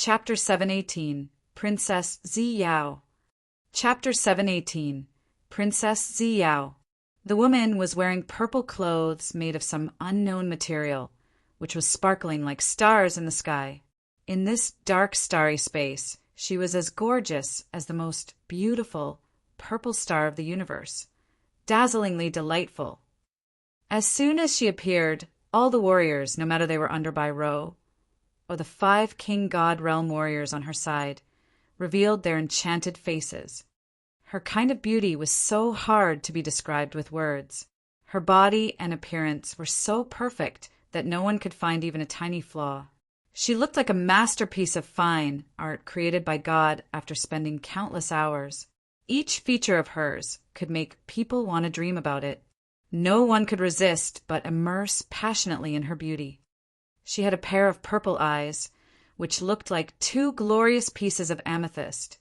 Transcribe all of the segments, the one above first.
Chapter 718, Princess Ziyao. Chapter 718, Princess Ziyao. The woman was wearing purple clothes made of some unknown material, which was sparkling like stars in the sky. In this dark, starry space, she was as gorgeous as the most beautiful purple star of the universe, dazzlingly delightful. As soon as she appeared, all the warriors, no matter they were under by Ro, or the 5 king god realm warriors on her side, revealed their enchanted faces. Her kind of beauty was so hard to be described with words. Her body and appearance were so perfect that no one could find even a tiny flaw. She looked like a masterpiece of fine art created by God after spending countless hours. Each feature of hers could make people want to dream about it. No one could resist but immerse passionately in her beauty. She had a pair of purple eyes, which looked like 2 glorious pieces of amethyst,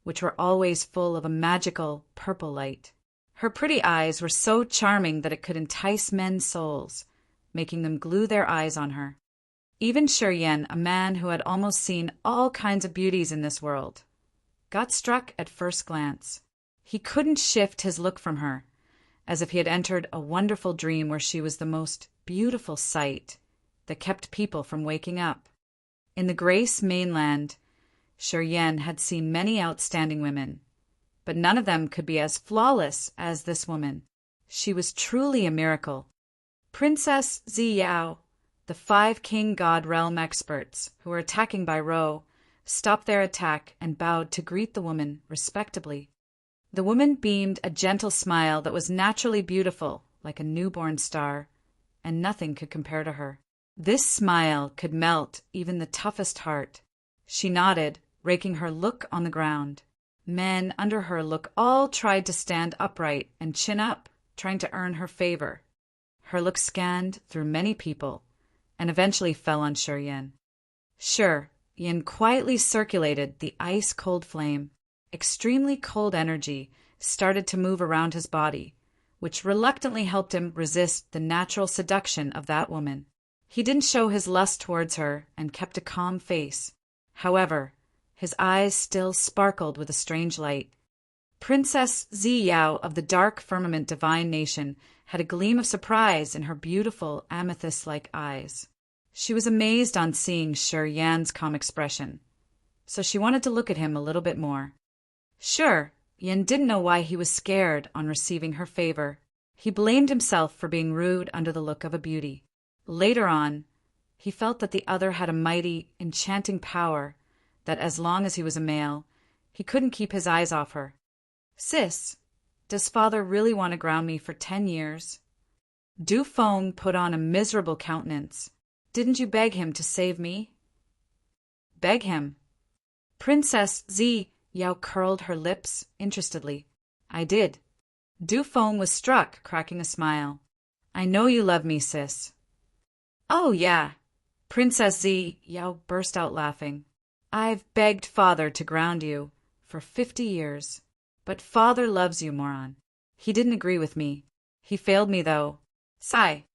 which were always full of a magical purple light. Her pretty eyes were so charming that it could entice men's souls, making them glue their eyes on her. Even Shuryen, a man who had almost seen all kinds of beauties in this world, got struck at first glance. He couldn't shift his look from her, as if he had entered a wonderful dream where she was the most beautiful sight that kept people from waking up. In the Grace mainland, Shuryen had seen many outstanding women, but none of them could be as flawless as this woman. She was truly a miracle. Princess Ziyao, the 5 king god realm experts who were attacking by Ro, stopped their attack and bowed to greet the woman respectably. The woman beamed a gentle smile that was naturally beautiful, like a newborn star, and nothing could compare to her. This smile could melt even the toughest heart. She nodded, raking her look on the ground. Men under her look all tried to stand upright and chin up, trying to earn her favor. Her look scanned through many people and eventually fell on Shuryen. Yin quietly circulated the ice-cold flame. Extremely cold energy started to move around his body, which reluctantly helped him resist the natural seduction of that woman. He didn't show his lust towards her and kept a calm face. However, his eyes still sparkled with a strange light. Princess Ziyao of the dark firmament divine nation had a gleam of surprise in her beautiful amethyst-like eyes. She was amazed on seeing Shuryen's calm expression, so she wanted to look at him a little bit more. Yin didn't know why he was scared on receiving her favor. He blamed himself for being rude under the look of a beauty. Later on, he felt that the other had a mighty, enchanting power, that as long as he was a male, he couldn't keep his eyes off her. "Sis, does father really want to ground me for 10 years? Du Feng put on a miserable countenance. Didn't you beg him to save me?" "Beg him?" Princess Ziyao curled her lips interestedly. "I did." Du Feng was struck, cracking a smile. "I know you love me, sis." "Oh, yeah." Princess Ziyao burst out laughing. "I've begged father to ground you for 50 years. But father loves you, moron. He didn't agree with me. He failed me, though. Sigh."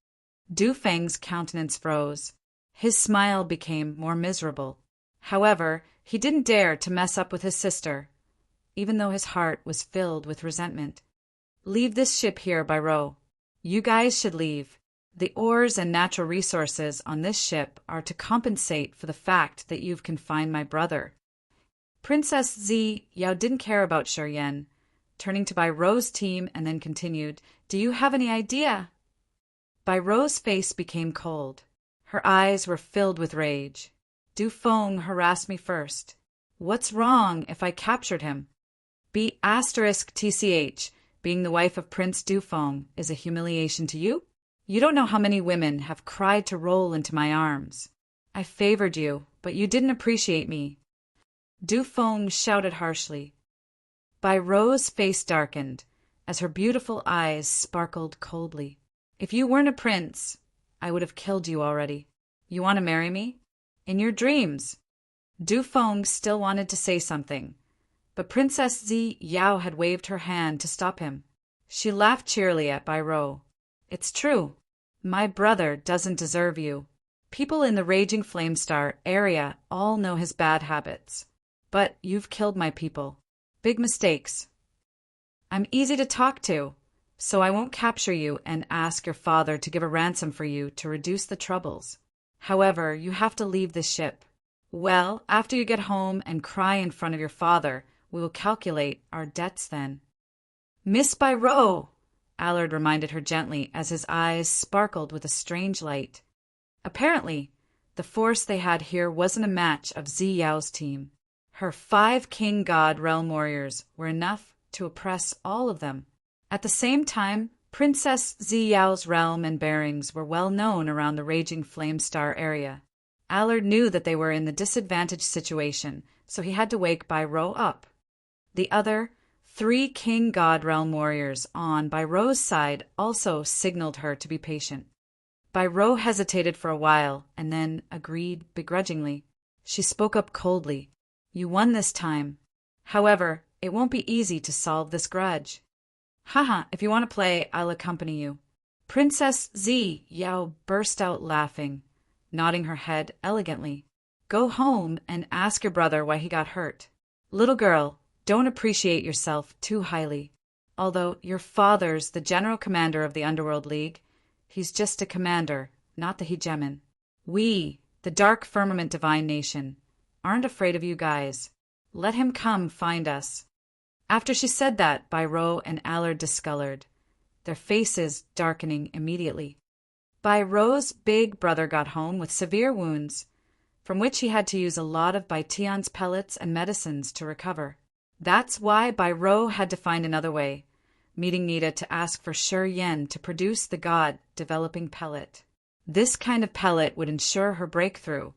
Du Feng's countenance froze. His smile became more miserable. However, he didn't dare to mess up with his sister, even though his heart was filled with resentment. "Leave this ship here by Ro. You guys should leave. The ores and natural resources on this ship are to compensate for the fact that you've confined my brother." Princess Ziyao didn't care about Shuryen, turning to Bai Ro's team and then continued, "Do you have any idea?" Bai Ro's face became cold. Her eyes were filled with rage. "Du Feng harassed me first. What's wrong if I captured him? B*TCH, being the wife of Prince Du Feng, is a humiliation to you? You don't know how many women have cried to roll into my arms. I favored you, but you didn't appreciate me." Du Feng shouted harshly. Bai Ro's face darkened, as her beautiful eyes sparkled coldly. "If you weren't a prince, I would have killed you already. You want to marry me? In your dreams." Du Feng still wanted to say something, but Princess Ziyao had waved her hand to stop him. She laughed cheerily at Bai Ro. "It's true. My brother doesn't deserve you. People in the Raging Flamestar area all know his bad habits. But you've killed my people. Big mistakes. I'm easy to talk to, so I won't capture you and ask your father to give a ransom for you to reduce the troubles. However, you have to leave this ship. Well, after you get home and cry in front of your father, we will calculate our debts then. Miss Byro, Allard reminded her gently as his eyes sparkled with a strange light. Apparently, the force they had here wasn't a match of Zi Yao's team. Her 5 King God Realm warriors were enough to oppress all of them. At the same time, Princess Zi Yao's realm and bearings were well known around the Raging Flamestar area. Allard knew that they were in the disadvantaged situation, so he had to wake Byro up. The other 3 King God Realm warriors on Byro's side also signaled her to be patient. Byro hesitated for a while and then agreed begrudgingly. She spoke up coldly. You won this time. However, it won't be easy to solve this grudge. Haha, if you want to play, I'll accompany you. Princess Zi Yao burst out laughing, nodding her head elegantly. Go home and ask your brother why he got hurt. Little girl, don't appreciate yourself too highly. Although your father's the general commander of the Underworld League, he's just a commander, not the hegemon. We, the Dark Firmament Divine Nation, aren't afraid of you guys. Let him come find us. After she said that, Byro and Allard discolored, their faces darkening immediately. Byro's big brother got home with severe wounds, from which he had to use a lot of Baition's pellets and medicines to recover. That's why Byro had to find another way, meeting Nita to ask for Shi Yen to produce the god-developing pellet. This kind of pellet would ensure her breakthrough,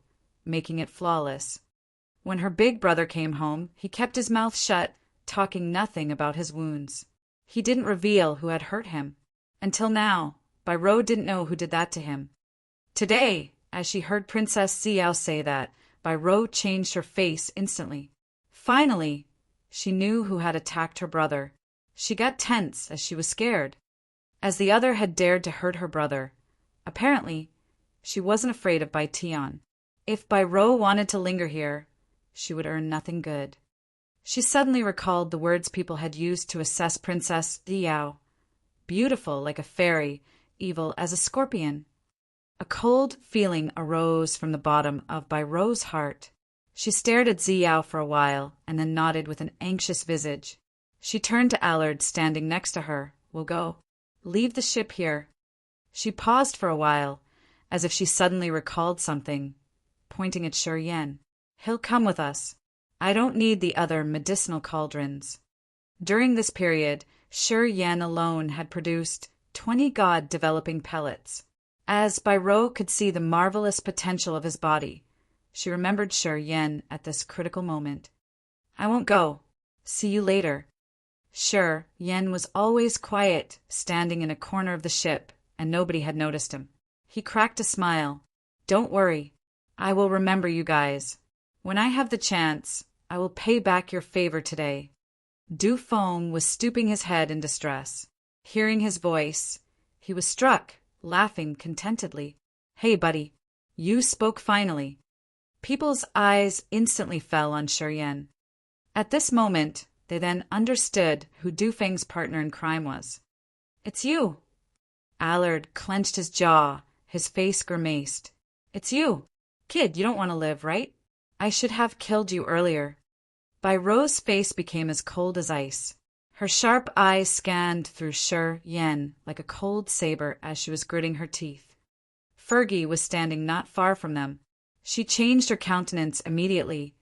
making it flawless. When her big brother came home, he kept his mouth shut, talking nothing about his wounds. He didn't reveal who had hurt him. Until now, Byro didn't know who did that to him. Today, as she heard Princess Zi Yao say that, Byro changed her face instantly. Finally, she knew who had attacked her brother. She got tense as she was scared, as the other had dared to hurt her brother. Apparently, she wasn't afraid of Baition. If Byro wanted to linger here, she would earn nothing good. She suddenly recalled the words people had used to assess Princess Zi Yao. Beautiful like a fairy, evil as a scorpion. A cold feeling arose from the bottom of Byro's heart. She stared at Zi Yao for a while and then nodded with an anxious visage. She turned to Allard standing next to her. We'll go. Leave the ship here. She paused for a while, as if she suddenly recalled something, pointing at Shi Yen. He'll come with us. I don't need the other medicinal cauldrons. During this period, Shi Yen alone had produced 20 god-developing pellets. As Byro could see the marvelous potential of his body, she remembered Shi Yen at this critical moment. I won't go. See you later. Shi Yen was always quiet, standing in a corner of the ship, and nobody had noticed him. He cracked a smile. Don't worry. I will remember you guys. When I have the chance, I will pay back your favor today. Du Feng was stooping his head in distress. Hearing his voice, he was struck, laughing contentedly. Hey, buddy, you spoke finally. People's eyes instantly fell on Shi Yen. At this moment, they then understood who Du Feng's partner in crime was. It's you. Allard clenched his jaw, his face grimaced. It's you. Kid, you don't want to live, right? I should have killed you earlier. Byro's face became as cold as ice. Her sharp eyes scanned through Shi Yen like a cold saber as she was gritting her teeth. Fergie was standing not far from them. She changed her countenance immediately,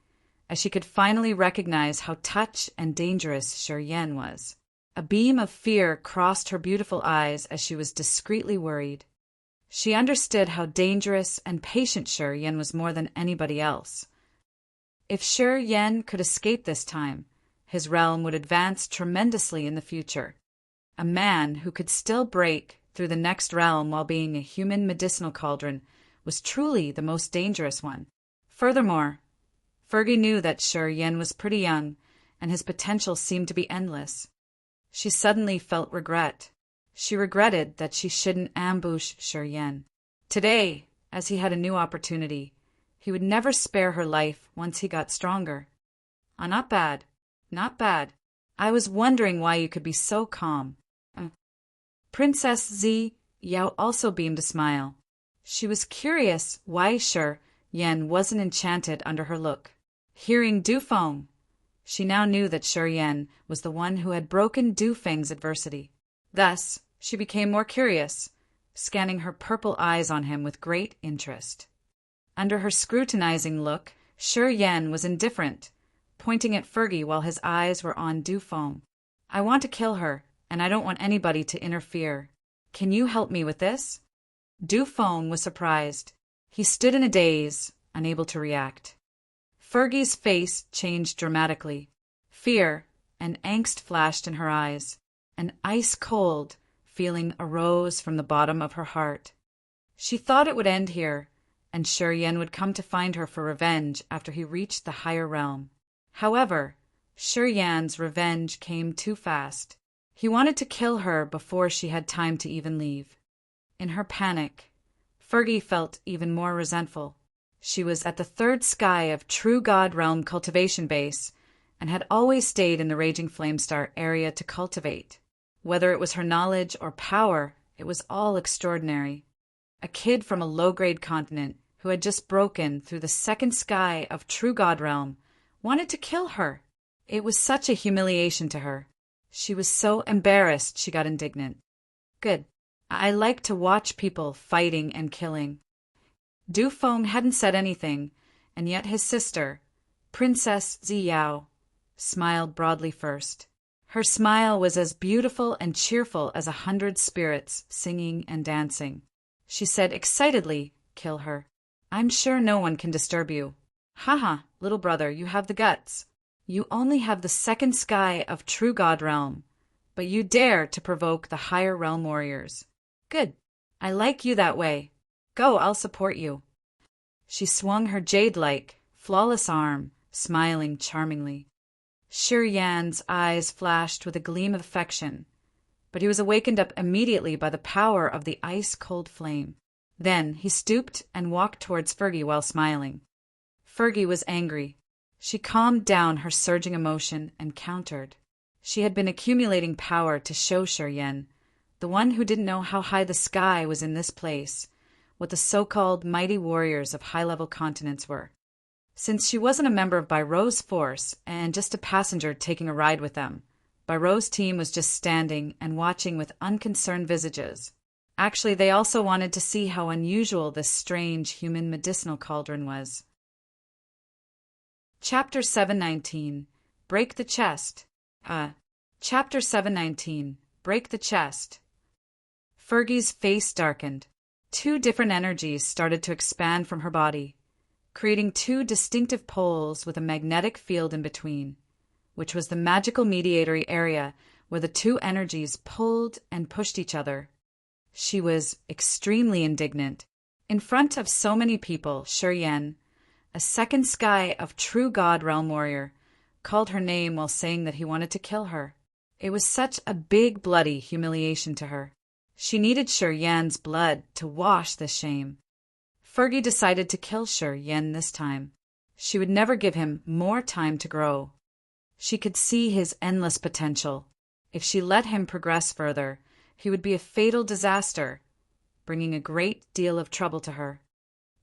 as she could finally recognize how touch and dangerous Shi Yen was. A beam of fear crossed her beautiful eyes as she was discreetly worried. She understood how dangerous and patient Shi Yen was more than anybody else. If Shi Yen could escape this time, his realm would advance tremendously in the future. A man who could still break through the next realm while being a human medicinal cauldron was truly the most dangerous one. Furthermore, Fergie knew that Shi Yen was pretty young, and his potential seemed to be endless. She suddenly felt regret. She regretted that she shouldn't ambush Shi Yen. Today, as he had a new opportunity. He would never spare her life once he got stronger. Not bad. Not bad. I was wondering why you could be so calm. Princess Zi Yao also beamed a smile. She was curious why Shi Yan wasn't enchanted under her look. Hearing Du Feng, she now knew that Shi Yan was the one who had broken Du Feng's adversity. Thus, she became more curious, scanning her purple eyes on him with great interest. Under her scrutinizing look, Shi Yan was indifferent, pointing at Fergie while his eyes were on Du Feng. I want to kill her, and I don't want anybody to interfere. Can you help me with this? Du Feng was surprised. He stood in a daze, unable to react. Fergie's face changed dramatically. Fear and angst flashed in her eyes. An ice-cold feeling arose from the bottom of her heart. She thought it would end here, and Shi Yan would come to find her for revenge after he reached the higher realm. However, Shi Yan's revenge came too fast. He wanted to kill her before she had time to even leave. In her panic, Fergie felt even more resentful. She was at the third sky of True God Realm cultivation base and had always stayed in the Raging Flamestar area to cultivate. Whether it was her knowledge or power, it was all extraordinary. A kid from a low-grade continent who had just broken through the second sky of True God Realm wanted to kill her. It was such a humiliation to her. She was so embarrassed she got indignant. Good. I like to watch people fighting and killing. Du Feng hadn't said anything, and yet his sister, Princess Zi Yao, smiled broadly first. Her smile was as beautiful and cheerful as 100 spirits singing and dancing. She said excitedly, "Kill her. I'm sure no one can disturb you." "Haha, little brother, you have the guts. You only have the second sky of True God Realm, but you dare to provoke the higher realm warriors. Good. I like you that way. Go, I'll support you." She swung her jade-like, flawless arm, smiling charmingly. Shi Yan's eyes flashed with a gleam of affection, but he was awakened up immediately by the power of the ice-cold flame. Then he stooped and walked towards Fergie while smiling. Fergie was angry. She calmed down her surging emotion and countered. She had been accumulating power to show Shi Yan, the one who didn't know how high the sky was in this place, what the so-called mighty warriors of high-level continents were. Since she wasn't a member of Byro's force and just a passenger taking a ride with them, Byro's team was just standing and watching with unconcerned visages. Actually, they also wanted to see how unusual this strange human medicinal cauldron was. Chapter 719. Break the Chest. Chapter 719. Break the Chest. Fergie's face darkened. Two different energies started to expand from her body, creating two distinctive poles with a magnetic field in between, which was the magical mediatory area where the two energies pulled and pushed each other. She was extremely indignant. In front of so many people, Shi Yan, a second sky of True God Realm warrior, called her name while saying that he wanted to kill her. It was such a big, bloody humiliation to her. She needed Shi Yan's blood to wash this shame. Fergie decided to kill Shi Yan this time. She would never give him more time to grow. She could see his endless potential. If she let him progress further, he would be a fatal disaster, bringing a great deal of trouble to her.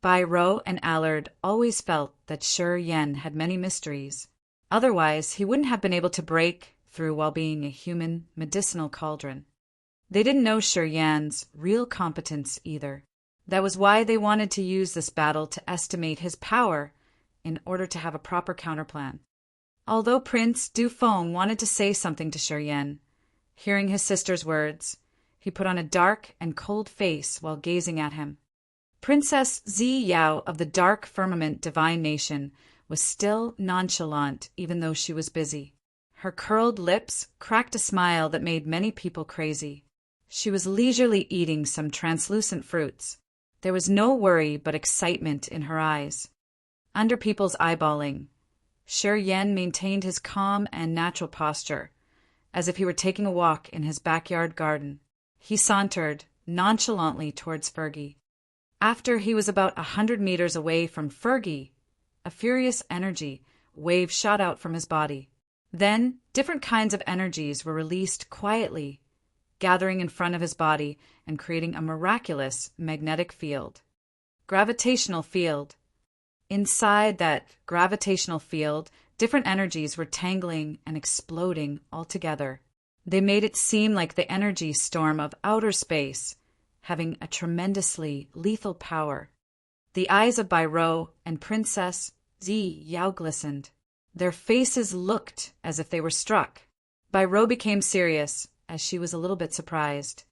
Byro and Allard always felt that Shi Yan had many mysteries. Otherwise, he wouldn't have been able to break through while being a human medicinal cauldron. They didn't know Shi Yan's real competence either. That was why they wanted to use this battle to estimate his power in order to have a proper counterplan. Although Prince Du Feng wanted to say something to Shi Yan, hearing his sister's words, he put on a dark and cold face while gazing at him. Princess Zi Yao of the Dark Firmament Divine Nation was still nonchalant even though she was busy. Her curled lips cracked a smile that made many people crazy. She was leisurely eating some translucent fruits. There was no worry but excitement in her eyes. Under people's eyeballing, Shi Yan maintained his calm and natural posture, as if he were taking a walk in his backyard garden. He sauntered nonchalantly towards Fergie. After he was about 100 meters away from Fergie, a furious energy wave shot out from his body. Then, different kinds of energies were released quietly, gathering in front of his body and creating a miraculous magnetic field. Gravitational field. Inside that gravitational field, different energies were tangling and exploding all together. They made it seem like the energy storm of outer space, having a tremendously lethal power. The eyes of Bai Rou and Princess Zi Yao glistened. Their faces looked as if they were struck. Bai Rou became serious, as she was a little bit surprised.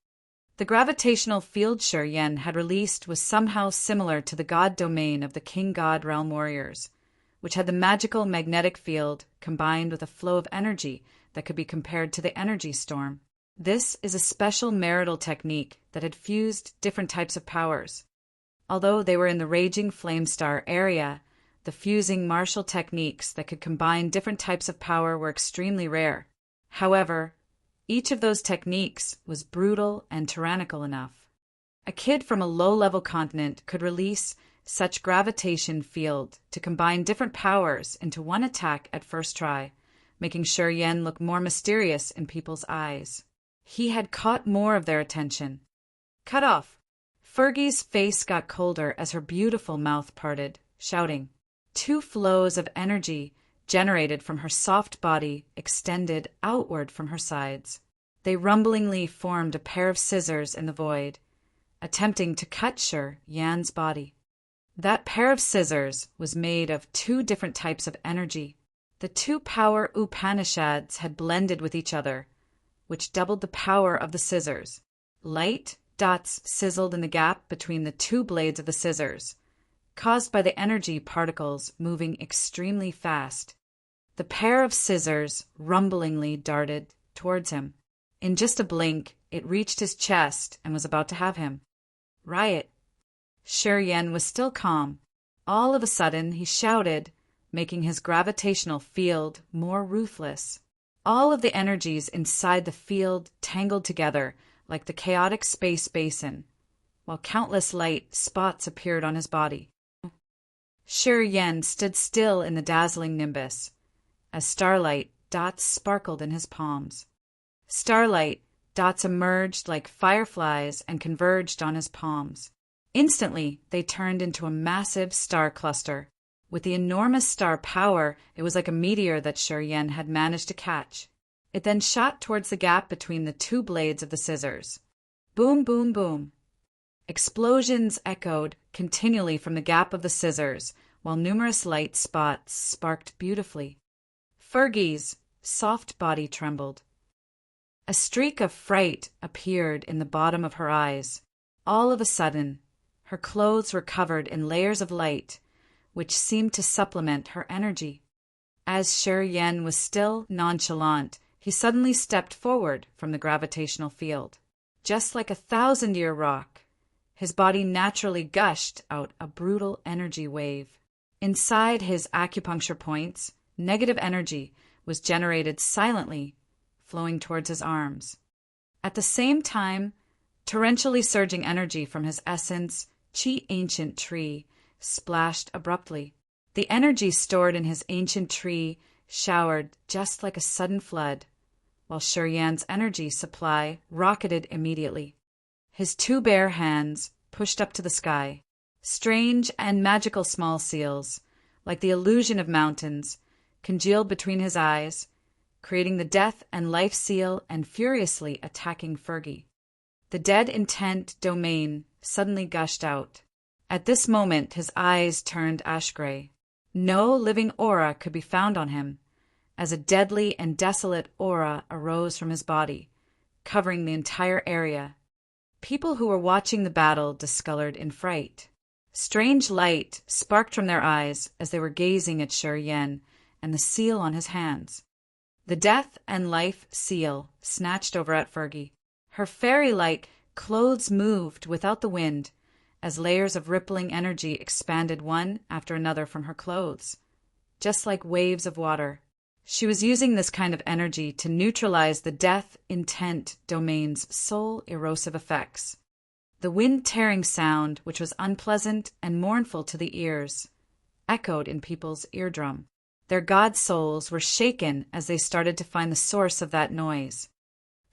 The gravitational field Shi Yan had released was somehow similar to the god domain of the King God Realm warriors, which had the magical magnetic field combined with a flow of energy that could be compared to the energy storm. This is a special marital technique that had fused different types of powers. Although they were in the raging flame star area, the fusing martial techniques that could combine different types of power were extremely rare. However, each of those techniques was brutal and tyrannical enough. A kid from a low-level continent could release such gravitation field to combine different powers into one attack at first try, making Shi Yan look more mysterious in people's eyes. He had caught more of their attention. Cut off! Fergie's face got colder as her beautiful mouth parted, shouting. Two flows of energy generated from her soft body extended outward from her sides. They rumblingly formed a pair of scissors in the void, attempting to cut Shi Yan's body. That pair of scissors was made of two different types of energy. The two power Upanishads had blended with each other, which doubled the power of the scissors. Light dots sizzled in the gap between the two blades of the scissors, caused by the energy particles moving extremely fast. The pair of scissors rumblingly darted towards him. In just a blink, it reached his chest and was about to have him. Riot. Shi Yan was still calm. All of a sudden, he shouted, making his gravitational field more ruthless. All of the energies inside the field tangled together like the chaotic space basin, while countless light spots appeared on his body. Shi Yan stood still in the dazzling nimbus, as starlight dots sparkled in his palms. Starlight dots emerged like fireflies and converged on his palms. Instantly, they turned into a massive star cluster. With the enormous star power, it was like a meteor that Shi Yan had managed to catch. It then shot towards the gap between the two blades of the scissors. Boom, boom, boom. Explosions echoed continually from the gap of the scissors, while numerous light spots sparked beautifully. Fergie's soft body trembled. A streak of fright appeared in the bottom of her eyes. All of a sudden, her clothes were covered in layers of light, which seemed to supplement her energy. As Shi Yan was still nonchalant, he suddenly stepped forward from the gravitational field. Just like a 1,000-year rock, his body naturally gushed out a brutal energy wave. Inside his acupuncture points, negative energy was generated silently, flowing towards his arms. At the same time, torrentially surging energy from his essence, Qi ancient tree, splashed abruptly. The energy stored in his ancient tree showered just like a sudden flood, while Shi Yan's energy supply rocketed immediately. His two bare hands pushed up to the sky. Strange and magical small seals, like the illusion of mountains, congealed between his eyes, creating the death and life seal and furiously attacking Fergie. The dead intent domain suddenly gushed out. At this moment, his eyes turned ash-gray. No living aura could be found on him, as a deadly and desolate aura arose from his body, covering the entire area. People who were watching the battle discolored in fright. Strange light sparked from their eyes as they were gazing at Shi Yan and the seal on his hands. The death and life seal snatched over at Fergie. Her fairy-like clothes moved without the wind, as layers of rippling energy expanded one after another from her clothes, just like waves of water. She was using this kind of energy to neutralize the death intent domain's sole erosive effects. The wind-tearing sound, which was unpleasant and mournful to the ears, echoed in people's eardrum. Their god souls were shaken as they started to find the source of that noise.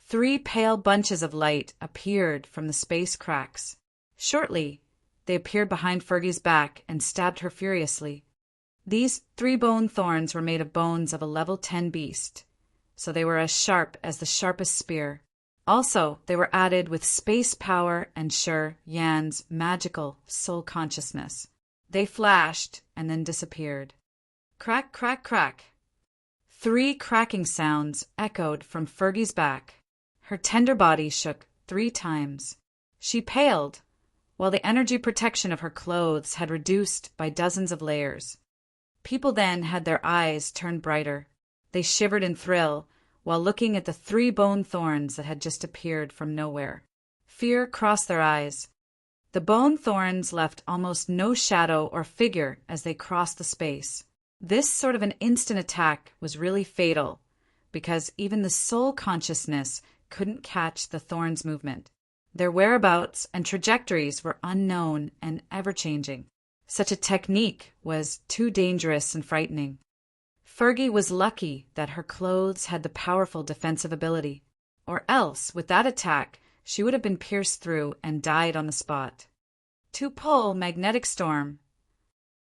3 pale bunches of light appeared from the space cracks. Shortly, they appeared behind Fergie's back and stabbed her furiously. These 3 bone thorns were made of bones of a level 10 beast, so they were as sharp as the sharpest spear. Also, they were added with space power and Sher Yan's magical soul consciousness. They flashed and then disappeared. Crack, crack, crack. 3 cracking sounds echoed from Fergie's back. Her tender body shook 3 times. She paled, while the energy protection of her clothes had reduced by dozens of layers. People then had their eyes turn brighter. They shivered in thrill while looking at the 3 bone thorns that had just appeared from nowhere. Fear crossed their eyes. The bone thorns left almost no shadow or figure as they crossed the space. This sort of an instant attack was really fatal, because even the soul consciousness couldn't catch the thorns' movement. Their whereabouts and trajectories were unknown and ever-changing. Such a technique was too dangerous and frightening. Fergie was lucky that her clothes had the powerful defensive ability, or else, with that attack, she would have been pierced through and died on the spot. 2-pole magnetic storm.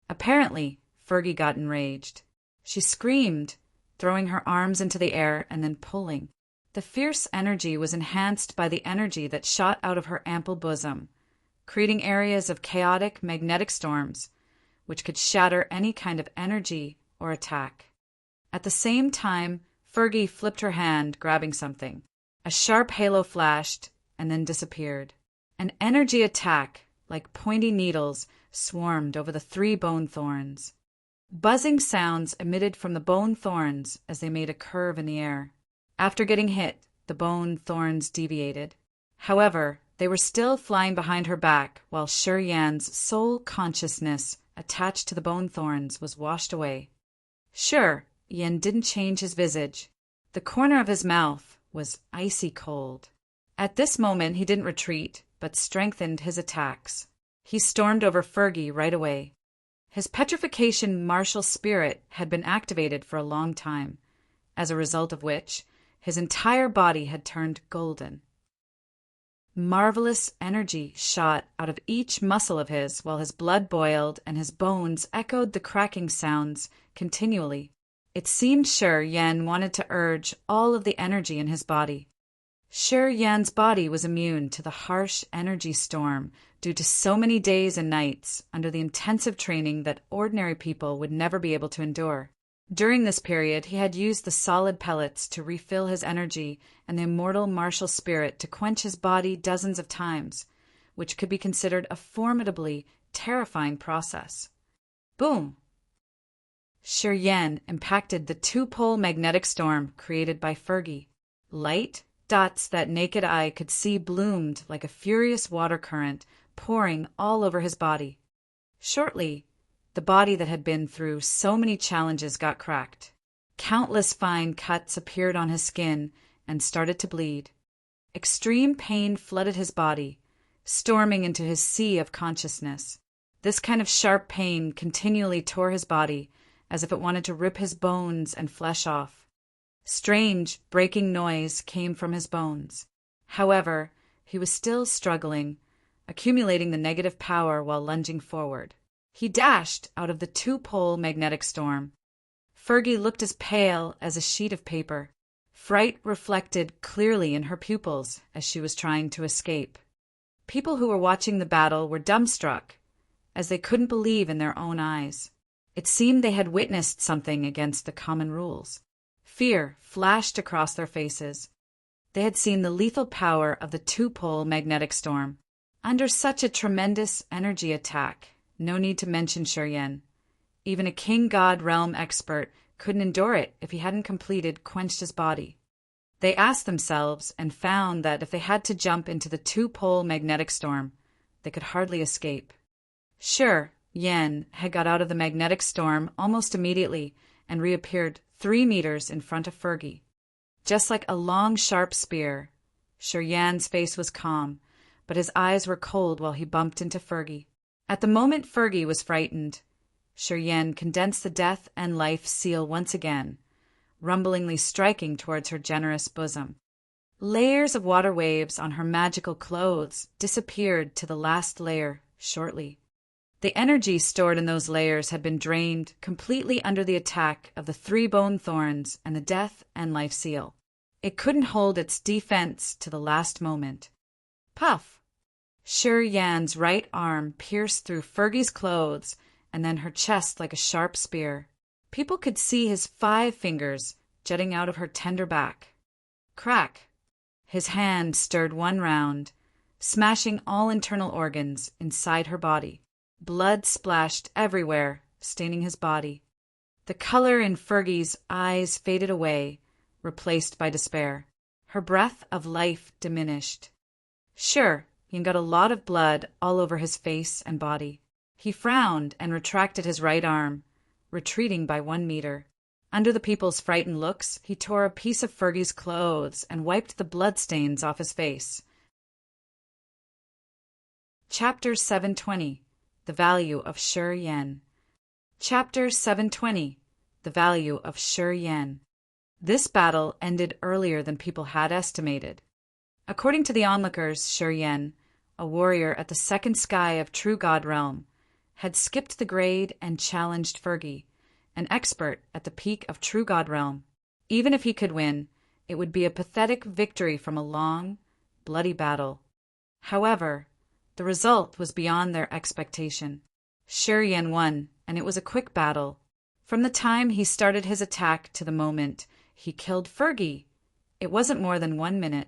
Apparently, Fergie got enraged. She screamed, throwing her arms into the air and then pulling. The fierce energy was enhanced by the energy that shot out of her ample bosom, creating areas of chaotic magnetic storms, which could shatter any kind of energy or attack. At the same time, Fergie flipped her hand, grabbing something. A sharp halo flashed and then disappeared. An energy attack, like pointy needles, swarmed over the 3 bone thorns. Buzzing sounds emitted from the bone thorns as they made a curve in the air. After getting hit, the bone thorns deviated. However, they were still flying behind her back while Sher Yan's soul consciousness attached to the bone thorns was washed away. Sure, Yan didn't change his visage. The corner of his mouth was icy cold. At this moment he didn't retreat, but strengthened his attacks. He stormed over Fergie right away. His petrification martial spirit had been activated for a long time, as a result of which his entire body had turned golden. Marvelous energy shot out of each muscle of his while his blood boiled and his bones echoed the cracking sounds continually. It seemed Sher Yan wanted to urge all of the energy in his body. Sher Yan's body was immune to the harsh energy storm due to so many days and nights under the intensive training that ordinary people would never be able to endure. During this period, he had used the solid pellets to refill his energy and the immortal martial spirit to quench his body dozens of times, which could be considered a formidably terrifying process. Boom! Sher Yan impacted the 2-pole magnetic storm created by Fergie. Light dots that naked eye could see bloomed like a furious water current pouring all over his body. Shortly, the body that had been through so many challenges got cracked. Countless fine cuts appeared on his skin and started to bleed. Extreme pain flooded his body, storming into his sea of consciousness. This kind of sharp pain continually tore his body, as if it wanted to rip his bones and flesh off. Strange, breaking noise came from his bones. However, he was still struggling, accumulating the negative power while lunging forward. He dashed out of the 2-pole magnetic storm. Fergie looked as pale as a sheet of paper. Fright reflected clearly in her pupils as she was trying to escape. People who were watching the battle were dumbstruck, as they couldn't believe in their own eyes. It seemed they had witnessed something against the common rules. Fear flashed across their faces. They had seen the lethal power of the 2-pole magnetic storm. Under such a tremendous energy attack, no need to mention Sher Yan. Even a king god realm expert couldn't endure it if he hadn't quenched his body. They asked themselves and found that if they had to jump into the 2-pole magnetic storm, they could hardly escape. Sure, Yan had got out of the magnetic storm almost immediately and reappeared 3 meters in front of Fergie. Just like a long, sharp spear, Sher Yan's face was calm, but his eyes were cold while he bumped into Fergie. At the moment Fergie was frightened, Shi Yan condensed the death and life seal once again, rumblingly striking towards her generous bosom. Layers of water waves on her magical clothes disappeared to the last layer shortly. The energy stored in those layers had been drained completely under the attack of the 3 bone thorns and the death and life seal. It couldn't hold its defense to the last moment. Puff! Shi Yan's right arm pierced through Fergie's clothes and then her chest like a sharp spear. People could see his 5 fingers jutting out of her tender back. Crack! His hand stirred one round, smashing all internal organs inside her body. Blood splashed everywhere, staining his body. The color in Fergie's eyes faded away, replaced by despair. Her breath of life diminished. Sure, he got a lot of blood all over his face and body. He frowned and retracted his right arm, retreating by 1 meter. Under the people's frightened looks, he tore a piece of Fergie's clothes and wiped the bloodstains off his face. Chapter 720. The Value of Shi Yan. Chapter 720. The Value of Shi Yan. This battle ended earlier than people had estimated. According to the onlookers, Shi Yan, a warrior at the second sky of True God Realm, had skipped the grade and challenged Fergie, an expert at the peak of True God Realm. Even if he could win, it would be a pathetic victory from a long, bloody battle. However, the result was beyond their expectation. Shi Yan won, and it was a quick battle. From the time he started his attack to the moment he killed Fergie, it wasn't more than 1 minute.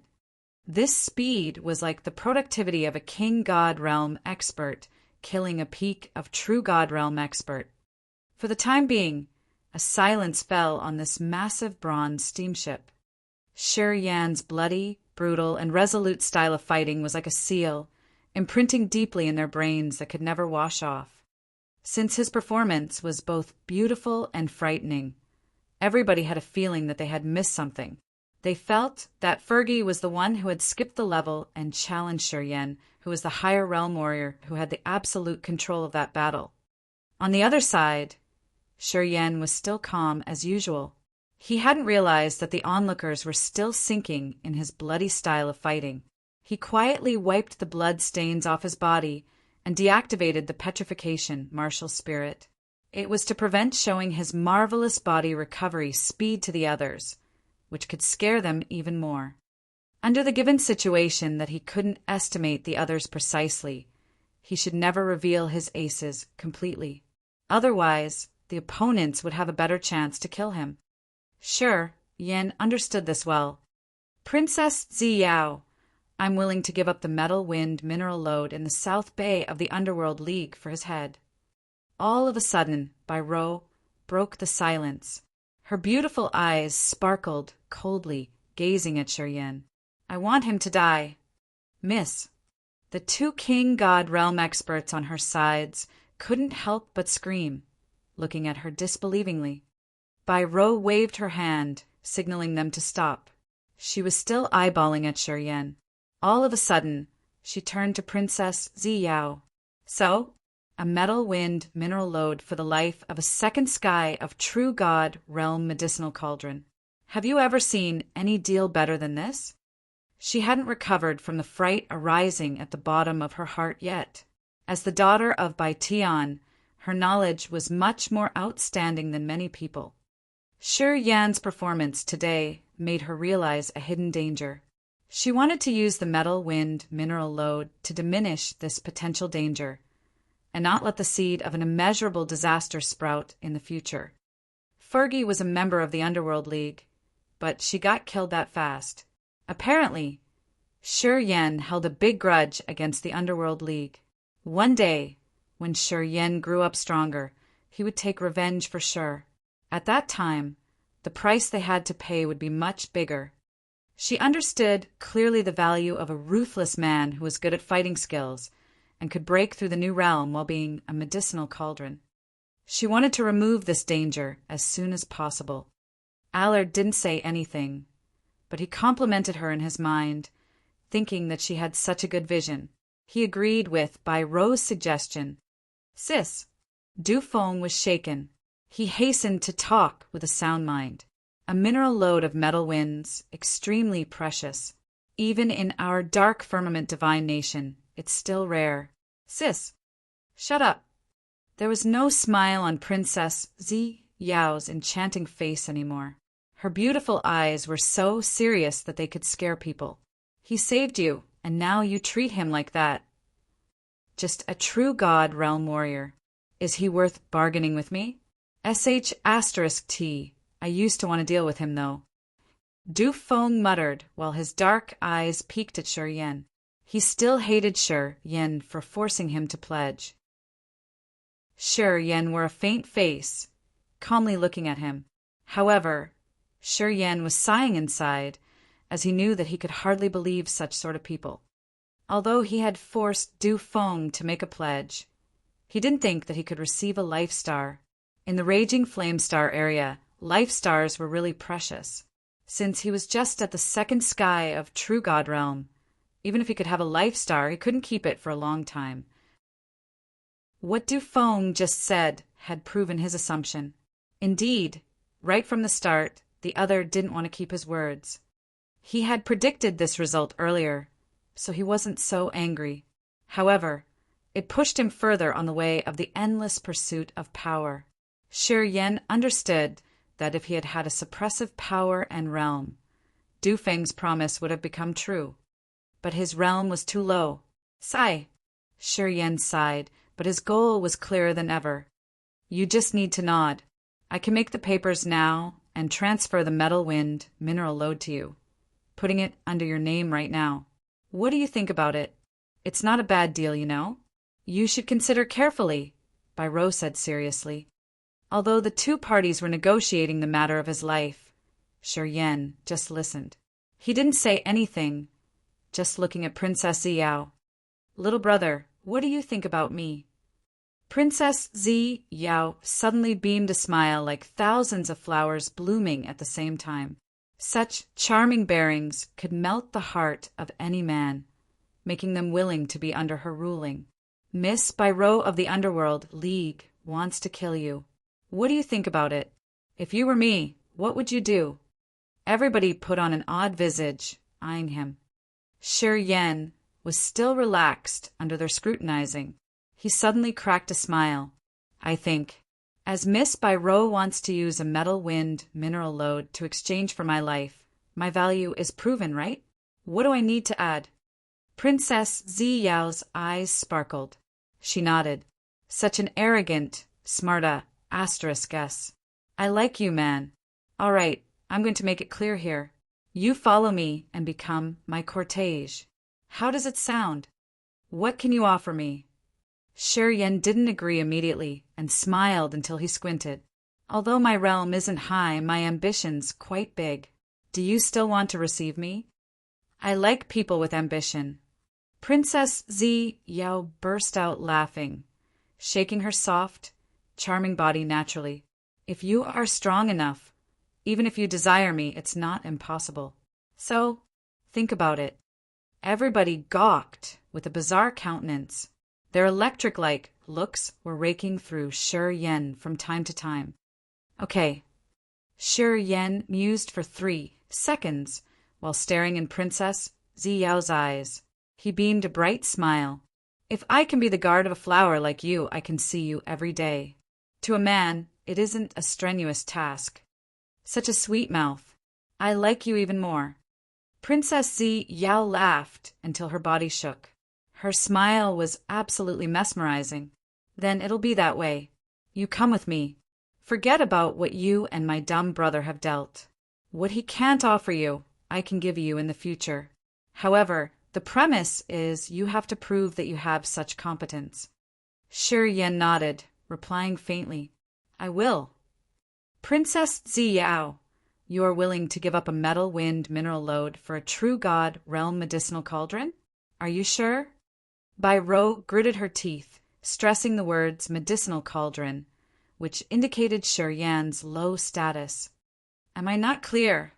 This speed was like the productivity of a King God Realm expert killing a peak of True God Realm expert. For the time being, a silence fell on this massive bronze steamship. Shi Yan's bloody, brutal, and resolute style of fighting was like a seal, imprinting deeply in their brains that could never wash off. Since his performance was both beautiful and frightening, everybody had a feeling that they had missed something. They felt that Fergie was the one who had skipped the level and challenged Shi Yan, who was the higher realm warrior who had the absolute control of that battle. On the other side, Shi Yan was still calm as usual. He hadn't realized that the onlookers were still sinking in his bloody style of fighting. He quietly wiped the blood stains off his body and deactivated the petrification martial spirit. It was to prevent showing his marvelous body recovery speed to the others, which could scare them even more. Under the given situation that he couldn't estimate the others precisely, he should never reveal his aces completely. Otherwise, the opponents would have a better chance to kill him. Shi Yan understood this well. Princess Ziyao, I'm willing to give up the metal wind mineral lode in the South Bay of the Underworld League for his head. All of a sudden, Bai Rou broke the silence. Her beautiful eyes sparkled coldly, gazing at Shi Yan. I want him to die. Miss. The 2 King God Realm experts on her sides couldn't help but scream, looking at her disbelievingly. Bai Rou waved her hand, signaling them to stop. She was still eyeballing at Shi Yan. All of a sudden, she turned to Princess Ziyao. So, a metal wind mineral lode for the life of a second sky of True God Realm medicinal cauldron. Have you ever seen any deal better than this? She hadn't recovered from the fright arising at the bottom of her heart yet. As the daughter of Bai Tian, her knowledge was much more outstanding than many people. Shi Yan's performance today made her realize a hidden danger. She wanted to use the metal wind mineral lode to diminish this potential danger, and not let the seed of an immeasurable disaster sprout in the future. Fergie was a member of the Underworld League, but she got killed that fast. Apparently, Shi Yan held a big grudge against the Underworld League. One day, when Shi Yan grew up stronger, he would take revenge for sure. At that time, the price they had to pay would be much bigger. She understood clearly the value of a ruthless man who was good at fighting skills and could break through the new realm while being a medicinal cauldron. She wanted to remove this danger as soon as possible. Allard didn't say anything, but he complimented her in his mind, thinking that she had such a good vision. He agreed with Bai Ro's suggestion. Sis. Du Feng was shaken. He hastened to talk with a sound mind. A mineral lode of metal winds, extremely precious. Even in our dark firmament divine nation, it's still rare. Sis. Shut up. There was no smile on Princess Zi Yao's enchanting face anymore. Her beautiful eyes were so serious that they could scare people. He saved you, and now you treat him like that. Just a true god realm warrior. Is he worth bargaining with me? **T. I used to want to deal with him, though. Du Feng muttered, while his dark eyes peeked at Shi Yan. He still hated Shi Yan for forcing him to pledge. Shi Yan wore a faint face, calmly looking at him. However, Shi Yan was sighing inside, as he knew that he could hardly believe such sort of people. Although he had forced Du Feng to make a pledge, he didn't think that he could receive a life star. In the raging flame star area, life stars were really precious. Since he was just at the second sky of True God Realm, even if he could have a life star, he couldn't keep it for a long time. What Du Feng just said had proven his assumption. Indeed, right from the start, the other didn't want to keep his words. He had predicted this result earlier, so he wasn't so angry. However, it pushed him further on the way of the endless pursuit of power. Shi Yan understood that if he had had a suppressive power and realm, Du Feng's promise would have become true. But his realm was too low. Sigh. Shi Yan sighed, but his goal was clearer than ever. You just need to nod. I can make the papers now and transfer the metal wind mineral lode to you, putting it under your name right now. What do you think about it? It's not a bad deal, you know. You should consider carefully, Bai Ro said seriously. Although the two parties were negotiating the matter of his life, Shi Yan just listened. He didn't say anything, just looking at Princess Zi Yao. Little brother, what do you think about me? Princess Zi Yao suddenly beamed a smile like thousands of flowers blooming at the same time. Such charming bearings could melt the heart of any man, making them willing to be under her ruling. Miss Bai Ro of the Underworld League wants to kill you. What do you think about it? If you were me, what would you do? Everybody put on an odd visage, eyeing him. Shi Yan was still relaxed under their scrutinizing. He suddenly cracked a smile. I think, as Miss Bai Ro wants to use a metal wind mineral lode to exchange for my life, my value is proven, right? What do I need to add? Princess Zi Yao's eyes sparkled. She nodded. Such an arrogant, smarta, guess. I like you, man. All right, I'm going to make it clear here. You follow me and become my cortege. How does it sound? What can you offer me? Shi Yan didn't agree immediately and smiled until he squinted. Although my realm isn't high, my ambition's quite big. Do you still want to receive me? I like people with ambition. Princess Zi Yao burst out laughing, shaking her soft, charming body naturally. If you are strong enough, even if you desire me, it's not impossible. So, think about it. Everybody gawked with a bizarre countenance. Their electric-like looks were raking through Shi Yan from time to time. Okay. Shi Yan mused for 3 seconds while staring in Princess Zi Yao's eyes. He beamed a bright smile. If I can be the guard of a flower like you, I can see you every day. To a man, it isn't a strenuous task. Such a sweet mouth. I like you even more. Princess Zi Yao laughed until her body shook. Her smile was absolutely mesmerizing. Then it'll be that way. You come with me. Forget about what you and my dumb brother have dealt. What he can't offer you, I can give you in the future. However, the premise is you have to prove that you have such competence. Shi Yan nodded, replying faintly, I will. Princess Zi Yao, you are willing to give up a metal wind mineral lode for a true god realm medicinal cauldron? Are you sure? Bai Ro gritted her teeth, stressing the words medicinal cauldron, which indicated Shi Yan's low status. Am I not clear?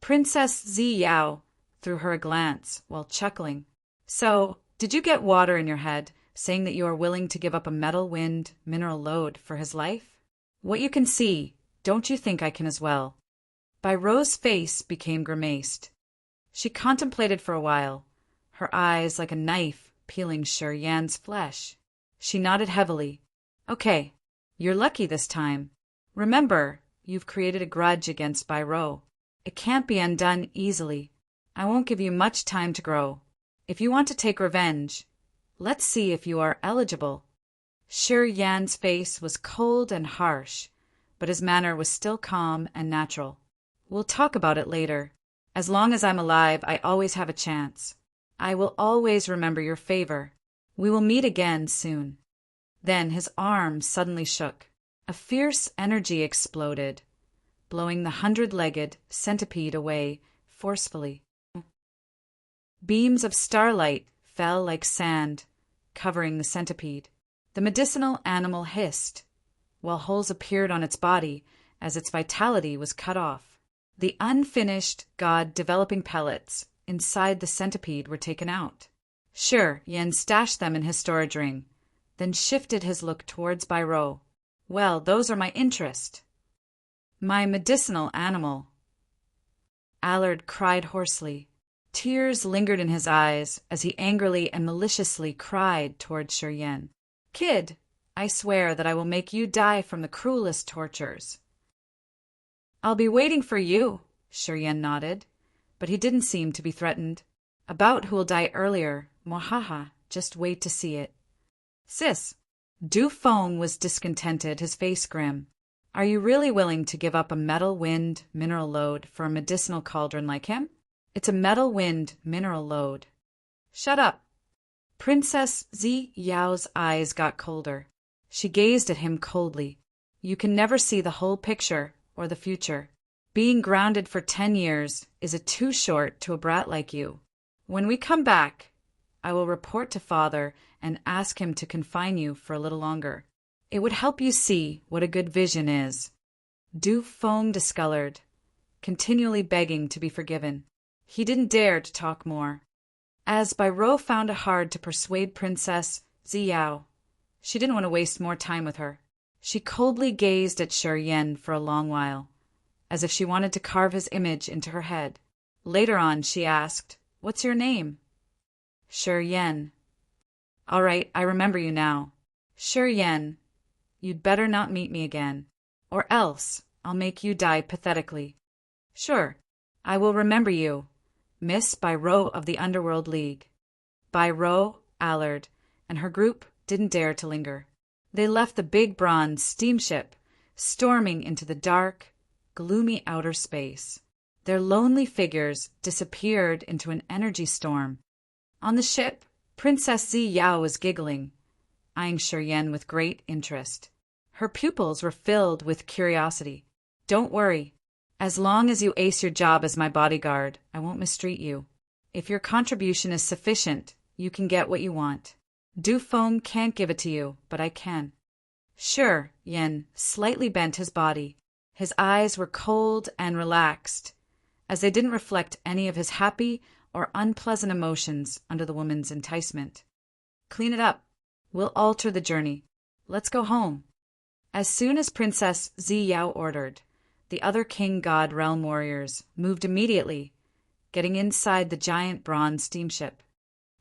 Princess Zi Yao threw her a glance while chuckling. So, did you get water in your head, saying that you are willing to give up a metal wind mineral load for his life? What you can see, don't you think I can as well? Bai Ro's face became grimaced. She contemplated for a while, her eyes like a knife peeling Shi Yan's flesh. She nodded heavily. Okay, you're lucky this time. Remember, you've created a grudge against Bai Ro. It can't be undone easily. I won't give you much time to grow. If you want to take revenge, let's see if you are eligible. Shi Yan's face was cold and harsh, but his manner was still calm and natural. We'll talk about it later. As long as I'm alive, I always have a chance. I will always remember your favor. We will meet again soon. Then his arm suddenly shook. A fierce energy exploded, blowing the 100-legged centipede away forcefully. Beams of starlight fell like sand, covering the centipede. The medicinal animal hissed, while holes appeared on its body as its vitality was cut off. The unfinished, god-developing pellets inside the centipede were taken out. Shi Yan stashed them in his storage ring, then shifted his look towards Bai Ro. Well, those are my interest. My medicinal animal. Allard cried hoarsely. Tears lingered in his eyes as he angrily and maliciously cried towards Shi Yan. Kid, I swear that I will make you die from the cruelest tortures. I'll be waiting for you, Shi Yan nodded, but he didn't seem to be threatened. About who'll die earlier, mwahaha, just wait to see it. Sis, Du Feng was discontented, his face grim. Are you really willing to give up a metal wind mineral load for a medicinal cauldron like him? It's a metal wind mineral load. Shut up. Princess Zi Yao's eyes got colder. She gazed at him coldly. You can never see the whole picture or the future. Being grounded for 10 years is too short to a brat like you. When we come back, I will report to father and ask him to confine you for a little longer. It would help you see what a good vision is. Du Feng discolored, continually begging to be forgiven. He didn't dare to talk more. As Bai Ro found it hard to persuade Princess Zi Yao, she didn't want to waste more time with her. She coldly gazed at Shi Yan for a long while, as if she wanted to carve his image into her head. Later on, she asked, What's your name? Shi Yan. All right, I remember you now. Shi Yan, you'd better not meet me again, or else I'll make you die pathetically. Sure, I will remember you, Miss Bai Ro of the Underworld League. Bai Ro, Allard, and her group didn't dare to linger. They left the big bronze steamship, storming into the dark, gloomy outer space. Their lonely figures disappeared into an energy storm. On the ship, Princess Zi Yao was giggling, eyeing Shi Yan with great interest. Her pupils were filled with curiosity. Don't worry. As long as you ace your job as my bodyguard, I won't mistreat you. If your contribution is sufficient, you can get what you want. Du Feng can't give it to you, but I can. Shi Yan slightly bent his body. His eyes were cold and relaxed, as they didn't reflect any of his happy or unpleasant emotions under the woman's enticement. Clean it up. We'll alter the journey. Let's go home. As soon as Princess Zi Yao ordered, the other King God Realm warriors moved immediately, getting inside the giant bronze steamship.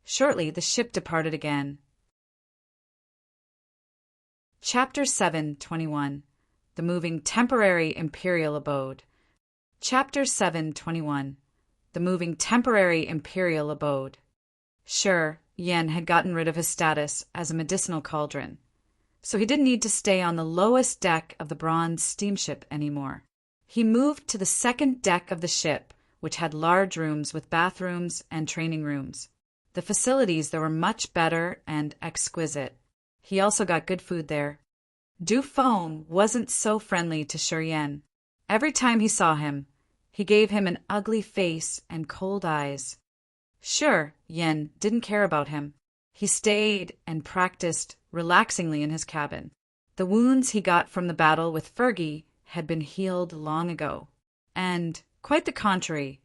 Shortly, the ship departed again. Chapter 7:21. The Moving Temporary Imperial Abode. Chapter 7:21. The Moving Temporary Imperial Abode. Shi Yan had gotten rid of his status as a medicinal cauldron, so he didn't need to stay on the lowest deck of the bronze steamship anymore. He moved to the second deck of the ship, which had large rooms with bathrooms and training rooms. The facilities there were much better and exquisite. He also got good food there. Du Feng wasn't so friendly to Shi Yan. Every time he saw him, he gave him an ugly face and cold eyes. Shi Yan didn't care about him. He stayed and practiced relaxingly in his cabin. The wounds he got from the battle with Fergie had been healed long ago. And, quite the contrary,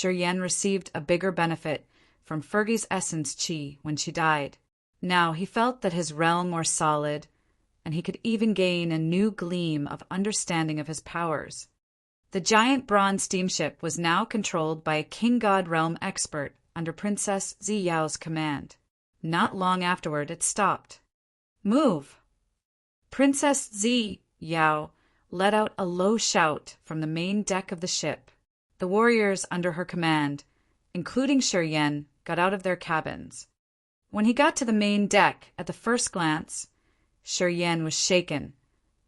Yen received a bigger benefit from Fergie's essence chi when she died. Now he felt that his realm was solid, and he could even gain a new gleam of understanding of his powers. The giant bronze steamship was now controlled by a king god realm expert under Princess Ziyao's command. Not long afterward, it stopped. "Move!" Princess Ziyao let out a low shout from the main deck of the ship. The warriors under her command, including Yen, got out of their cabins. When he got to the main deck, at the first glance, Yen was shaken,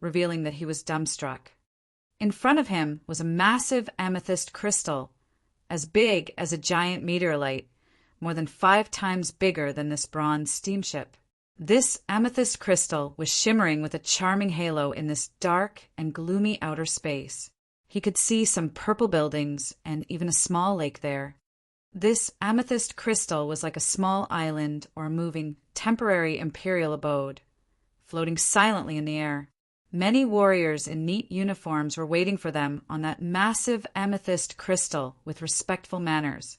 revealing that he was dumbstruck. In front of him was a massive amethyst crystal, as big as a giant meteorite, more than 5 times bigger than this bronze steamship. This amethyst crystal was shimmering with a charming halo in this dark and gloomy outer space. He could see some purple buildings and even a small lake there. This amethyst crystal was like a small island or a moving, temporary imperial abode, floating silently in the air. Many warriors in neat uniforms were waiting for them on that massive amethyst crystal with respectful manners.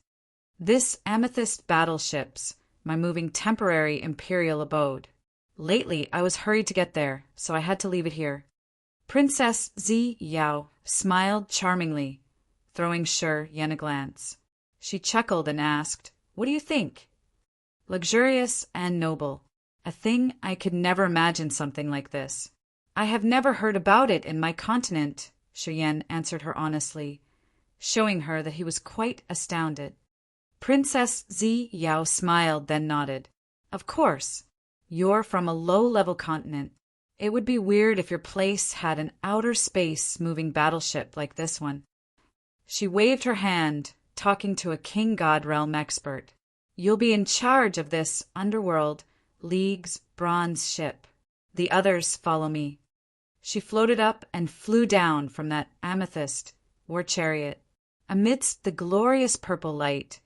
This amethyst battleship's my moving temporary imperial abode. Lately, I was hurried to get there, so I had to leave it here. Princess Ziyao smiled charmingly, throwing Yen a glance. She chuckled and asked, "What do you think?" "Luxurious and noble. A thing I could never imagine something like this." "I have never heard about it in my continent," Yen answered her honestly, showing her that he was quite astounded. Princess Ziyao smiled, then nodded. "Of course. You're from a low-level continent. It would be weird if your place had an outer space moving battleship like this one." She waved her hand, talking to a king god realm expert. "You'll be in charge of this underworld League's bronze ship. The others follow me." She floated up and flew down from that amethyst war chariot. Amidst the glorious purple light,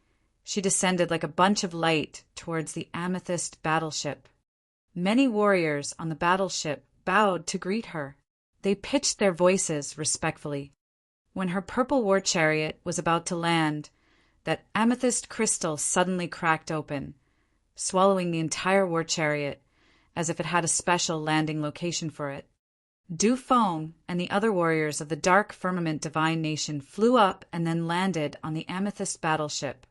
she descended like a bunch of light towards the amethyst battleship. Many warriors on the battleship bowed to greet her. They pitched their voices respectfully. When her purple war chariot was about to land, that amethyst crystal suddenly cracked open, swallowing the entire war chariot as if it had a special landing location for it. Du Feng and the other warriors of the Dark Firmament Divine Nation flew up and then landed on the amethyst battleship,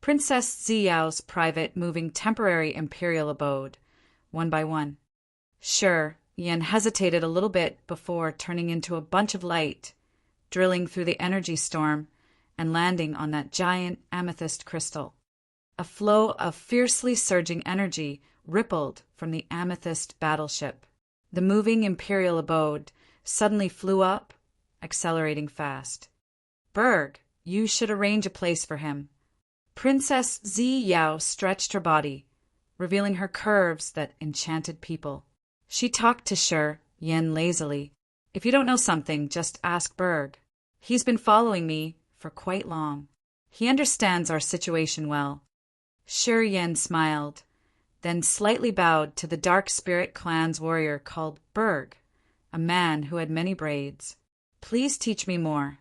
Princess Ziyao's private moving temporary imperial abode, one by one. Yen hesitated a little bit before turning into a bunch of light, drilling through the energy storm and landing on that giant amethyst crystal. A flow of fiercely surging energy rippled from the amethyst battleship. The moving imperial abode suddenly flew up, accelerating fast. "Berg, you should arrange a place for him." Princess Ziyao stretched her body, revealing her curves that enchanted people. She talked to Yen lazily. "If you don't know something, just ask Berg. He's been following me for quite long. He understands our situation well." Yen smiled, then slightly bowed to the Dark Spirit Clan's warrior called Berg, a man who had many braids. "Please teach me more."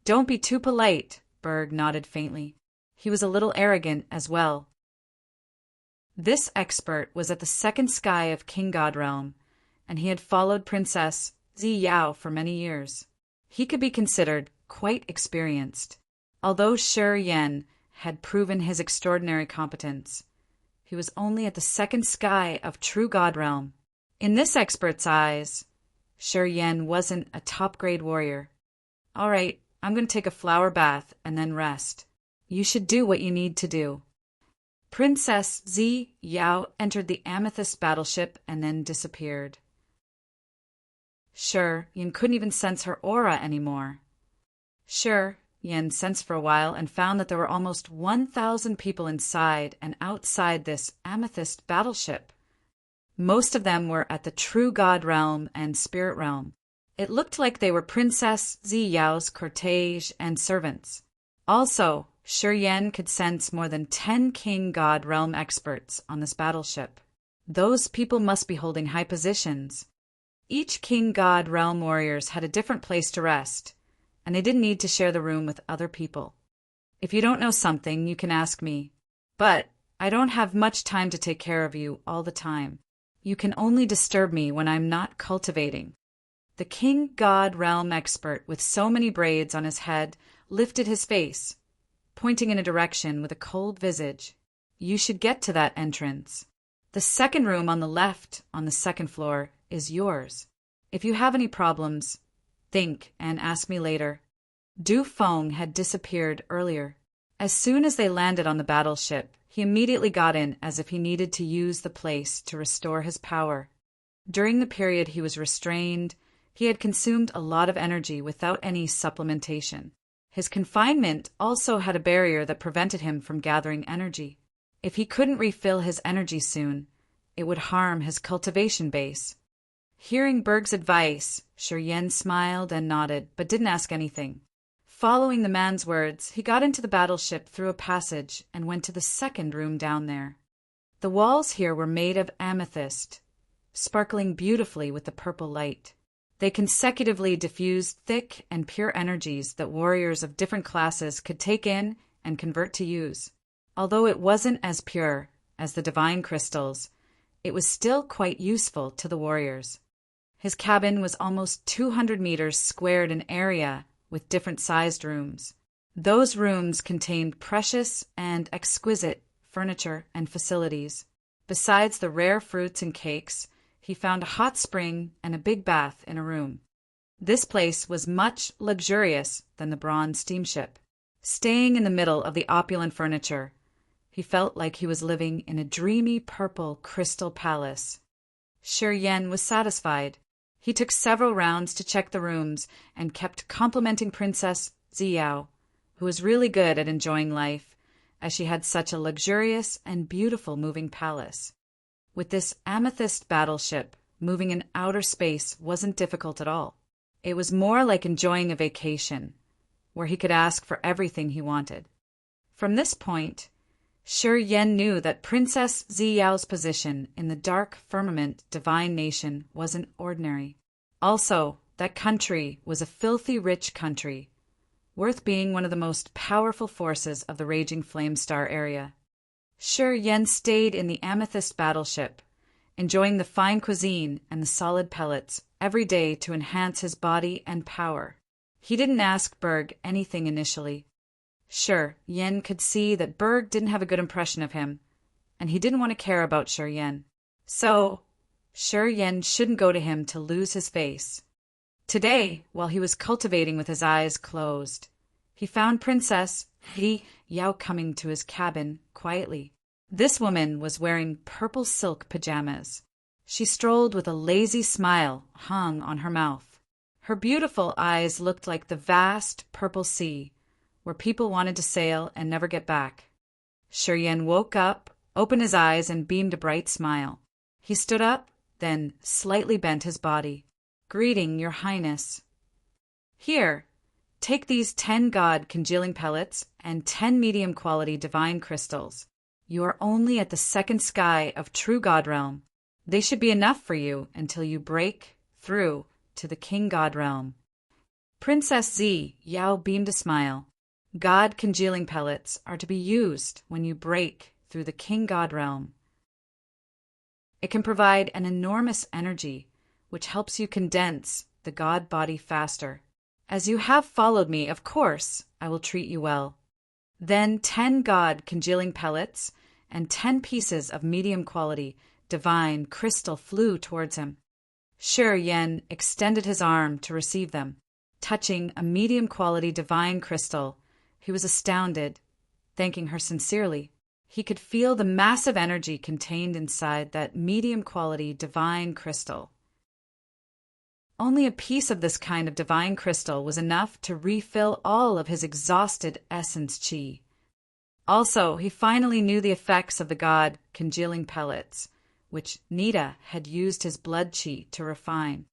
"Don't be too polite," Berg nodded faintly. He was a little arrogant as well. This expert was at the second sky of King God Realm, and he had followed Princess Ziyao for many years. He could be considered quite experienced. Although Yen had proven his extraordinary competence, he was only at the second sky of true God Realm. In this expert's eyes, Yen wasn't a top-grade warrior. "All right, I'm going to take a flower bath and then rest. You should do what you need to do." Princess Ziyao entered the amethyst battleship and then disappeared. Yen couldn't even sense her aura anymore. Yen sensed for a while and found that there were almost 1,000 people inside and outside this amethyst battleship. Most of them were at the true God realm and spirit realm. It looked like they were Princess Ziyao's cortege and servants. Also, Yen could sense more than 10 King God realm experts on this battleship. Those people must be holding high positions. Each King God realm warriors had a different place to rest, and they didn't need to share the room with other people. If you don't know something, you can ask me. But I don't have much time to take care of you all the time. You can only disturb me when I'm not cultivating." The king god realm expert with so many braids on his head lifted his face, pointing in a direction with a cold visage. "You should get to that entrance. The second room on the left on the second floor is yours. If you have any problems, think and ask me later." Du Feng had disappeared earlier. As soon as they landed on the battleship, he immediately got in as if he needed to use the place to restore his power. During the period he was restrained, he had consumed a lot of energy without any supplementation. His confinement also had a barrier that prevented him from gathering energy. If he couldn't refill his energy soon, it would harm his cultivation base. Hearing Berg's advice, Shi Yan smiled and nodded, but didn't ask anything. Following the man's words, he got into the battleship through a passage and went to the second room down there. The walls here were made of amethyst, sparkling beautifully with the purple light. They consecutively diffused thick and pure energies that warriors of different classes could take in and convert to use. Although it wasn't as pure as the divine crystals, it was still quite useful to the warriors. His cabin was almost 200 meters squared in area with different sized rooms. Those rooms contained precious and exquisite furniture and facilities. Besides the rare fruits and cakes, he found a hot spring and a big bath in a room. This place was much luxurious than the bronze steamship. Staying in the middle of the opulent furniture, he felt like he was living in a dreamy purple crystal palace. Shi Yan was satisfied. He took several rounds to check the rooms and kept complimenting Princess Ziyao, who was really good at enjoying life, as she had such a luxurious and beautiful moving palace. With this amethyst battleship, moving in outer space wasn't difficult at all. It was more like enjoying a vacation, where he could ask for everything he wanted. From this point, Shi Yan knew that Princess Ziyao's position in the dark firmament divine nation wasn't ordinary. Also, that country was a filthy rich country, worth being one of the most powerful forces of the raging flame star area. Shi Yan stayed in the amethyst battleship, enjoying the fine cuisine and the solid pellets every day to enhance his body and power. He didn't ask Berg anything initially. Shi Yan could see that Berg didn't have a good impression of him, and he didn't want to care about Shi Yan. So, Shi Yan shouldn't go to him to lose his face. Today, while he was cultivating with his eyes closed, he found Princess Ziyao coming to his cabin quietly. This woman was wearing purple silk pajamas. She strolled with a lazy smile hung on her mouth. Her beautiful eyes looked like the vast purple sea, where people wanted to sail and never get back. Shi Yan woke up, opened his eyes, and beamed a bright smile. He stood up, then slightly bent his body. "Greeting, Your Highness. Here, take these 10 god congealing pellets and 10 medium-quality divine crystals. You are only at the second sky of true god realm. They should be enough for you until you break through to the king god realm." Princess Ziyao beamed a smile. God congealing pellets are to be used when you break through the king god realm. It can provide an enormous energy, which helps you condense the god body faster. As you have followed me, of course, I will treat you well. Then 10 god congealing pellets and 10 pieces of medium quality divine crystal flew towards him. Shi Yan extended his arm to receive them. Touching a medium quality divine crystal, he was astounded, thanking her sincerely. He could feel the massive energy contained inside that medium-quality divine crystal. Only a piece of this kind of divine crystal was enough to refill all of his exhausted essence chi. Also, he finally knew the effects of the god congealing pellets, which Nita had used his blood chi to refine.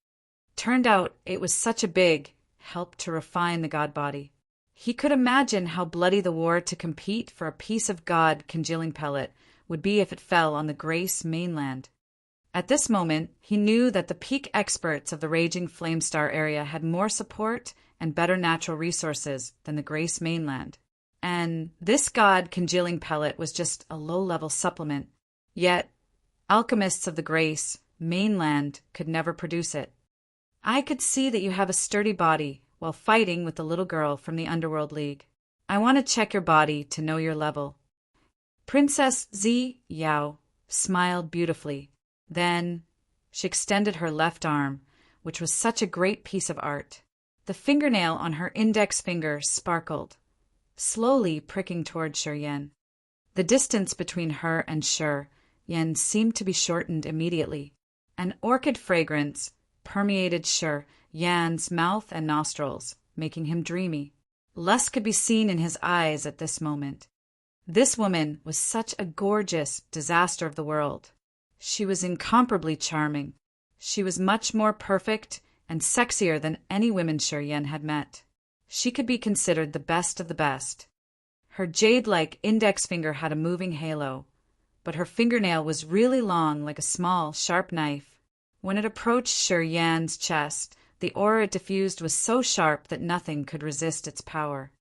Turned out it was such a big help to refine the god body. He could imagine how bloody the war to compete for a piece of god congealing pellet would be if it fell on the Grace mainland. At this moment, he knew that the peak experts of the raging flame star area had more support and better natural resources than the Grace mainland. and this god-congealing pellet was just a low-level supplement. Yet, alchemists of the Grace mainland could never produce it. I could see that you have a sturdy body while fighting with the little girl from the Underworld League. I want to check your body to know your level. Princess Zi Yao smiled beautifully. Then she extended her left arm, which was such a great piece of art. The fingernail on her index finger sparkled, slowly pricking toward Shi Yan. The distance between her and Shi Yan seemed to be shortened immediately. An orchid fragrance permeated Shi Yan's mouth and nostrils, making him dreamy. Lust could be seen in his eyes at this moment. This woman was such a gorgeous disaster of the world. She was incomparably charming. She was much more perfect and sexier than any woman Shi Yan had met. She could be considered the best of the best. Her jade-like index finger had a moving halo, but her fingernail was really long, like a small, sharp knife. When it approached Shi Yan's chest, the aura it diffused was so sharp that nothing could resist its power.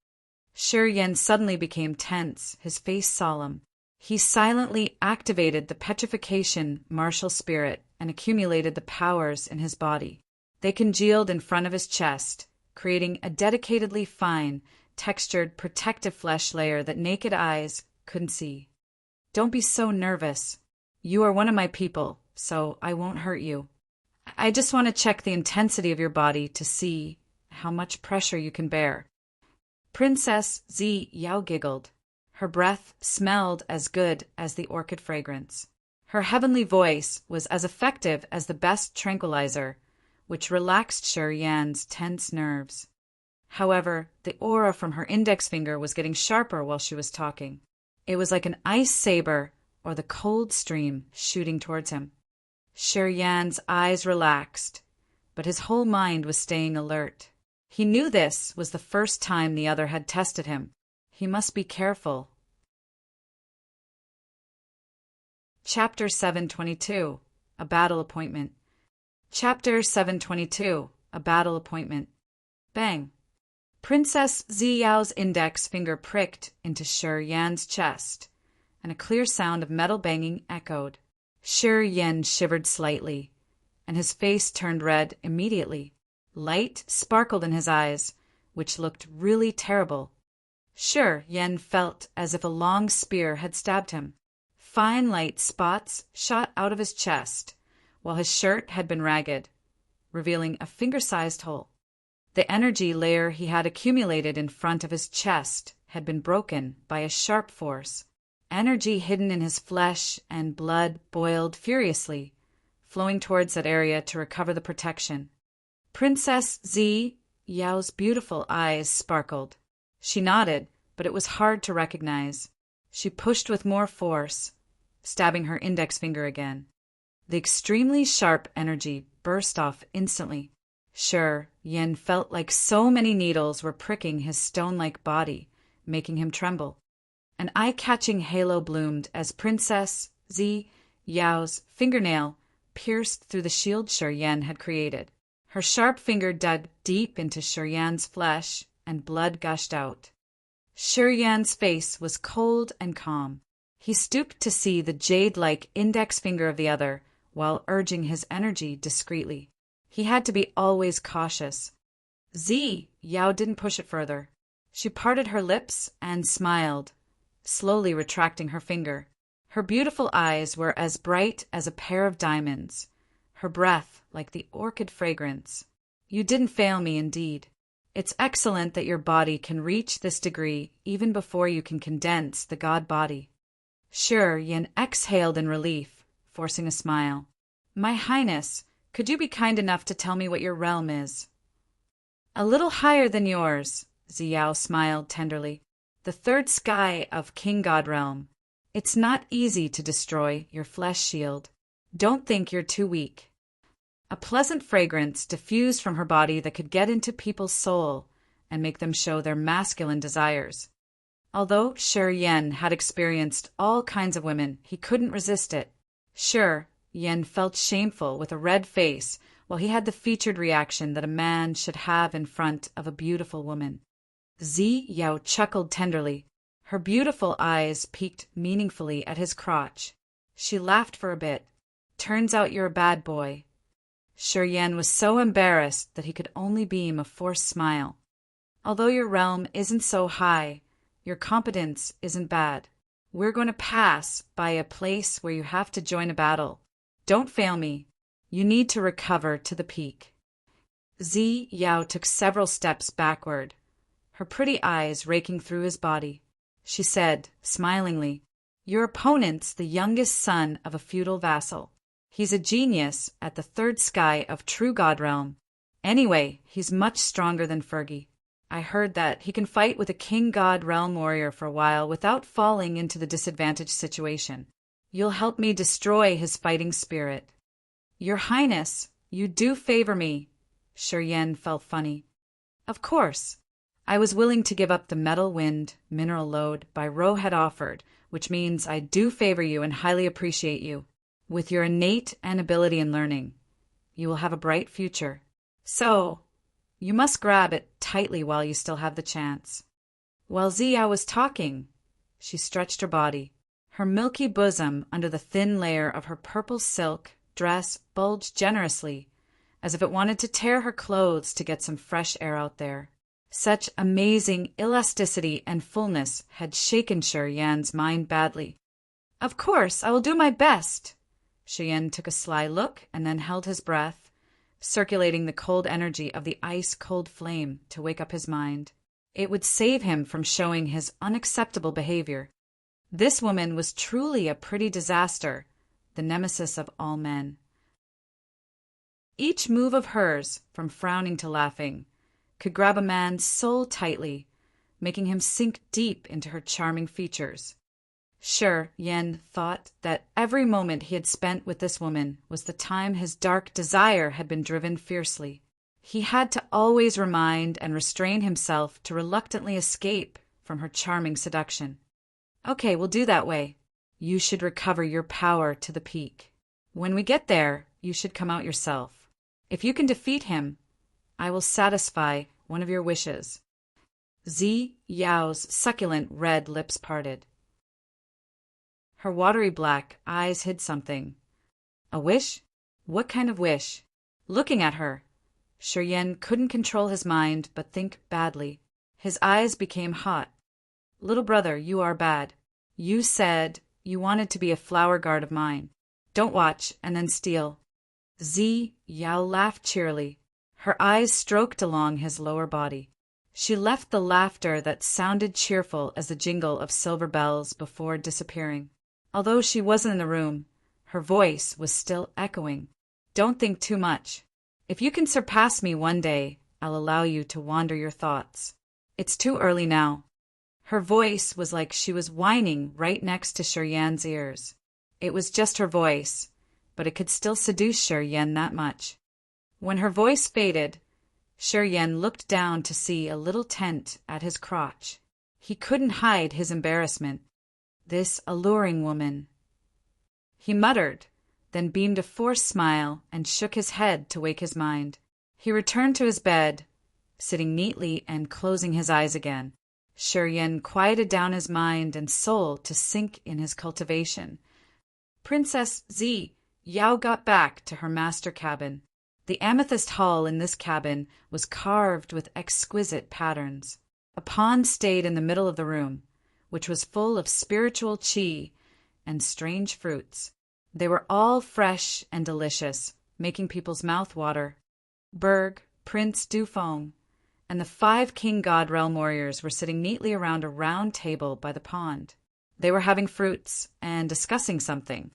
Shi Yan suddenly became tense, his face solemn. He silently activated the petrification martial spirit and accumulated the powers in his body. They congealed in front of his chest, creating a dedicatedly fine, textured, protective flesh layer that naked eyes couldn't see. Don't be so nervous. You are one of my people, so I won't hurt you. I just want to check the intensity of your body to see how much pressure you can bear. Princess Zi Yao giggled. Her breath smelled as good as the orchid fragrance. Her heavenly voice was as effective as the best tranquilizer, which relaxed Shi Yan's tense nerves. However, the aura from her index finger was getting sharper while she was talking. It was like an ice saber or the cold stream shooting towards him. Shi Yan's eyes relaxed, but his whole mind was staying alert. He knew this was the first time the other had tested him. He must be careful. Chapter 722. A Battle Appointment. Chapter 722. A Battle Appointment. Bang! Princess Zi Yao's index finger pricked into Shi Yan's chest, and a clear sound of metal banging echoed. Shi Yan shivered slightly, and his face turned red immediately. Light sparkled in his eyes, which looked really terrible. Shi Yan felt as if a long spear had stabbed him. Fine light spots shot out of his chest, while his shirt had been ragged, revealing a finger-sized hole. The energy layer he had accumulated in front of his chest had been broken by a sharp force. Energy hidden in his flesh and blood boiled furiously, flowing towards that area to recover the protection. Princess Zi Yao's beautiful eyes sparkled. She nodded, but it was hard to recognize. She pushed with more force, stabbing her index finger again. The extremely sharp energy burst off instantly. Shi Yan felt like so many needles were pricking his stone-like body, making him tremble. An eye-catching halo bloomed as Princess Zi Yao's fingernail pierced through the shield Shi Yan had created. Her sharp finger dug deep into Shi Yan's flesh, and blood gushed out. Shi Yan's face was cold and calm. He stooped to see the jade-like index finger of the other, while urging his energy discreetly. He had to be always cautious. Zi Yao didn't push it further. She parted her lips and smiled, slowly retracting her finger. Her beautiful eyes were as bright as a pair of diamonds, her breath like the orchid fragrance. You didn't fail me, indeed. It's excellent that your body can reach this degree even before you can condense the god body. Shi Yan exhaled in relief, forcing a smile. My Highness, could you be kind enough to tell me what your realm is? A little higher than yours, Zi Yao smiled tenderly. The third sky of King God Realm. It's not easy to destroy your flesh shield. Don't think you're too weak. A pleasant fragrance diffused from her body that could get into people's soul and make them show their masculine desires. Although Shi Yan had experienced all kinds of women, he couldn't resist it. Shi Yan felt shameful with a red face, while he had the featured reaction that a man should have in front of a beautiful woman. Zi Yao chuckled tenderly. Her beautiful eyes peeked meaningfully at his crotch. She laughed for a bit. "Turns out you're a bad boy." Shi Yan was so embarrassed that he could only beam a forced smile. "Although your realm isn't so high, your competence isn't bad. We're going to pass by a place where you have to join a battle. Don't fail me. You need to recover to the peak." Zi Yao took several steps backward, her pretty eyes raking through his body. She said, smilingly, "Your opponent's the youngest son of a feudal vassal. He's a genius at the third sky of True God Realm. Anyway, he's much stronger than Fergie. I heard that he can fight with a King God Realm warrior for a while without falling into the disadvantaged situation. You'll help me destroy his fighting spirit." "Your Highness, you do favor me." Shi Yan felt funny. "Of course. I was willing to give up the metal wind mineral load by Ro had offered, which means I do favor you and highly appreciate you. With your innate ability in learning, you will have a bright future. So, you must grab it tightly while you still have the chance." While Ziyao was talking, she stretched her body. Her milky bosom under the thin layer of her purple silk dress bulged generously, as if it wanted to tear her clothes to get some fresh air out there. Such amazing elasticity and fullness had shaken Shi Yan's mind badly. "Of course, I will do my best." Shi Yan took a sly look and then held his breath, circulating the cold energy of the ice-cold flame to wake up his mind. It would save him from showing his unacceptable behavior. This woman was truly a pretty disaster, the nemesis of all men. Each move of hers, from frowning to laughing, could grab a man's soul tightly, making him sink deep into her charming features. Shi Yan thought that every moment he had spent with this woman was the time his dark desire had been driven fiercely. He had to always remind and restrain himself to reluctantly escape from her charming seduction. "Okay, we'll do that way. You should recover your power to the peak. When we get there, you should come out yourself. If you can defeat him, I will satisfy one of your wishes." Zi Yao's succulent red lips parted. Her watery black eyes hid something. "A wish? What kind of wish?" Looking at her, Shi Yan couldn't control his mind but think badly. His eyes became hot. "Little brother, you are bad. You said you wanted to be a flower guard of mine. Don't watch and then steal." Zi Yao laughed cheerily. Her eyes stroked along his lower body. She left the laughter that sounded cheerful as the jingle of silver bells before disappearing. Although she wasn't in the room, her voice was still echoing. "Don't think too much. If you can surpass me one day, I'll allow you to wander your thoughts. It's too early now." Her voice was like she was whining right next to Shi Yan's ears. It was just her voice, but it could still seduce Shi Yan that much. When her voice faded, Shi Yan looked down to see a little tent at his crotch. He couldn't hide his embarrassment. This alluring woman. He muttered, then beamed a forced smile and shook his head to wake his mind. He returned to his bed, sitting neatly and closing his eyes again. Shi Yan quieted down his mind and soul to sink in his cultivation. Princess Zi Yao got back to her master cabin. The amethyst hall in this cabin was carved with exquisite patterns. A pond stayed in the middle of the room, which was full of spiritual qi and strange fruits. They were all fresh and delicious, making people's mouth water. Berg, Prince Dufeng, and the 5 King God Realm warriors were sitting neatly around a round table by the pond. They were having fruits and discussing something.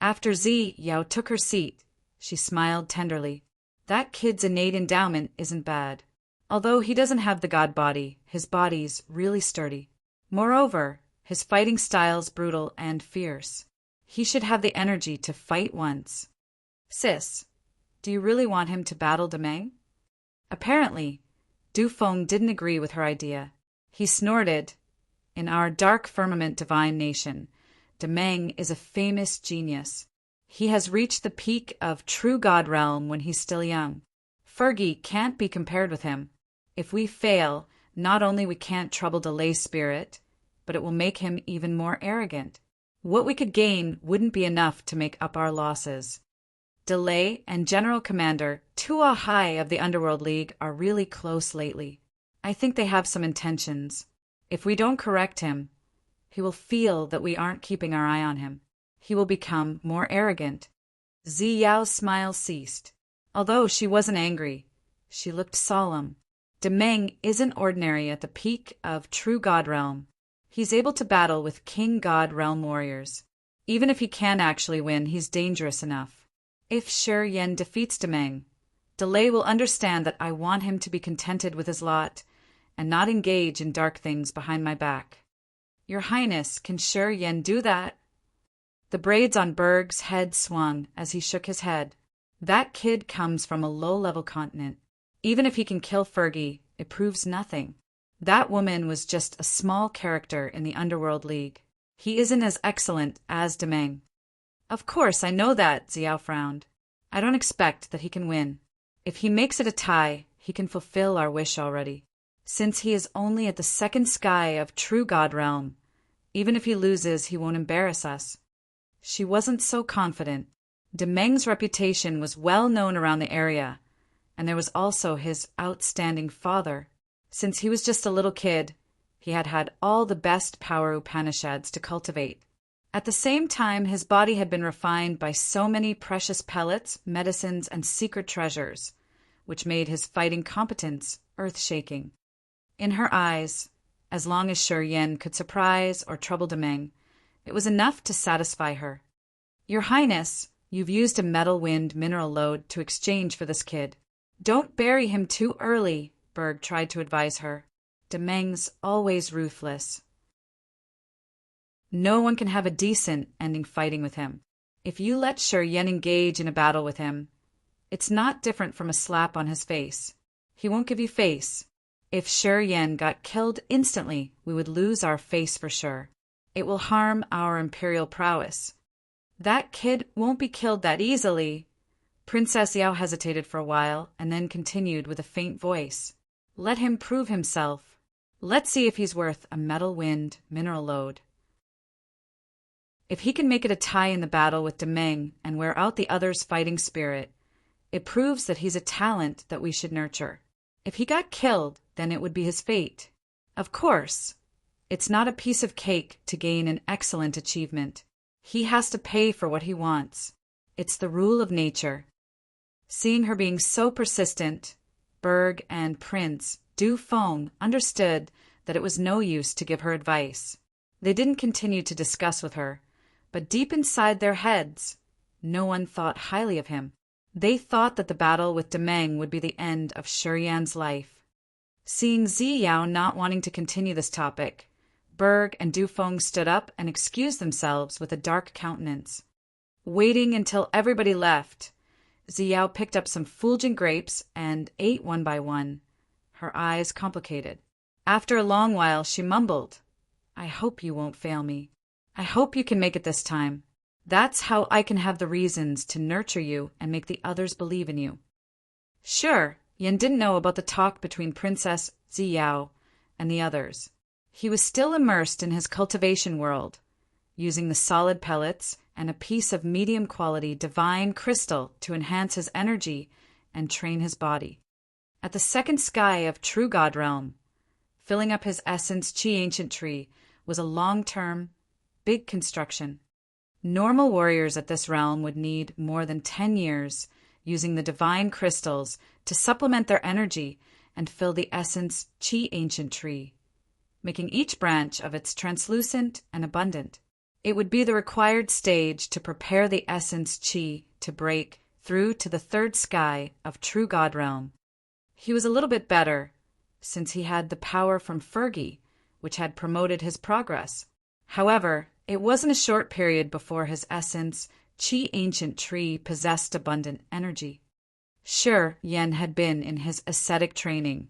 After Zi Yao took her seat, she smiled tenderly. "That kid's innate endowment isn't bad. Although he doesn't have the god body, his body's really sturdy. Moreover, his fighting style's brutal and fierce. He should have the energy to fight once. Sis, do you really want him to battle Demeng?" Apparently, Dufeng didn't agree with her idea. He snorted, "In our dark firmament divine nation, Demeng is a famous genius. He has reached the peak of True God Realm when he's still young. Fergie can't be compared with him. If we fail, not only we can't trouble Delay's spirit, but it will make him even more arrogant. What we could gain wouldn't be enough to make up our losses. Delay and General Commander Tua Hai of the Underworld League are really close lately. I think they have some intentions. If we don't correct him, he will feel that we aren't keeping our eye on him. He will become more arrogant. Ziyao's smile ceased. Although she wasn't angry, she looked solemn. Demeng isn't ordinary at the peak of True God Realm. He's able to battle with King God Realm warriors. Even if he can actually win, he's dangerous enough. If Shi Yan defeats Demeng, Delay will understand that I want him to be contented with his lot and not engage in dark things behind my back. Your Highness, can Shi Yan do that? The braids on Berg's head swung as he shook his head. That kid comes from a low-level continent. Even if he can kill Fergie, it proves nothing. That woman was just a small character in the Underworld League. He isn't as excellent as Demeng. Of course, I know that, Xiao frowned. I don't expect that he can win. If he makes it a tie, he can fulfill our wish already. Since he is only at the second sky of True God Realm, even if he loses, he won't embarrass us. She wasn't so confident. Demeng's reputation was well known around the area, and there was also his outstanding father. Since he was just a little kid, he had had all the best power Upanishads to cultivate. At the same time, his body had been refined by so many precious pellets, medicines, and secret treasures, which made his fighting competence earth-shaking. In her eyes, as long as Shi Yan could surprise or trouble Demeng, it was enough to satisfy her. Your Highness, you've used a metal wind mineral load to exchange for this kid. Don't bury him too early, Berg tried to advise her. Demeng's always ruthless. No one can have a decent ending fighting with him. If you let Shi Yan engage in a battle with him, it's not different from a slap on his face. He won't give you face. If Shi Yan got killed instantly, we would lose our face for sure. It will harm our imperial prowess. That kid won't be killed that easily. Princess Yao hesitated for a while and then continued with a faint voice. Let him prove himself. Let's see if he's worth a metal wind mineral load. If he can make it a tie in the battle with Demeng and wear out the other's fighting spirit, it proves that he's a talent that we should nurture. If he got killed, then it would be his fate. Of course, it's not a piece of cake to gain an excellent achievement. He has to pay for what he wants. It's the rule of nature. Seeing her being so persistent, Berg and Prince Du Feng understood that it was no use to give her advice. They didn't continue to discuss with her, but deep inside their heads, no one thought highly of him. They thought that the battle with Demeng would be the end of Shi Yan's life. Seeing Ziyao not wanting to continue this topic, Berg and Du Feng stood up and excused themselves with a dark countenance. Waiting until everybody left, Ziyao picked up some fulgent grapes and ate one by one, her eyes complicated. After a long while, she mumbled, I hope you won't fail me. I hope you can make it this time. That's how I can have the reasons to nurture you and make the others believe in you. Sure, Yan didn't know about the talk between Princess Ziyao and the others. He was still immersed in his cultivation world, using the solid pellets and a piece of medium-quality divine crystal to enhance his energy and train his body. At the second sky of True God Realm, filling up his essence Qi Ancient Tree was a long-term, big construction. Normal warriors at this realm would need more than 10 years using the divine crystals to supplement their energy and fill the essence Qi Ancient Tree, making each branch of its translucent and abundant. It would be the required stage to prepare the essence Qi to break through to the third sky of True God Realm. He was a little bit better, since he had the power from Fergie, which had promoted his progress. However, it wasn't a short period before his essence Qi Ancient Tree possessed abundant energy. Sure, Yan had been in his ascetic training,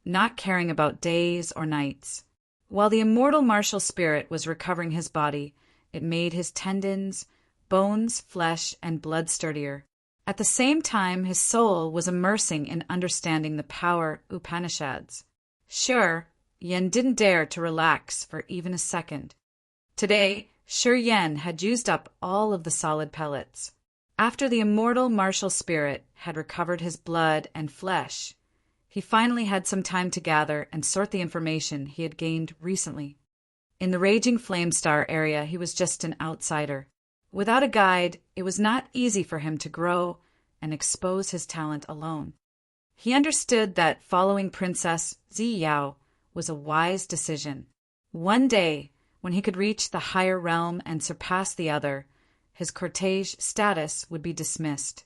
not caring about days or nights. While the immortal martial spirit was recovering his body, it made his tendons, bones, flesh, and blood sturdier. At the same time, his soul was immersing in understanding the power Upanishads. Sure, Yen didn't dare to relax for even a second. Today, Shi Yen had used up all of the solid pellets. After the immortal martial spirit had recovered his blood and flesh, he finally had some time to gather and sort the information he had gained recently. In the raging Flamestar area, he was just an outsider. Without a guide, it was not easy for him to grow and expose his talent alone. He understood that following Princess Ziyao was a wise decision. One day, when he could reach the higher realm and surpass the other, his cortege status would be dismissed.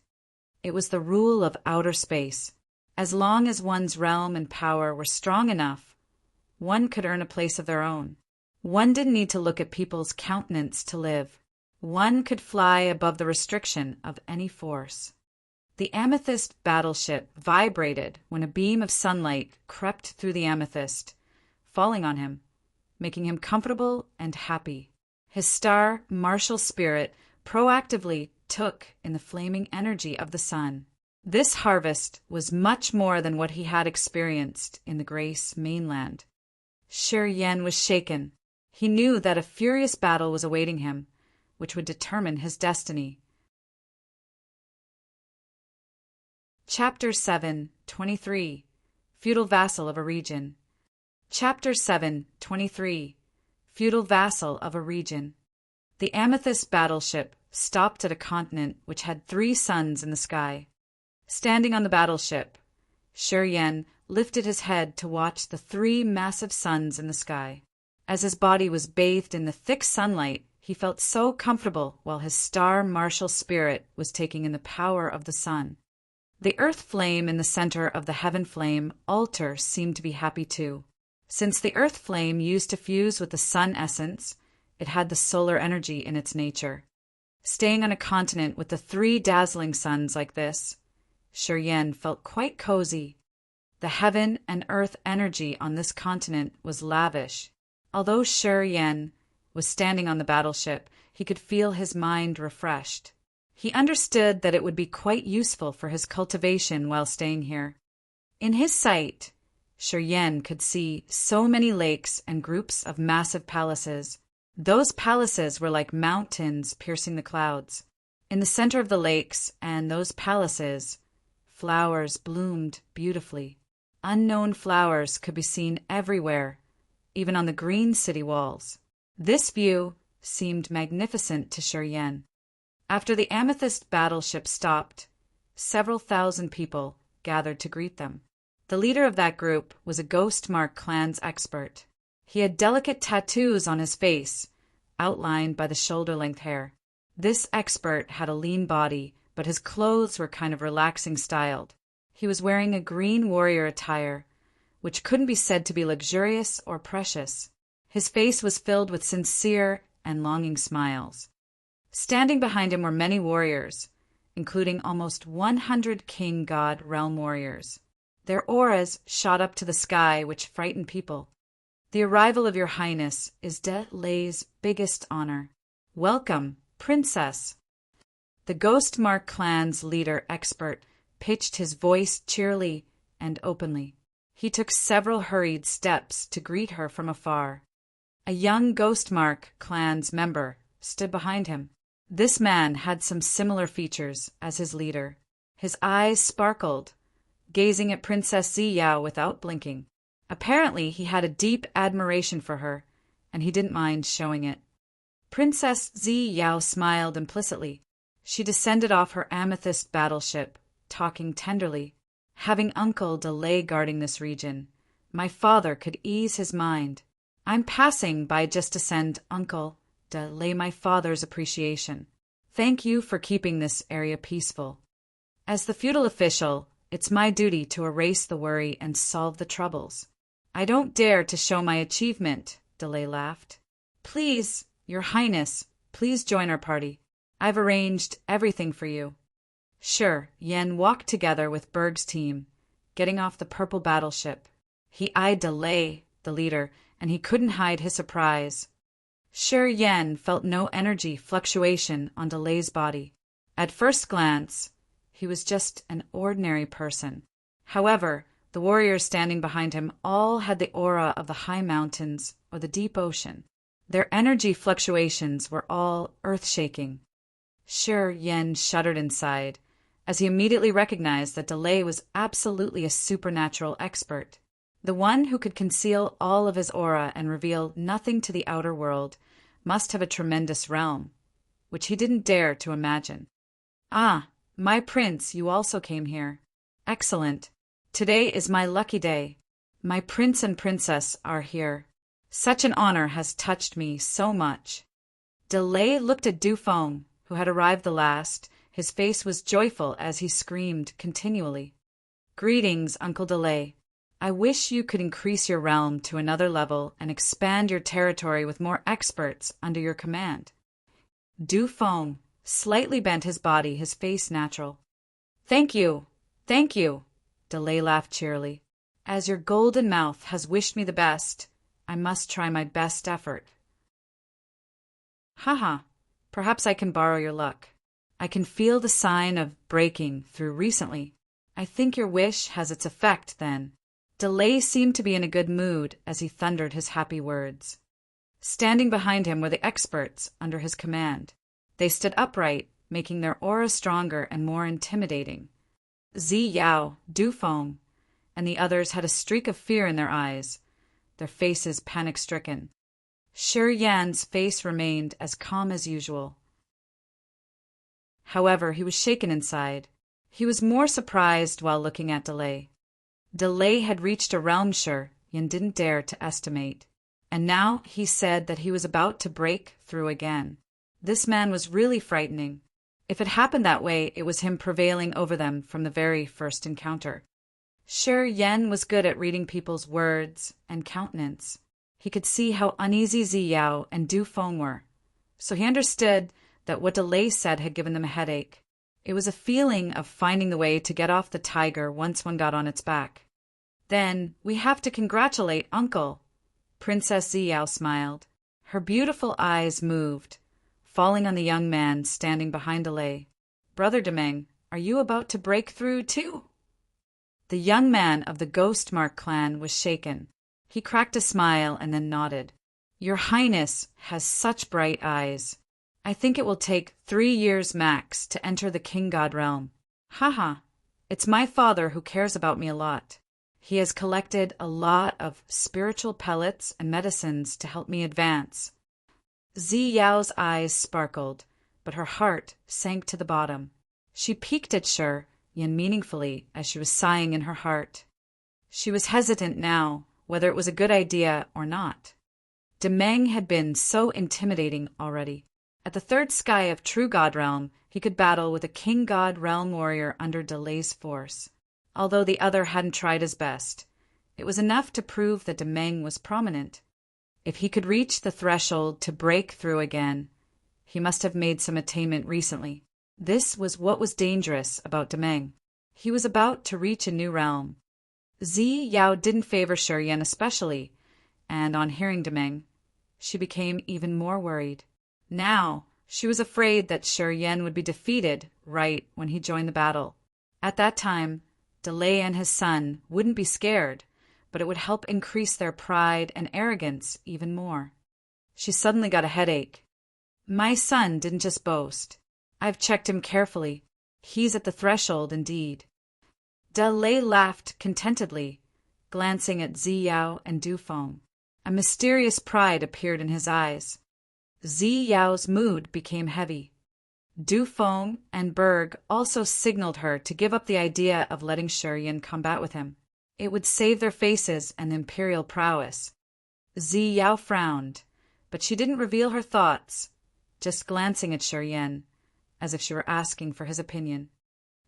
It was the rule of outer space. As long as one's realm and power were strong enough, one could earn a place of their own. One didn't need to look at people's countenance to live. One could fly above the restriction of any force. The amethyst battleship vibrated when a beam of sunlight crept through the amethyst, falling on him, making him comfortable and happy. His star martial spirit proactively took in the flaming energy of the sun. This harvest was much more than what he had experienced in the Grace mainland. Shi Yen was shaken. He knew that a furious battle was awaiting him, which would determine his destiny. Chapter 7:23 Feudal Vassal of a Region. Chapter 7:23 Feudal Vassal of a Region. The amethyst battleship stopped at a continent which had 3 suns in the sky. Standing on the battleship, Shi Yen lifted his head to watch the 3 massive suns in the sky. As his body was bathed in the thick sunlight, he felt so comfortable while his star martial spirit was taking in the power of the sun. The earth flame in the center of the heaven flame altar seemed to be happy too. Since the earth flame used to fuse with the sun essence, it had the solar energy in its nature. Staying on a continent with the 3 dazzling suns like this, Shi Yen felt quite cozy. The heaven and earth energy on this continent was lavish. Although Shi Yen was standing on the battleship, he could feel his mind refreshed. He understood that it would be quite useful for his cultivation while staying here. In his sight, Shi Yen could see so many lakes and groups of massive palaces. Those palaces were like mountains piercing the clouds. In the center of the lakes and those palaces, flowers bloomed beautifully. Unknown flowers could be seen everywhere, even on the green city walls. This view seemed magnificent to Shi Yen. After the amethyst battleship stopped, several thousand people gathered to greet them. The leader of that group was a Ghostmark clan's expert. He had delicate tattoos on his face, outlined by the shoulder-length hair. This expert had a lean body, but his clothes were kind of relaxing styled. He was wearing a green warrior attire, which couldn't be said to be luxurious or precious. His face was filled with sincere and longing smiles. Standing behind him were many warriors, including almost 100 king god realm warriors. Their auras shot up to the sky, which frightened people. The arrival of your highness is De Lei's biggest honor. Welcome, princess. The Ghostmark clan's leader expert pitched his voice cheerily and openly. He took several hurried steps to greet her from afar. A young Ghostmark clan's member stood behind him. This man had some similar features as his leader. His eyes sparkled, gazing at Princess Ziyao without blinking. Apparently, he had a deep admiration for her, and he didn't mind showing it. Princess Ziyao smiled implicitly. She descended off her amethyst battleship, talking tenderly. Having Uncle De Lei guarding this region, my father could ease his mind. I'm passing by just to send Uncle De Lei my father's appreciation. Thank you for keeping this area peaceful. As the feudal official, it's my duty to erase the worry and solve the troubles. I don't dare to show my achievement, De Lei laughed. Please, Your Highness, please join our party. I've arranged everything for you. Sure, Yen walked together with Berg's team, getting off the purple battleship. He eyed De Lei, the leader, and he couldn't hide his surprise. Shi Yen felt no energy fluctuation on De Lei's body. At first glance, he was just an ordinary person. However, The warriors standing behind him all had the aura of the high mountains or the deep ocean. Their energy fluctuations were all earth-shaking. Shi Yan shuddered inside, as he immediately recognized that Delay was absolutely a supernatural expert. The one who could conceal all of his aura and reveal nothing to the outer world must have a tremendous realm, which he didn't dare to imagine. "Ah, my prince, you also came here. Excellent. Today is my lucky day. My prince and princess are here. Such an honor has touched me so much." Delay looked at Du Feng, who had arrived the last. His face was joyful as he screamed continually. "Greetings, Uncle Delay. I wish you could increase your realm to another level and expand your territory with more experts under your command." Du Feng slightly bent his body, his face natural. "Thank you, thank you," Delay laughed cheerily. "As your golden mouth has wished me the best, I must try my best effort." "Haha, perhaps I can borrow your luck. I can feel the sign of breaking through recently. I think your wish has its effect, then." Delay seemed to be in a good mood as he thundered his happy words. Standing behind him were the experts under his command. They stood upright, making their aura stronger and more intimidating. Zi Yao, Du Feng, and the others had a streak of fear in their eyes, their faces panic-stricken. Shi Yan's face remained as calm as usual. However, he was shaken inside. He was more surprised while looking at Delay. Delay had reached a realm Shi Yan didn't dare to estimate, and now he said that he was about to break through again. This man was really frightening. If it happened that way, it was him prevailing over them from the very first encounter. Shi Yan was good at reading people's words and countenance. He could see how uneasy Zi Yao and Du Feng were, so he understood that what Delay said had given them a headache. It was a feeling of finding the way to get off the tiger once one got on its back. "Then we have to congratulate Uncle." Princess Zi Yao smiled. Her beautiful eyes moved, falling on the young man standing behind Delay. "Brother Demeng, are you about to break through too?" The young man of the Ghost Mark clan was shaken. He cracked a smile and then nodded. "Your Highness has such bright eyes. I think it will take 3 years max to enter the King God realm. Haha, it's my father who cares about me a lot. He has collected a lot of spiritual pellets and medicines to help me advance." Zi Yao's eyes sparkled, but her heart sank to the bottom. She peeked at Shi Yan meaningfully as she was sighing in her heart. She was hesitant now, whether it was a good idea or not. Demeng had been so intimidating already. At the third sky of True God Realm, he could battle with a King God Realm warrior under Delay's force. Although the other hadn't tried his best, it was enough to prove that Demeng was prominent. If he could reach the threshold to break through again, he must have made some attainment recently. This was what was dangerous about Demeng. He was about to reach a new realm. Zi Yao didn't favor Shi Yan especially, and on hearing Demeng, she became even more worried. Now, she was afraid that Shi Yan would be defeated right when he joined the battle. At that time, Delay and his son wouldn't be scared, but it would help increase their pride and arrogance even more. She suddenly got a headache. "My son didn't just boast. I've checked him carefully. He's at the threshold indeed." Delay laughed contentedly, glancing at Zi Yao and Du Feng. A mysterious pride appeared in his eyes. Zi Yao's mood became heavy. Du Feng and Berg also signaled her to give up the idea of letting Shi Yan combat with him. It would save their faces and imperial prowess. Zi Yao frowned, but she didn't reveal her thoughts, just glancing at Shi Yan, as if she were asking for his opinion.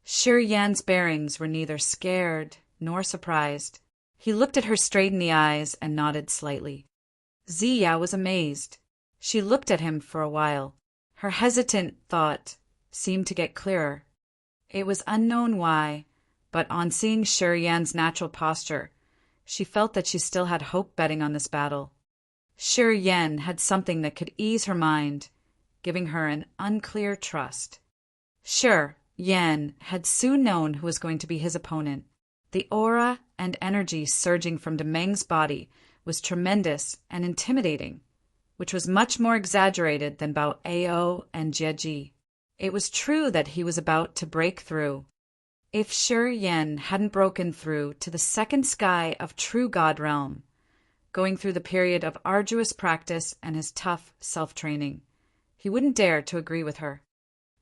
Shi Yan's bearings were neither scared nor surprised. He looked at her straight in the eyes and nodded slightly. Zi Yao was amazed. She looked at him for a while. Her hesitant thought seemed to get clearer. It was unknown why, but on seeing Shi Yan's natural posture, she felt that she still had hope betting on this battle. Shi Yan had something that could ease her mind, giving her an unclear trust. Shi Yan had soon known who was going to be his opponent. The aura and energy surging from Demeng's body was tremendous and intimidating, which was much more exaggerated than Bao Ao and Jieji. It was true that he was about to break through. If Shi Yan hadn't broken through to the second sky of true God realm, going through the period of arduous practice and his tough self-training, he wouldn't dare to agree with her.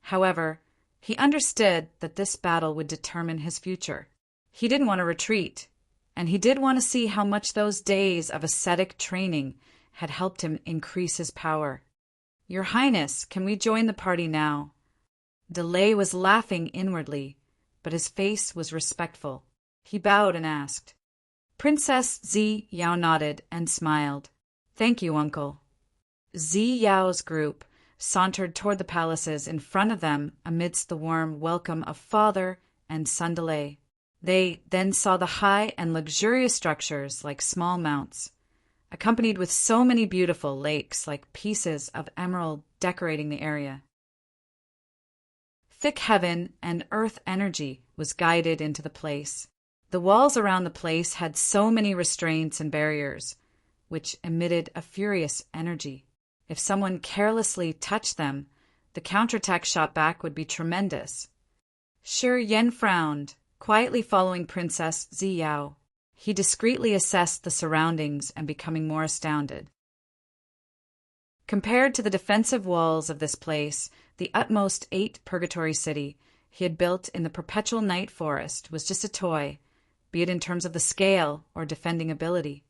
However, he understood that this battle would determine his future. He didn't want to retreat, and he did want to see how much those days of ascetic training had helped him increase his power. "Your Highness, can we join the party now?" Delay was laughing inwardly, but his face was respectful. He bowed and asked. Princess Zi Yao nodded and smiled. "Thank you, uncle." Zi Yao's group sauntered toward the palaces in front of them amidst the warm welcome of father and son Delay. They then saw the high and luxurious structures like small mounts, accompanied with so many beautiful lakes like pieces of emerald decorating the area. Thick heaven and earth energy was guided into the place. The walls around the place had so many restraints and barriers, which emitted a furious energy. If someone carelessly touched them, the counterattack shot back would be tremendous. Shi Yan frowned, quietly following Princess Zi Yao. He discreetly assessed the surroundings and becoming more astounded. Compared to the defensive walls of this place, the utmost 8 purgatory city he had built in the perpetual night forest was just a toy, be it in terms of the scale or defending ability.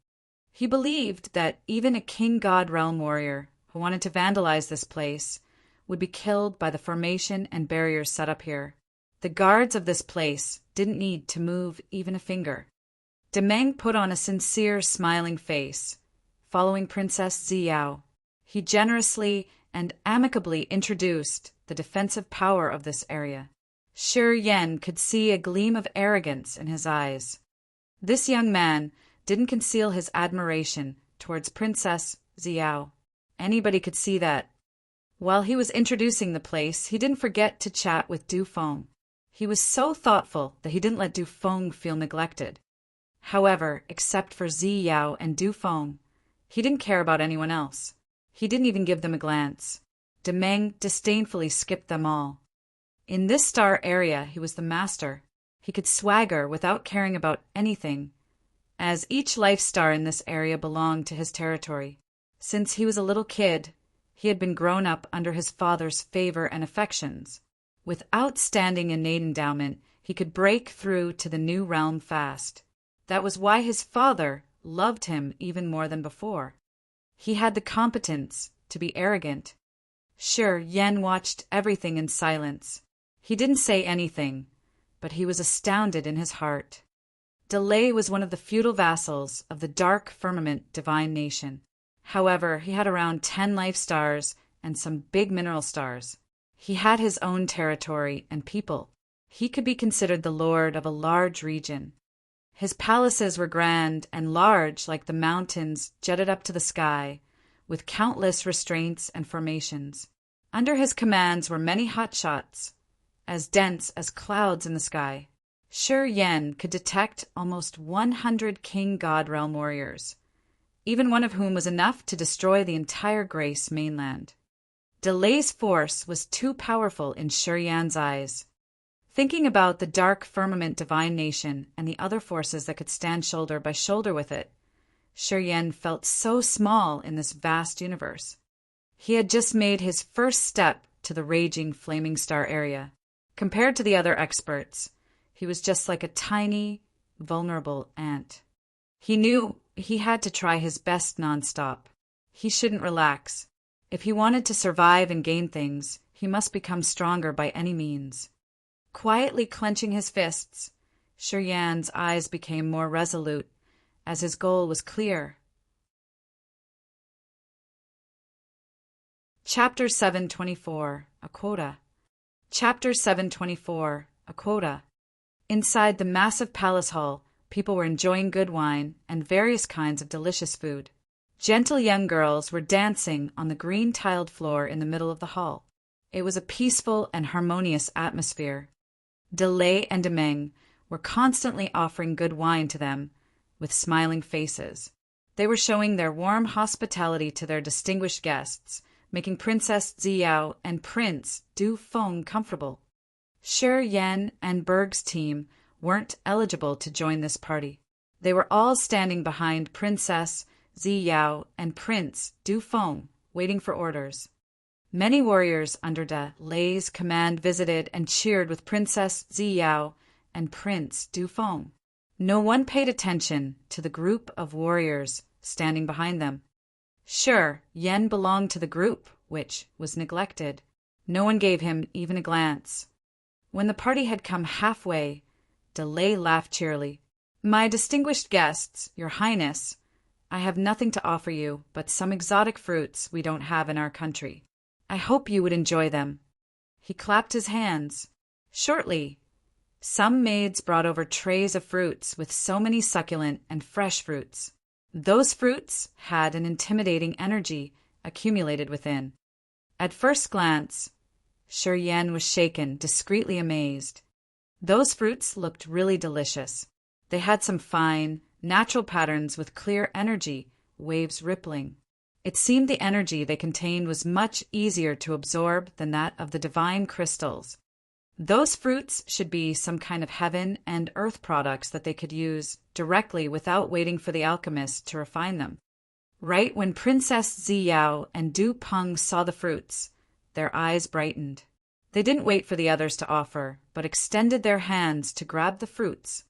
He believed that even a king god realm warrior who wanted to vandalize this place would be killed by the formation and barriers set up here. The guards of this place didn't need to move even a finger. Demeng put on a sincere, smiling face, following Princess Zi Yao. He generously and amicably introduced the defensive power of this area. Shi Yan could see a gleam of arrogance in his eyes. This young man didn't conceal his admiration towards Princess Zi Yao. Anybody could see that. While he was introducing the place, he didn't forget to chat with Du Feng. He was so thoughtful that he didn't let Du Feng feel neglected. However, except for Zi Yao and Du Feng, he didn't care about anyone else. He didn't even give them a glance. Demeng disdainfully skipped them all. In this star area, he was the master. He could swagger without caring about anything, as each life star in this area belonged to his territory. Since he was a little kid, he had been grown up under his father's favor and affections. With outstanding innate endowment, he could break through to the new realm fast. That was why his father loved him even more than before. He had the competence to be arrogant. Shi Yan watched everything in silence. He didn't say anything, but he was astounded in his heart. Delay was one of the feudal vassals of the Dark Firmament Divine Nation. However, he had around 10 life stars and some big mineral stars. He had his own territory and people. He could be considered the lord of a large region. His palaces were grand and large like the mountains jutted up to the sky, with countless restraints and formations. Under his commands were many hotshots, as dense as clouds in the sky. Shi Yan could detect almost 100 king god realm warriors, even one of whom was enough to destroy the entire Grace mainland. Delay's force was too powerful in Shi Yan's eyes. Thinking about the Dark Firmament Divine Nation and the other forces that could stand shoulder by shoulder with it, Shi Yan felt so small in this vast universe. He had just made his first step to the raging flaming star area. Compared to the other experts, he was just like a tiny, vulnerable ant. He knew he had to try his best nonstop. He shouldn't relax. If he wanted to survive and gain things, he must become stronger by any means. Quietly clenching his fists, Shi Yan's eyes became more resolute, as his goal was clear. Chapter 724, a quota. Chapter 724, a quota. Inside the massive palace hall, people were enjoying good wine and various kinds of delicious food. Gentle young girls were dancing on the green-tiled floor in the middle of the hall. It was a peaceful and harmonious atmosphere. Delay and Demeng were constantly offering good wine to them with smiling faces. They were showing their warm hospitality to their distinguished guests, making Princess Ziyao and Prince Du Feng comfortable. Shi Yan and Berg's team weren't eligible to join this party. They were all standing behind Princess Ziyao and Prince Du Feng, waiting for orders. Many warriors under De Lei's command visited and cheered with Princess Ziyao and Prince Du Feng. No one paid attention to the group of warriors standing behind them. Sure, Yen belonged to the group, which was neglected. No one gave him even a glance. When the party had come halfway, De Lei laughed cheerily. "My distinguished guests, Your Highness, I have nothing to offer you but some exotic fruits we don't have in our country. I hope you would enjoy them." He clapped his hands. Shortly, some maids brought over trays of fruits with so many succulent and fresh fruits. Those fruits had an intimidating energy accumulated within. At first glance, Shi Yan was shaken, discreetly amazed. Those fruits looked really delicious. They had some fine, natural patterns with clear energy, waves rippling. It seemed the energy they contained was much easier to absorb than that of the divine crystals. Those fruits should be some kind of heaven and earth products that they could use directly without waiting for the alchemist to refine them. Right when Princess Ziyao and Du Peng saw the fruits, their eyes brightened. They didn't wait for the others to offer, but extended their hands to grab the fruits.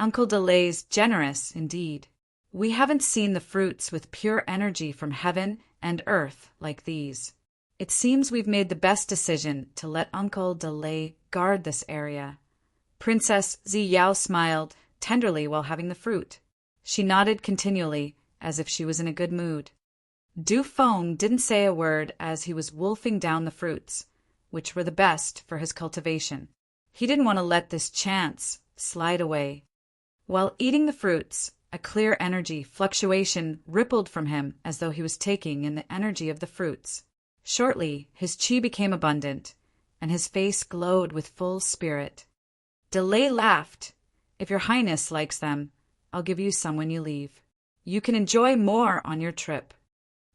"Uncle De Lei's generous, indeed. We haven't seen the fruits with pure energy from heaven and earth like these. It seems we've made the best decision to let Uncle De Lei guard this area." Princess Ziyao smiled tenderly while having the fruit. She nodded continually, as if she was in a good mood. Du Feng didn't say a word as he was wolfing down the fruits, which were the best for his cultivation. He didn't want to let this chance slide away. While eating the fruits, a clear energy fluctuation rippled from him as though he was taking in the energy of the fruits. Shortly, his qi became abundant, and his face glowed with full spirit. De Lei laughed. "If Your Highness likes them, I'll give you some when you leave. You can enjoy more on your trip."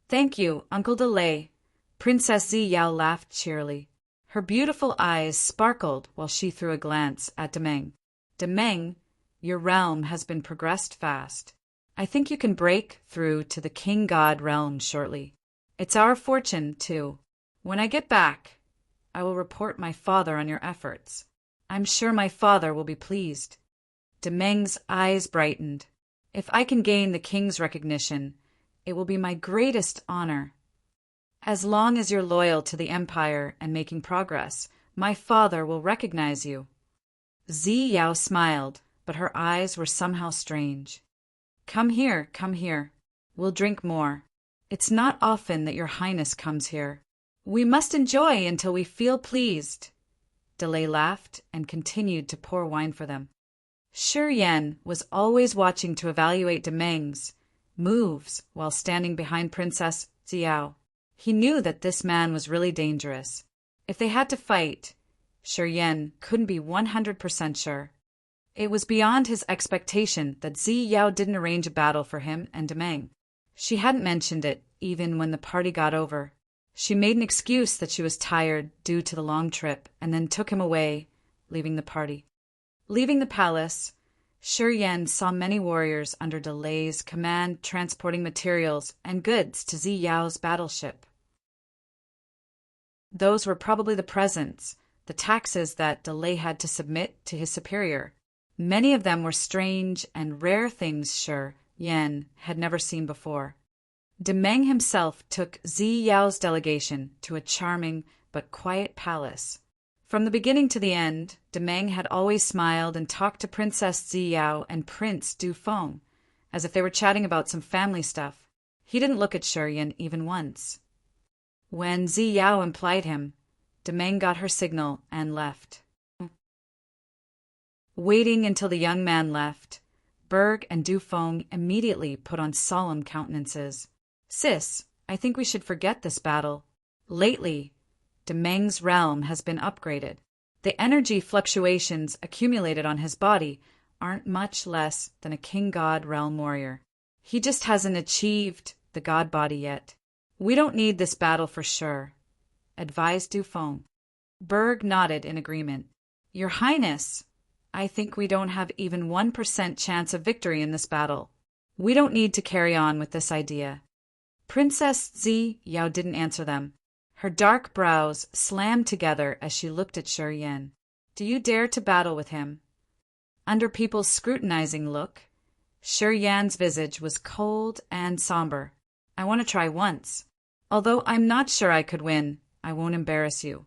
"Thank you, Uncle De Lei." Princess Ziyao laughed cheerily. Her beautiful eyes sparkled while she threw a glance at Demeng. "Demeng, your realm has been progressed fast. I think you can break through to the King God realm shortly. It's our fortune, too. When I get back, I will report my father on your efforts. I'm sure my father will be pleased." Demeng's eyes brightened. "If I can gain the king's recognition, it will be my greatest honor. As long as you're loyal to the empire and making progress, my father will recognize you." Ziyao smiled, but her eyes were somehow strange. Come here. We'll drink more. It's not often that Your Highness comes here. We must enjoy until we feel pleased." De Lei laughed and continued to pour wine for them. Shi Yan was always watching to evaluate Demeng's moves while standing behind Princess Ziyao. He knew that this man was really dangerous. If they had to fight, Shi Yan couldn't be 100% sure. It was beyond his expectation that Ziyao didn't arrange a battle for him and Demeng. She hadn't mentioned it even when the party got over. She made an excuse that she was tired due to the long trip and then took him away, leaving the party. Leaving the palace, Shi Yan saw many warriors under De Lei's command transporting materials and goods to Ziyao's battleship. Those were probably the presents, the taxes that De Lei had to submit to his superior. Many of them were strange and rare things Shi Yan had never seen before. Demeng himself took Ziyao's delegation to a charming but quiet palace. From the beginning to the end, Demeng had always smiled and talked to Princess Ziyao and Prince Du Feng, as if they were chatting about some family stuff. He didn't look at Shi Yan even once. When Ziyao implied him, Demeng got her signal and left. Waiting until the young man left, Berg and Du Feng immediately put on solemn countenances. "Sis, I think we should forget this battle. Lately, Demeng's realm has been upgraded. The energy fluctuations accumulated on his body aren't much less than a king-god realm warrior. He just hasn't achieved the god body yet. We don't need this battle for sure, advised Dufong. Berg nodded in agreement. Your Highness, I think we don't have even 1% chance of victory in this battle. We don't need to carry on with this idea. Princess Zi Yao didn't answer them. Her dark brows slammed together as she looked at Shi Yan. Do you dare to battle with him? Under people's scrutinizing look, Shi Yan's visage was cold and somber. I want to try once. Although I'm not sure I could win, I won't embarrass you.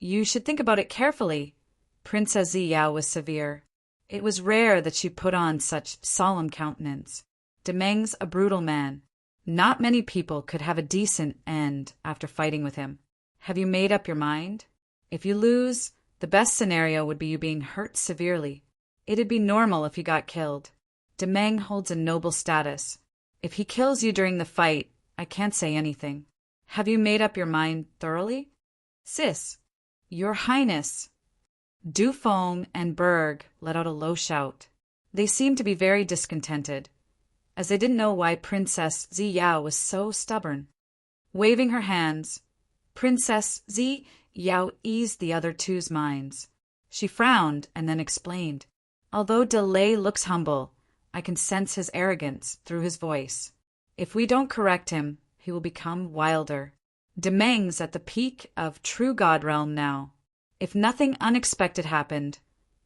You should think about it carefully. Princess Zi Yao was severe. It was rare that she put on such solemn countenance. Demeng's a brutal man. Not many people could have a decent end after fighting with him. Have you made up your mind? If you lose, the best scenario would be you being hurt severely. It'd be normal if you got killed. Demeng holds a noble status. If he kills you during the fight, I can't say anything. Have you made up your mind thoroughly? Sis, Your Highness. Dufong and Berg let out a low shout. They seemed to be very discontented, as they didn't know why Princess Zi Yao was so stubborn. Waving her hands, Princess Zi Yao eased the other two's minds. She frowned and then explained. Although Delay looks humble, I can sense his arrogance through his voice. If we don't correct him, he will become wilder. Demeng's at the peak of true god realm now. If nothing unexpected happened,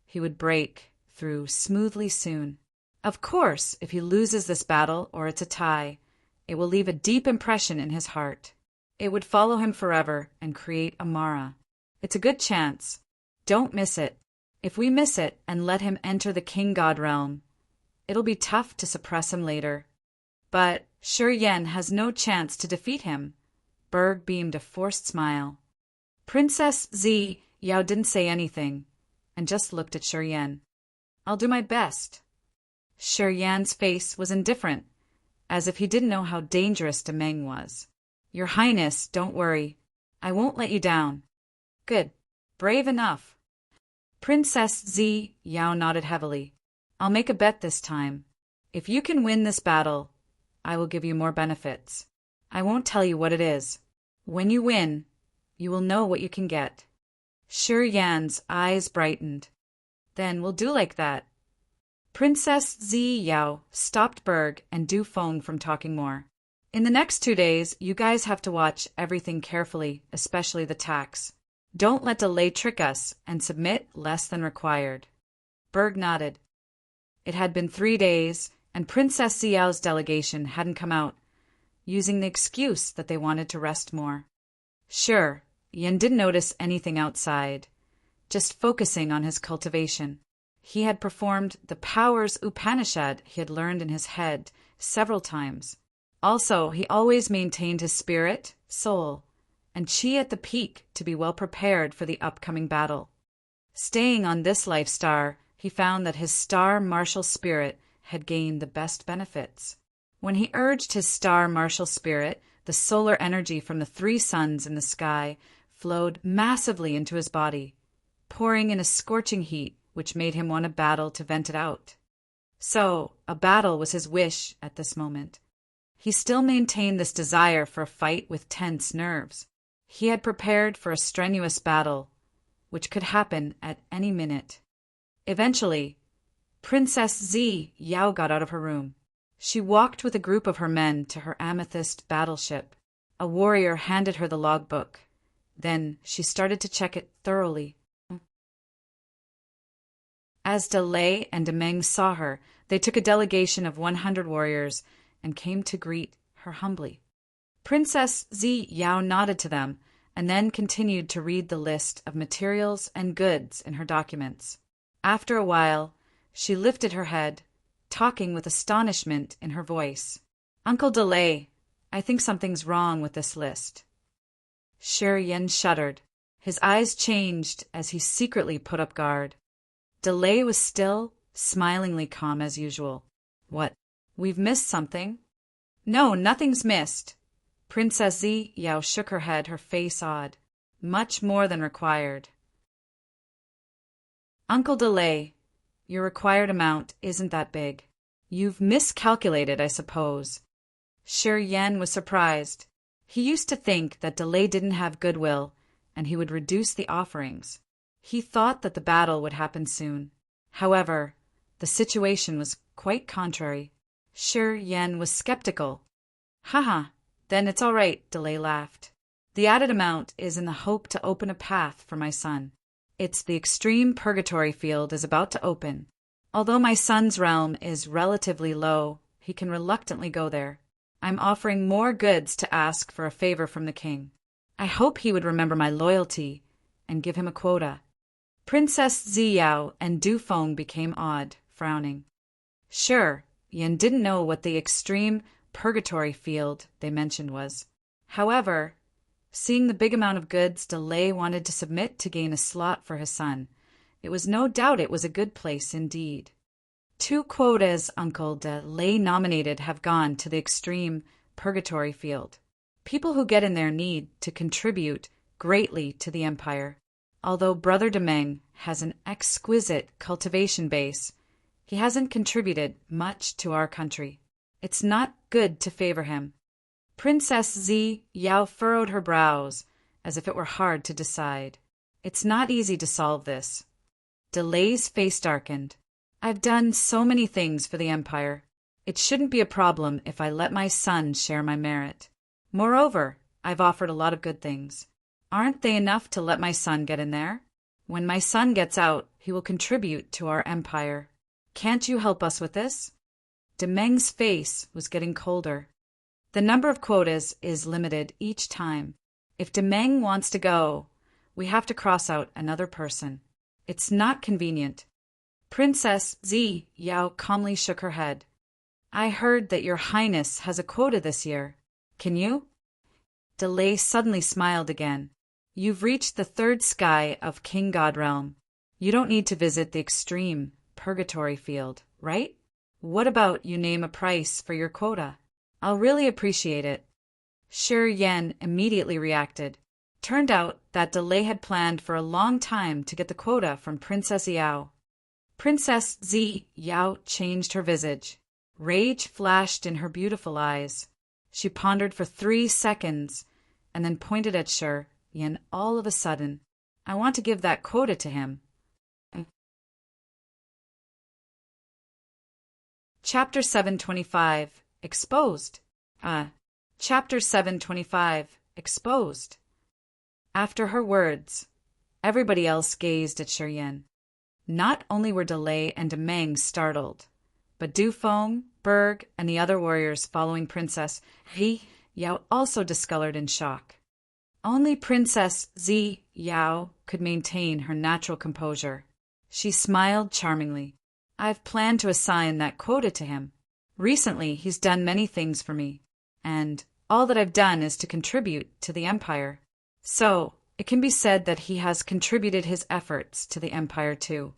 he would break through smoothly soon. Of course, if he loses this battle or it's a tie, it will leave a deep impression in his heart. It would follow him forever and create a Mara. It's a good chance. Don't miss it. If we miss it and let him enter the king god realm, it'll be tough to suppress him later. But Shi Yan has no chance to defeat him. Berg beamed a forced smile. Princess Zi Yao didn't say anything and just looked at Shi Yan. I'll do my best. Shi Yan's face was indifferent, as if he didn't know how dangerous Demeng was. Your Highness, don't worry. I won't let you down. Good. Brave enough. Princess Zi Yao nodded heavily. I'll make a bet this time. If you can win this battle, I will give you more benefits. I won't tell you what it is. When you win, you will know what you can get. Shi Yan's eyes brightened. Then we'll do like that. Princess Zi Yao stopped Berg and Dufong from talking more. In the next 2 days, you guys have to watch everything carefully, especially the tax. Don't let Delay trick us and submit less than required. Berg nodded. It had been 3 days, and Princess Zi Yao's delegation hadn't come out, using the excuse that they wanted to rest more. Sure, Yin didn't notice anything outside, just focusing on his cultivation. He had performed the powers Upanishad he had learned in his head several times. Also, he always maintained his spirit, soul, and chi at the peak to be well prepared for the upcoming battle. Staying on this life star, he found that his star martial spirit had gained the best benefits. When he urged his star martial spirit, the solar energy from the 3 suns in the sky flowed massively into his body, pouring in a scorching heat which made him want a battle to vent it out. So, a battle was his wish at this moment. He still maintained this desire for a fight with tense nerves. He had prepared for a strenuous battle, which could happen at any minute. Eventually, Princess Zi Yao got out of her room. She walked with a group of her men to her amethyst battleship. A warrior handed her the logbook. Then she started to check it thoroughly. As Delay and Demeng saw her, they took a delegation of 100 warriors and came to greet her humbly. Princess Zi Yao nodded to them and then continued to read the list of materials and goods in her documents. After a while, she lifted her head, talking with astonishment in her voice. Uncle Delay, I think something's wrong with this list. Shi Yan shuddered. His eyes changed as he secretly put up guard. Delay was still, smilingly calm as usual. What? We've missed something? No, nothing's missed. Princess Zi Yao shook her head, her face odd. Much more than required. Uncle Delay, your required amount isn't that big. You've miscalculated, I suppose. Shi Yan was surprised. He used to think that Delay didn't have goodwill, and he would reduce the offerings. He thought that the battle would happen soon. However, the situation was quite contrary. Shi Yan was skeptical. Haha, then it's all right, Delay laughed. The added amount is in the hope to open a path for my son. It's the extreme purgatory field is about to open. Although my son's realm is relatively low, he can reluctantly go there. I'm offering more goods to ask for a favor from the king. I hope he would remember my loyalty and give him a quota. Princess Ziyao and Du Feng became awed, frowning. Sure, Yan didn't know what the extreme purgatory field they mentioned was. However, seeing the big amount of goods Delay wanted to submit to gain a slot for his son, it was no doubt it was a good place indeed. 2 quotas Uncle Delay nominated have gone to the extreme purgatory field. People who get in there need to contribute greatly to the empire. Although Brother Demeng has an exquisite cultivation base, he hasn't contributed much to our country. It's not good to favor him. Princess Zi Yao furrowed her brows, as if it were hard to decide. It's not easy to solve this. Delay's face darkened. I've done so many things for the empire. It shouldn't be a problem if I let my son share my merit. Moreover, I've offered a lot of good things. Aren't they enough to let my son get in there? When my son gets out, he will contribute to our empire. Can't you help us with this? Demeng's face was getting colder. The number of quotas is limited each time. If Demeng wants to go, we have to cross out another person. It's not convenient. Princess Zi Yao calmly shook her head. I heard that your highness has a quota this year. Can you? Delay suddenly smiled again. You've reached the 3rd sky of King God Realm. You don't need to visit the extreme purgatory field, right? What about you name a price for your quota? I'll really appreciate it. Shi Yan immediately reacted. Turned out that Delay had planned for a long time to get the quota from Princess Yao. Princess Zi Yao changed her visage. Rage flashed in her beautiful eyes. She pondered for 3 seconds and then pointed at Shi Yan all of a sudden. I want to give that quota to him. Chapter 725 Exposed. Chapter 725 Exposed. After her words, everybody else gazed at Shi Yan. Not only were Delay and Demeng startled, but Du Feng, Berg, and the other warriors following Princess Zi Yao also discolored in shock. Only Princess Zi Yao could maintain her natural composure. She smiled charmingly. I've planned to assign that quota to him. Recently, he's done many things for me, and all that I've done is to contribute to the empire. So, it can be said that he has contributed his efforts to the empire too.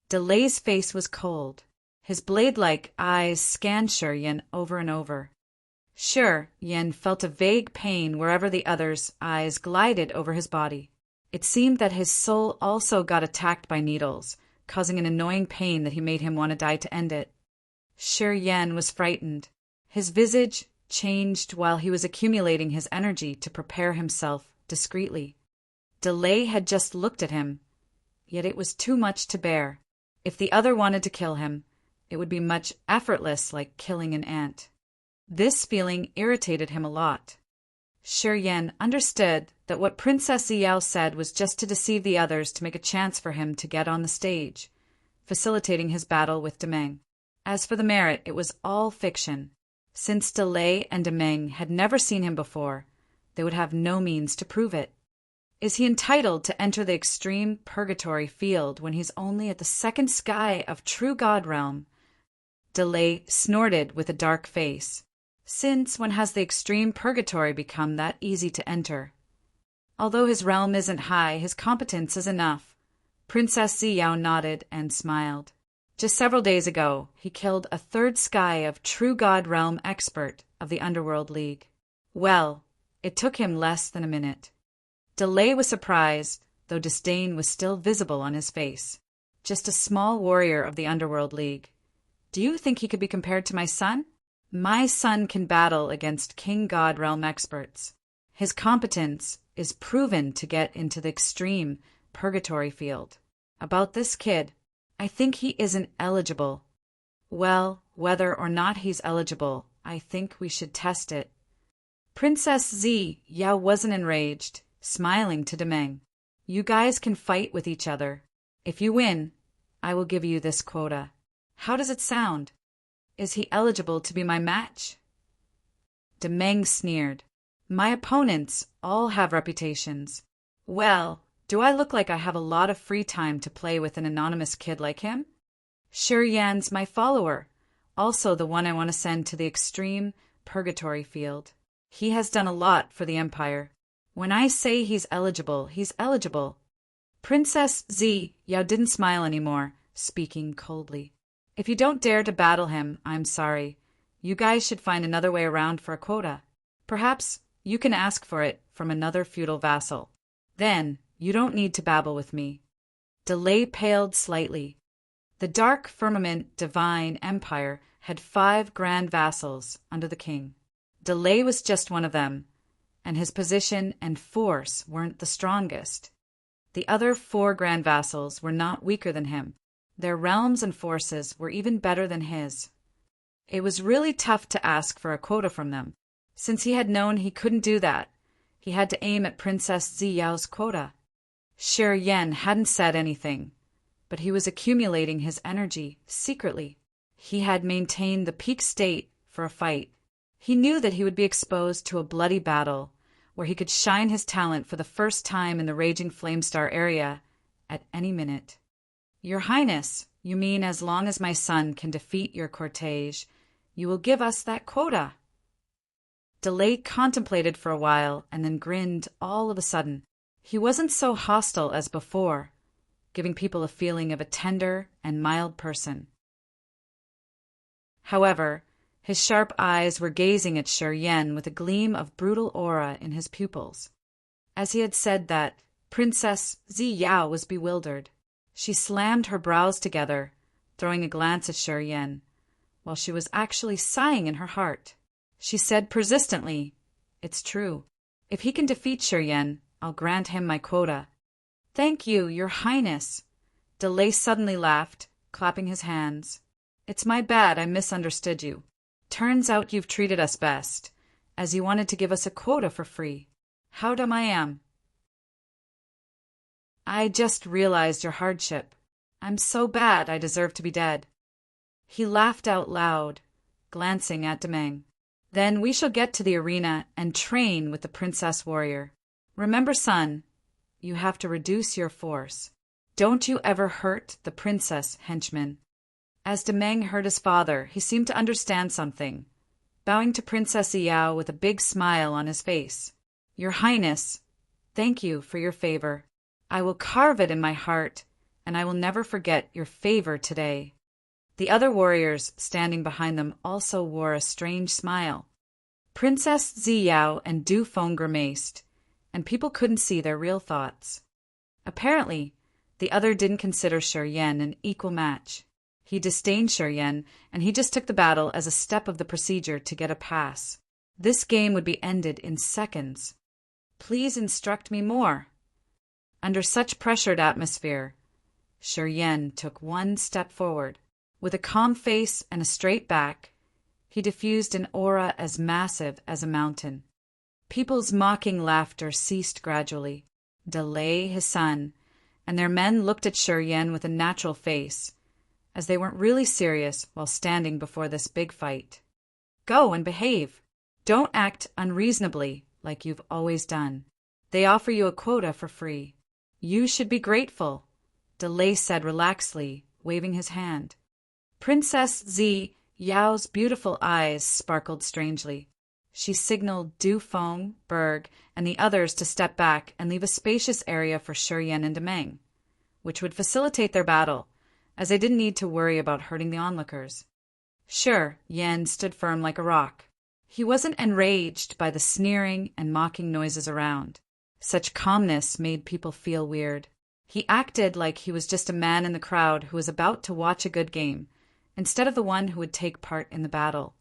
Delay's face was cold. His blade-like eyes scanned Shi Yan over and over. Shi Yan felt a vague pain wherever the other's eyes glided over his body. It seemed that his soul also got attacked by needles, causing an annoying pain that he made him want to die to end it. Shi Yan was frightened. His visage changed while he was accumulating his energy to prepare himself discreetly. Delay had just looked at him, yet it was too much to bear. If the other wanted to kill him, it would be much effortless, like killing an ant. This feeling irritated him a lot. Shi Yan understood that what Princess Yao said was just to deceive the others to make a chance for him to get on the stage, facilitating his battle with Demeng. As for the merit, it was all fiction. Since Delay and Demeng had never seen him before, they would have no means to prove it. Is he entitled to enter the extreme purgatory field when he's only at the 2nd sky of true God realm? Delay snorted with a dark face. Since when has the extreme purgatory become that easy to enter? Although his realm isn't high, his competence is enough. Princess Ziyao nodded and smiled. Just several days ago, he killed a 3rd sky of true God realm expert of the Underworld League. Well, it took him less than a minute. Delay was surprised, though disdain was still visible on his face. just a small warrior of the Underworld League. Do you think he could be compared to my son? My son can battle against King God Realm experts. His competence is proven to get into the extreme purgatory field. About this kid, I think he isn't eligible. Well, whether or not he's eligible, I think we should test it. Princess Zi Yao wasn't enraged, smiling to Demeng. You guys can fight with each other. If you win, I will give you this quota. How does it sound? Is he eligible to be my match? Demeng sneered. My opponents all have reputations. Well, do I look like I have a lot of free time to play with an anonymous kid like him? Shi Yan's my follower, also the one I want to send to the extreme purgatory field. He has done a lot for the Empire. When I say he's eligible, he's eligible. Princess Zi Yao didn't smile anymore, speaking coldly. If you don't dare to battle him, I'm sorry. You guys should find another way around for a quota. Perhaps you can ask for it from another feudal vassal. Then you don't need to babble with me. Delay paled slightly. The dark firmament divine empire had 5 grand vassals under the king. Delay was just one of them, and his position and force weren't the strongest. The other 4 grand vassals were not weaker than him. Their realms and forces were even better than his. It was really tough to ask for a quota from them. Since he had known he couldn't do that, he had to aim at Princess Zi Yao's quota. Shi Yan hadn't said anything, but he was accumulating his energy secretly. He had maintained the peak state for a fight. He knew that he would be exposed to a bloody battle, where he could shine his talent for the first time in the raging Flamestar area at any minute. Your Highness, you mean as long as my son can defeat your cortege, you will give us that quota? Delay contemplated for a while and then grinned all of a sudden. He wasn't so hostile as before, giving people a feeling of a tender and mild person. However, his sharp eyes were gazing at Shi Yan with a gleam of brutal aura in his pupils. As he had said that, Princess Zi Yao was bewildered. She slammed her brows together, throwing a glance at Shi Yan, while she was actually sighing in her heart. She said persistently, It's true. If he can defeat Shi Yan, I'll grant him my quota. Thank you, Your Highness. Delay suddenly laughed, clapping his hands. It's my bad, I misunderstood you. Turns out you've treated us best, as you wanted to give us a quota for free. How dumb I am. I just realized your hardship. I'm so bad I deserve to be dead. He laughed out loud, glancing at Demeng. Then we shall get to the arena and train with the princess warrior. Remember, son, you have to reduce your force. Don't you ever hurt the princess henchman. As Demeng heard his father, he seemed to understand something, bowing to Princess Yao with a big smile on his face. Your Highness, thank you for your favor. I will carve it in my heart, and I will never forget your favor today. The other warriors standing behind them also wore a strange smile. Princess Zi Yao and Du Feng grimaced, and people couldn't see their real thoughts. Apparently, the other didn't consider Shi Yan an equal match. He disdained Shi Yan, and he just took the battle as a step of the procedure to get a pass. This game would be ended in seconds. Please instruct me more. Under such pressured atmosphere, Shi Yan took one step forward. With a calm face and a straight back, he diffused an aura as massive as a mountain. People's mocking laughter ceased gradually. Delay, his son, and their men looked at Shi Yan with a natural face, as they weren't really serious while standing before this big fight. Go and behave. Don't act unreasonably like you've always done. They offer you a quota for free. You should be grateful, Delay said relaxedly, waving his hand. Princess Zi Yao's beautiful eyes sparkled strangely. She signaled Du Feng, Berg, and the others to step back and leave a spacious area for Shi Yan and Demeng, which would facilitate their battle, as they didn't need to worry about hurting the onlookers. Shi Yan stood firm like a rock. He wasn't enraged by the sneering and mocking noises around. Such calmness made people feel weird. He acted like he was just a man in the crowd who was about to watch a good game, instead of the one who would take part in the battle.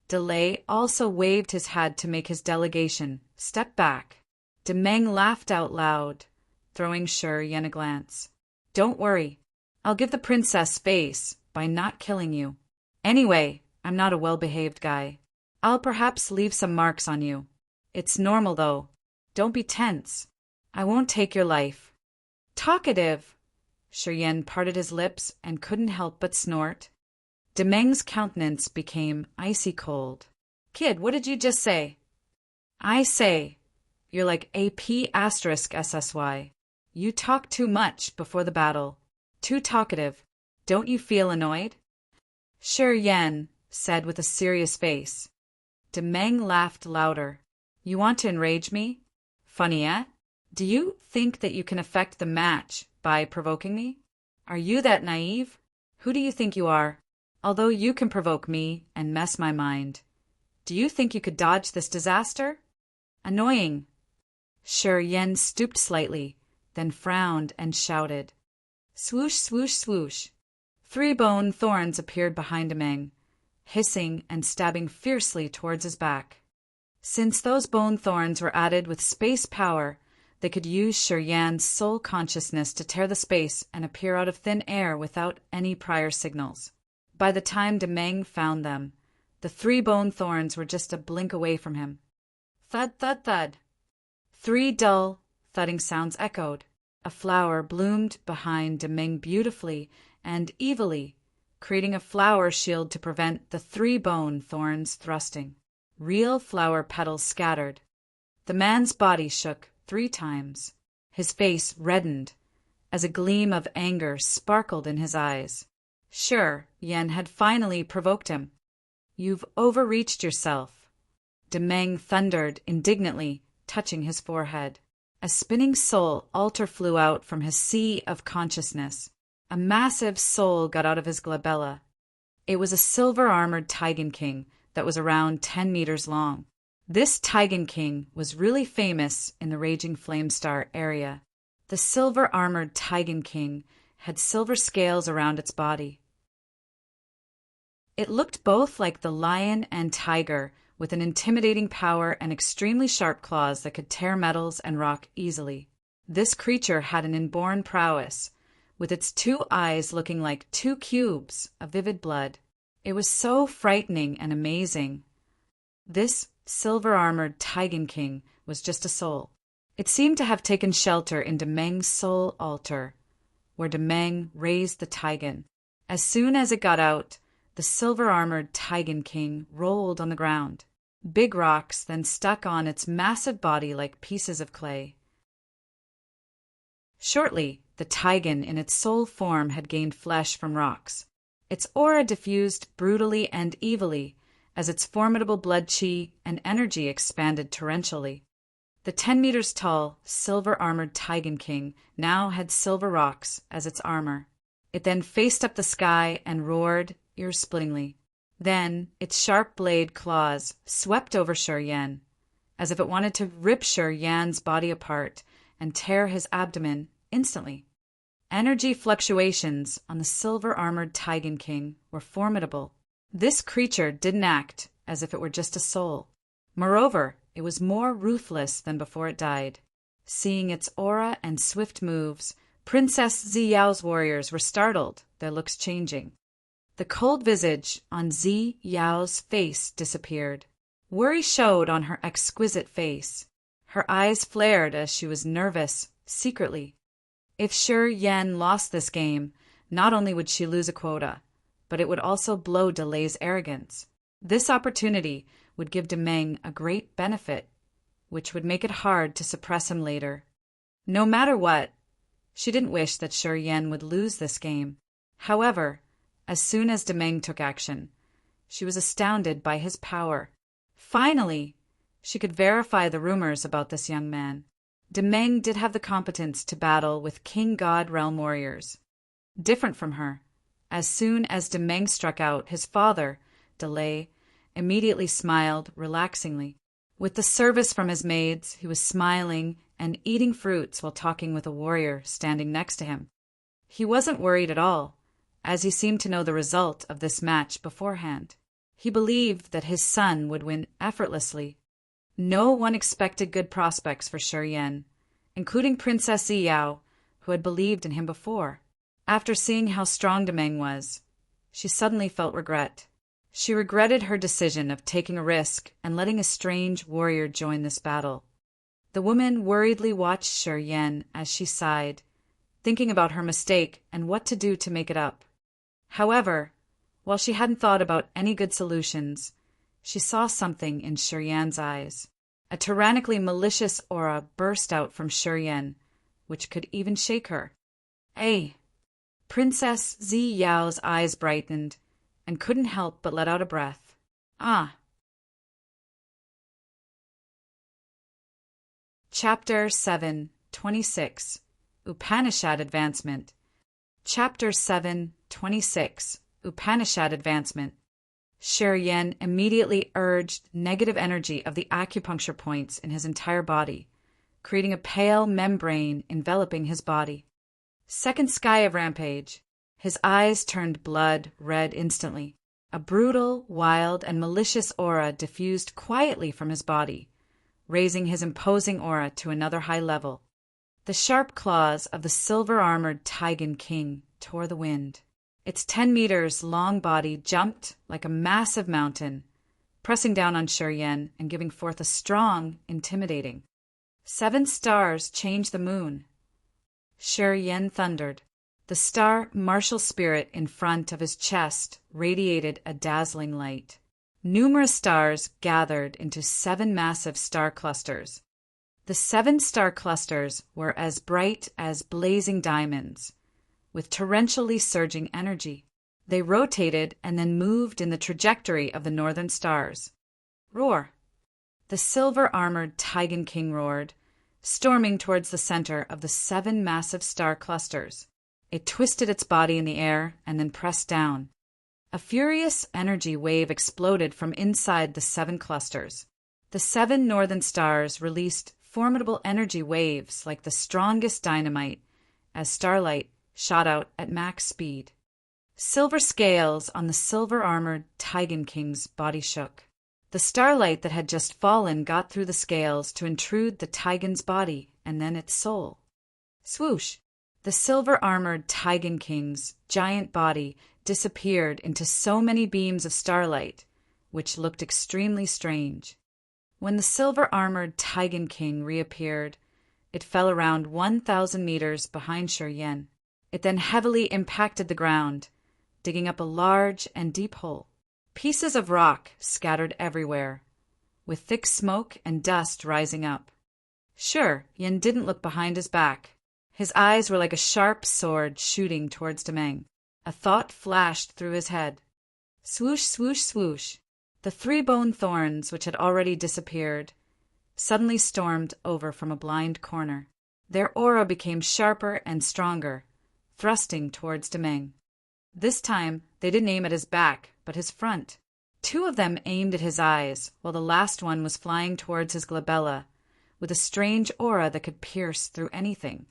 Delay also waved his hat to make his delegation step back. Demeng laughed out loud, throwing Shi Yan a glance. Don't worry, I'll give the princess space by not killing you. Anyway, I'm not a well-behaved guy. I'll perhaps leave some marks on you. It's normal, though. Don't be tense. I won't take your life. Talkative! Shi Yan parted his lips and couldn't help but snort. Demeng's countenance became icy cold. Kid, what did you just say? I say, you're like AP*SSY. You talk too much before the battle. Too talkative. Don't you feel annoyed? Shi Yan said with a serious face. Demeng laughed louder. You want to enrage me? Funny, eh? Do you think that you can affect the match by provoking me? Are you that naive? Who do you think you are? Although you can provoke me and mess my mind. Do you think you could dodge this disaster? Annoying. Shi Yan stooped slightly, then frowned and shouted. Swoosh, swoosh, swoosh. 3 bone thorns appeared behind Demeng, hissing and stabbing fiercely towards his back. Since those bone thorns were added with space power, they could use Shi Yan's soul consciousness to tear the space and appear out of thin air without any prior signals. By the time Demeng found them, the 3 bone thorns were just a blink away from him. Thud, thud, thud. 3 dull, thudding sounds echoed. A flower bloomed behind Demeng beautifully and evilly, creating a flower shield to prevent the 3 bone thorns thrusting. Real flower petals scattered. The man's body shook 3 times. His face reddened as a gleam of anger sparkled in his eyes. Shi Yan had finally provoked him. You've overreached yourself. Demeng thundered indignantly, touching his forehead. A spinning soul altar flew out from his sea of consciousness. A massive soul got out of his glabella. It was a silver-armored Taigen King that was around 10 meters long. This Taigen King was really famous in the Raging Flamestar area. The silver-armored Taigen King had silver scales around its body. It looked both like the lion and tiger, with an intimidating power and extremely sharp claws that could tear metals and rock easily. This creature had an inborn prowess, with its 2 eyes looking like 2 cubes of vivid blood. It was so frightening and amazing. This silver-armored Taigen King was just a soul. It seemed to have taken shelter in Demeng's soul altar, where Demeng raised the Taigen. As soon as it got out, the silver-armored Taigen King rolled on the ground. Big rocks then stuck on its massive body like pieces of clay. Shortly, the Taigen in its soul form had gained flesh from rocks. Its aura diffused brutally and evilly as its formidable blood chi and energy expanded torrentially. The 10 meters tall, silver-armored Taigen King now had silver rocks as its armor. It then faced up the sky and roared ear-splittingly. Then its sharp blade claws swept over Shi Yan, as if it wanted to rip Shi Yan's body apart and tear his abdomen instantly. Energy fluctuations on the silver-armored Taigen King were formidable. This creature didn't act as if it were just a soul. Moreover, it was more ruthless than before it died. Seeing its aura and swift moves, Princess Ziyao's warriors were startled, their looks changing. The cold visage on Ziyao's face disappeared. Worry showed on her exquisite face. Her eyes flared as she was nervous, secretly. If Shi Yan lost this game, not only would she lose a quota, but it would also blow Delay's arrogance. This opportunity would give Demeng a great benefit, which would make it hard to suppress him later. No matter what, she didn't wish that Shi Yan would lose this game. However, as soon as Demeng took action, she was astounded by his power. Finally, she could verify the rumors about this young man. Demeng did have the competence to battle with King God Realm warriors. Different from her, as soon as Demeng struck out, his father, Delay, immediately smiled relaxingly. With the service from his maids, he was smiling and eating fruits while talking with a warrior standing next to him. He wasn't worried at all, as he seemed to know the result of this match beforehand. He believed that his son would win effortlessly. No one expected good prospects for Shi Yan, including Princess Ziyao, who had believed in him before. After seeing how strong Demeng was, she suddenly felt regret. She regretted her decision of taking a risk and letting a strange warrior join this battle. The woman worriedly watched Shi Yan as she sighed, thinking about her mistake and what to do to make it up. However, while she hadn't thought about any good solutions, she saw something in Shi Yan's eyes. A tyrannically malicious aura burst out from Shi Yan, which could even shake her. "Hey!" Princess Ziyao's eyes brightened and couldn't help but let out a breath. "Ah!" Chapter 7:26 Upanishad Advancement. Chapter 7:26 Upanishad Advancement. Shi Yan immediately urged negative energy of the acupuncture points in his entire body, creating a pale membrane enveloping his body. Second sky of rampage. His eyes turned blood red instantly. A brutal, wild, and malicious aura diffused quietly from his body, raising his imposing aura to another high level. The sharp claws of the silver-armored Taigen King tore the wind. Its 10 meters long body jumped like a massive mountain, pressing down on Shi Yan and giving forth a strong, intimidating. 7 stars changed the moon. Shi Yan thundered. The star martial spirit in front of his chest radiated a dazzling light. Numerous stars gathered into 7 massive star clusters. The 7 star clusters were as bright as blazing diamonds, with torrentially surging energy. They rotated and then moved in the trajectory of the northern stars. Roar! The silver-armored Taigen King roared, storming towards the center of the 7 massive star clusters. It twisted its body in the air and then pressed down. A furious energy wave exploded from inside the 7 clusters. The 7 northern stars released formidable energy waves like the strongest dynamite as starlight shot out at max speed. Silver scales on the silver-armored Taigen King's body shook. The starlight that had just fallen got through the scales to intrude the Taigen's body and then its soul. Swoosh! The silver-armored Taigen King's giant body disappeared into so many beams of starlight, which looked extremely strange. When the silver-armored Taigen King reappeared, it fell around 1,000 meters behind Shi Yan. It then heavily impacted the ground, digging up a large and deep hole. Pieces of rock scattered everywhere, with thick smoke and dust rising up. Shi Yan didn't look behind his back. His eyes were like a sharp sword shooting towards Demeng. A thought flashed through his head. Swoosh, swoosh, swoosh. The 3 bone thorns, which had already disappeared, suddenly stormed over from a blind corner. Their aura became sharper and stronger, thrusting towards Demeng. This time, they didn't aim at his back, but his front. 2 of them aimed at his eyes, while the last one was flying towards his glabella, with a strange aura that could pierce through anything.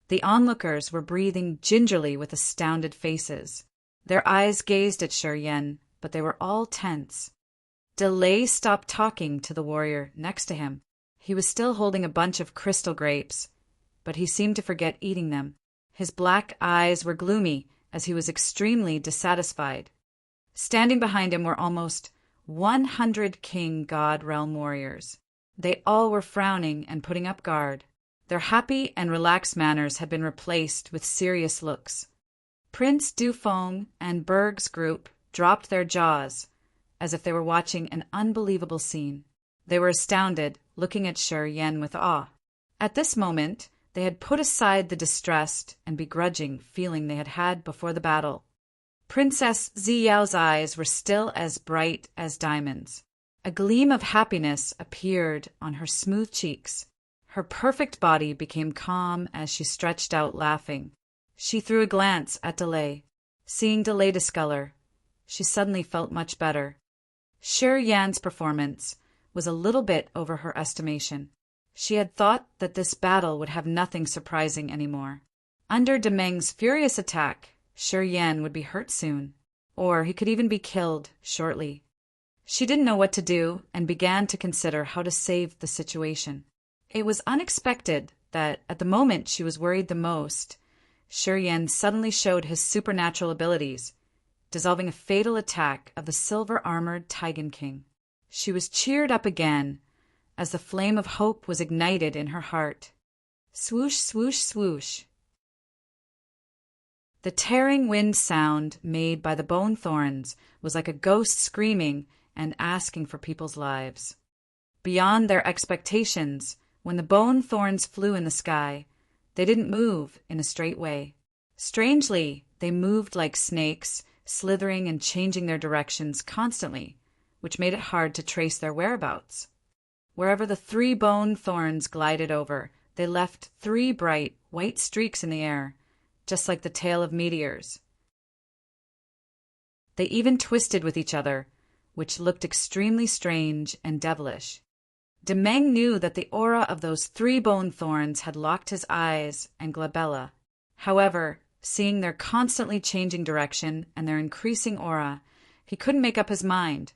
The onlookers were breathing gingerly with astounded faces. Their eyes gazed at Shi Yan, but they were all tense. Delay stopped talking to the warrior next to him. He was still holding a bunch of crystal grapes, but he seemed to forget eating them. His black eyes were gloomy, as he was extremely dissatisfied. Standing behind him were almost 100 King God Realm warriors. They all were frowning and putting up guard. Their happy and relaxed manners had been replaced with serious looks. Prince Dufeng and Berg's group dropped their jaws, as if they were watching an unbelievable scene. They were astounded, looking at Shi Yan with awe. At this moment, they had put aside the distressed and begrudging feeling they had had before the battle. Princess Ziyao's eyes were still as bright as diamonds. A gleam of happiness appeared on her smooth cheeks. Her perfect body became calm as she stretched out laughing. She threw a glance at Delay. Seeing Delay discolor, she suddenly felt much better. Shi Yan's performance was a little bit over her estimation. She had thought that this battle would have nothing surprising anymore. Under Demeng's furious attack, Shi Yan would be hurt soon, or he could even be killed shortly. She didn't know what to do and began to consider how to save the situation. It was unexpected that, at the moment she was worried the most, Shi Yan suddenly showed his supernatural abilities, dissolving a fatal attack of the silver-armored Taigen King. She was cheered up again as the flame of hope was ignited in her heart. Swoosh, swoosh, swoosh. The tearing wind sound made by the bone thorns was like a ghost screaming and asking for people's lives. Beyond their expectations, when the bone thorns flew in the sky, they didn't move in a straight way. Strangely, they moved like snakes, slithering and changing their directions constantly, which made it hard to trace their whereabouts. Wherever the 3 bone thorns glided over, they left 3 bright, white streaks in the air, just like the tail of meteors. They even twisted with each other, which looked extremely strange and devilish. Demeng knew that the aura of those 3 bone thorns had locked his eyes and glabella. However, seeing their constantly changing direction and their increasing aura, he couldn't make up his mind,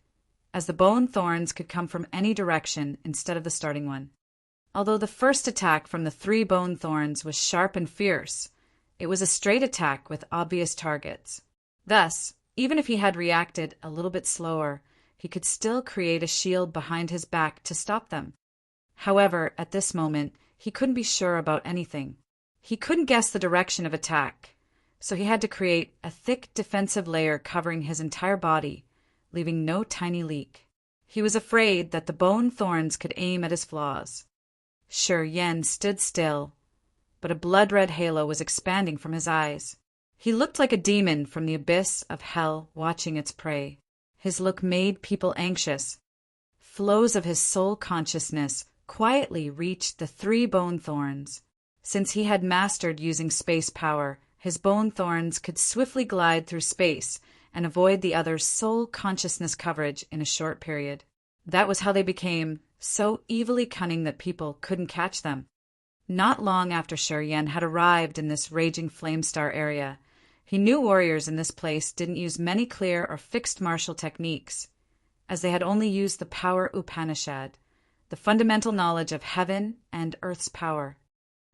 as the bone thorns could come from any direction instead of the starting one. Although the first attack from the 3 bone thorns was sharp and fierce, it was a straight attack with obvious targets. Thus, even if he had reacted a little bit slower, he could still create a shield behind his back to stop them. However, at this moment, he couldn't be sure about anything. He couldn't guess the direction of attack, so he had to create a thick defensive layer covering his entire body, leaving no tiny leak. He was afraid that the bone thorns could aim at his flaws. Shi Yan stood still, but a blood-red halo was expanding from his eyes. He looked like a demon from the abyss of hell watching its prey. His look made people anxious. Flows of his soul consciousness quietly reached the 3 bone thorns. Since he had mastered using space power, his bone thorns could swiftly glide through space and avoid the other's soul consciousness coverage in a short period. That was how they became so evilly cunning that people couldn't catch them. Not long after Shi Yan had arrived in this raging flamestar area, he knew warriors in this place didn't use many clear or fixed martial techniques, as they had only used the power Upanishad, the fundamental knowledge of heaven and earth's power.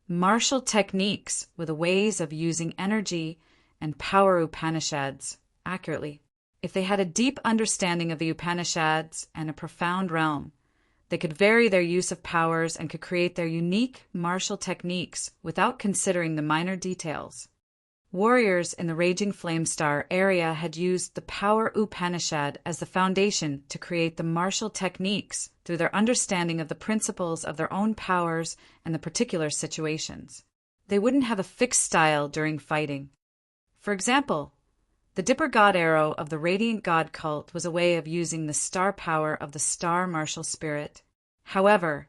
Martial techniques were the ways of using energy and power Upanishads accurately. If they had a deep understanding of the Upanishads and a profound realm, they could vary their use of powers and could create their unique martial techniques without considering the minor details. Warriors in the Raging Flamestar area had used the Power Upanishad as the foundation to create the martial techniques through their understanding of the principles of their own powers and the particular situations. They wouldn't have a fixed style during fighting. For example, the Dipper God Arrow of the Radiant God cult was a way of using the star power of the star martial spirit. However,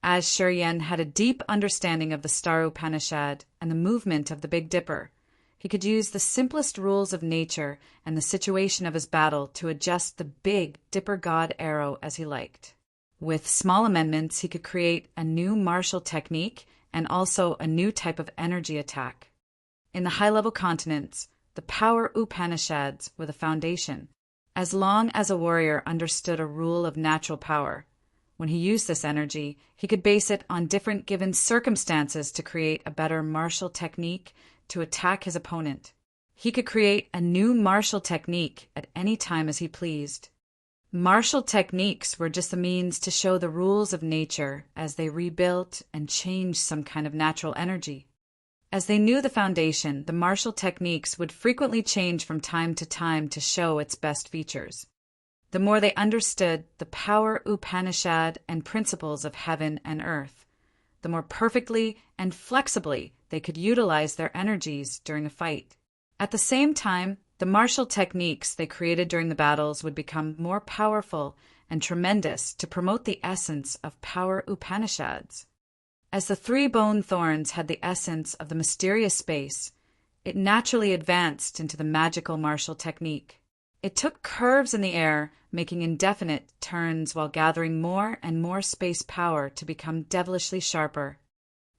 as Shi Yan had a deep understanding of the Star Upanishad and the movement of the Big Dipper, he could use the simplest rules of nature and the situation of his battle to adjust the Big Dipper God Arrow as he liked. With small amendments, he could create a new martial technique and also a new type of energy attack. In the high-level continents, the Power Upanishads were the foundation. As long as a warrior understood a rule of natural power, when he used this energy, he could base it on different given circumstances to create a better martial technique to attack his opponent. He could create a new martial technique at any time as he pleased. Martial techniques were just a means to show the rules of nature as they rebuilt and changed some kind of natural energy. As they knew the foundation, the martial techniques would frequently change from time to show its best features. The more they understood the Power Upanishad and principles of heaven and earth, the more perfectly and flexibly they could utilize their energies during a fight. At the same time, the martial techniques they created during the battles would become more powerful and tremendous to promote the essence of Power Upanishads. As the 3 bone thorns had the essence of the mysterious space, it naturally advanced into the magical martial technique. It took curves in the air, making indefinite turns while gathering more and more space power to become devilishly sharper.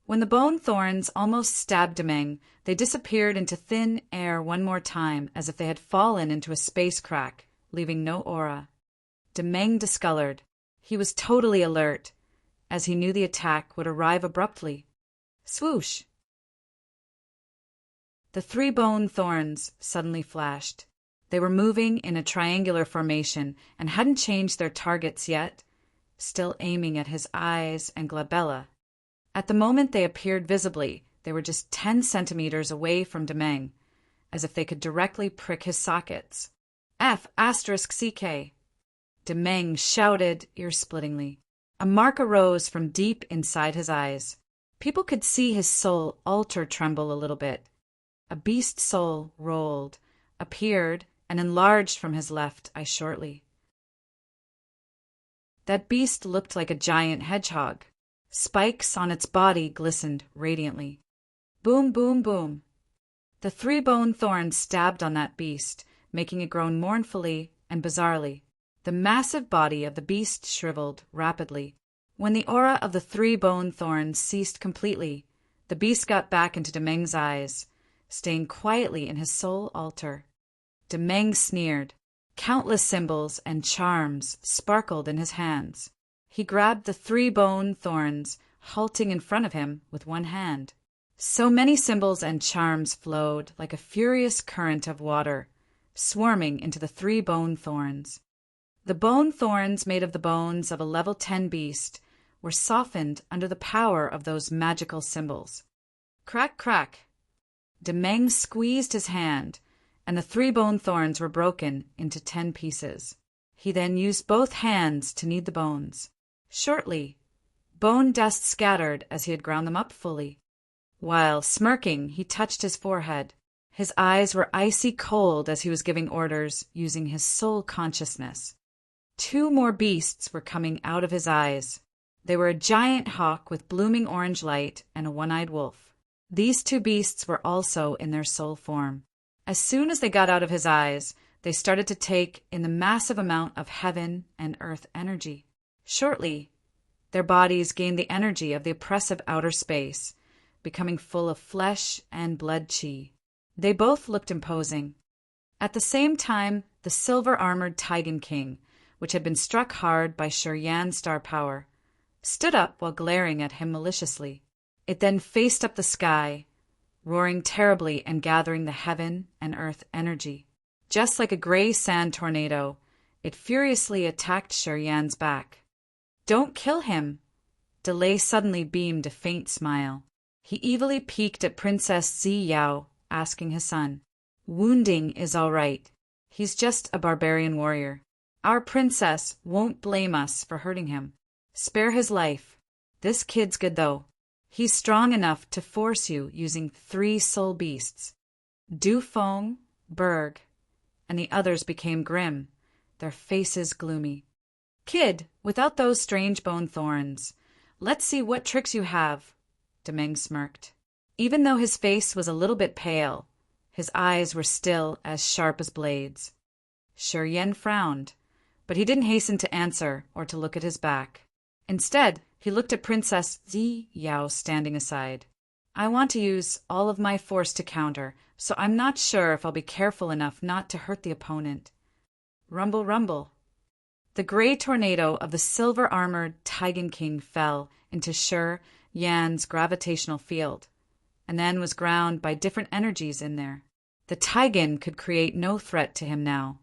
When the bone thorns almost stabbed Demeng, they disappeared into thin air one more time, as if they had fallen into a space crack, leaving no aura. Demeng discolored. He was totally alert, as he knew the attack would arrive abruptly. Swoosh! The 3 bone thorns suddenly flashed. They were moving in a triangular formation and hadn't changed their targets yet, still aiming at his eyes and glabella. At the moment they appeared visibly, they were just 10 centimeters away from Demeng, as if they could directly prick his sockets. F***CK! Demeng shouted ear-splittingly. A mark arose from deep inside his eyes. People could see his soul alter tremble a little bit. A beast soul rolled, appeared, and enlarged from his left eye shortly. That beast looked like a giant hedgehog. Spikes on its body glistened radiantly. Boom, boom, boom. The 3 bone thorns stabbed on that beast, making it groan mournfully and bizarrely. The massive body of the beast shriveled rapidly. When the aura of the 3 bone thorns ceased completely, the beast got back into Demeng's eyes, staying quietly in his soul altar. Demeng sneered. Countless symbols and charms sparkled in his hands. He grabbed the 3 bone thorns, halting in front of him with one hand. So many symbols and charms flowed like a furious current of water, swarming into the 3 bone thorns. The bone thorns, made of the bones of a level 10 beast, were softened under the power of those magical symbols. Crack, crack. Demeng squeezed his hand, and the 3 bone thorns were broken into 10 pieces. He then used both hands to knead the bones. Shortly, bone dust scattered as he had ground them up fully. While, smirking, he touched his forehead. His eyes were icy cold as he was giving orders using his soul consciousness. 2 more beasts were coming out of his eyes. They were a giant hawk with blooming orange light and a one-eyed wolf. These 2 beasts were also in their soul form. As soon as they got out of his eyes, they started to take in the massive amount of heaven and earth energy. Shortly, their bodies gained the energy of the oppressive outer space, becoming full of flesh and blood chi. They both looked imposing. At the same time, the silver-armored Taigen King, which had been struck hard by Shuryan's star power, stood up while glaring at him maliciously. It then faced up the sky, roaring terribly and gathering the heaven and earth energy. Just like a gray sand tornado, it furiously attacked Shuryan's back. Don't kill him! Delay suddenly beamed a faint smile. He evilly peeked at Princess Ziyao, asking his son, "Wounding is all right. He's just a barbarian warrior. Our princess won't blame us for hurting him. Spare his life. This kid's good, though. He's strong enough to force you using 3 soul beasts." Du Feng, Berg, and the others became grim, their faces gloomy. "Kid, without those strange bone thorns, let's see what tricks you have," Demeng smirked. Even though his face was a little bit pale, his eyes were still as sharp as blades. Shuryan frowned, but he didn't hasten to answer or to look at his back. Instead, he looked at Princess Ziyao standing aside. "I want to use all of my force to counter, so I'm not sure if I'll be careful enough not to hurt the opponent." Rumble, rumble. The gray tornado of the silver-armored Taigen King fell into Shuryan's gravitational field, and then was ground by different energies in there. The Taigen could create no threat to him now.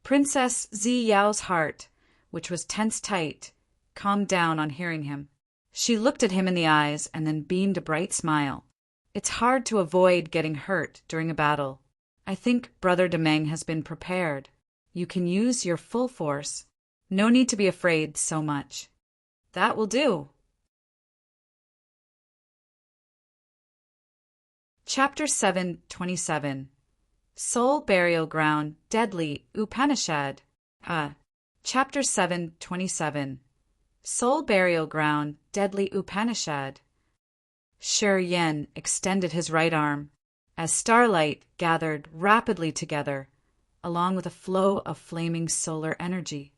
Princess Ziyao's heart, which was tense tight, calmed down on hearing him. She looked at him in the eyes and then beamed a bright smile. "It's hard to avoid getting hurt during a battle. I think Brother Demeng has been prepared. You can use your full force. No need to be afraid so much." "That will do." Chapter 727. Soul Burial Ground Deadly Upanishad. Chapter 727. Soul Burial Ground Deadly Upanishad. Shuryan extended his right arm. As starlight gathered rapidly together, along with a flow of flaming solar energy.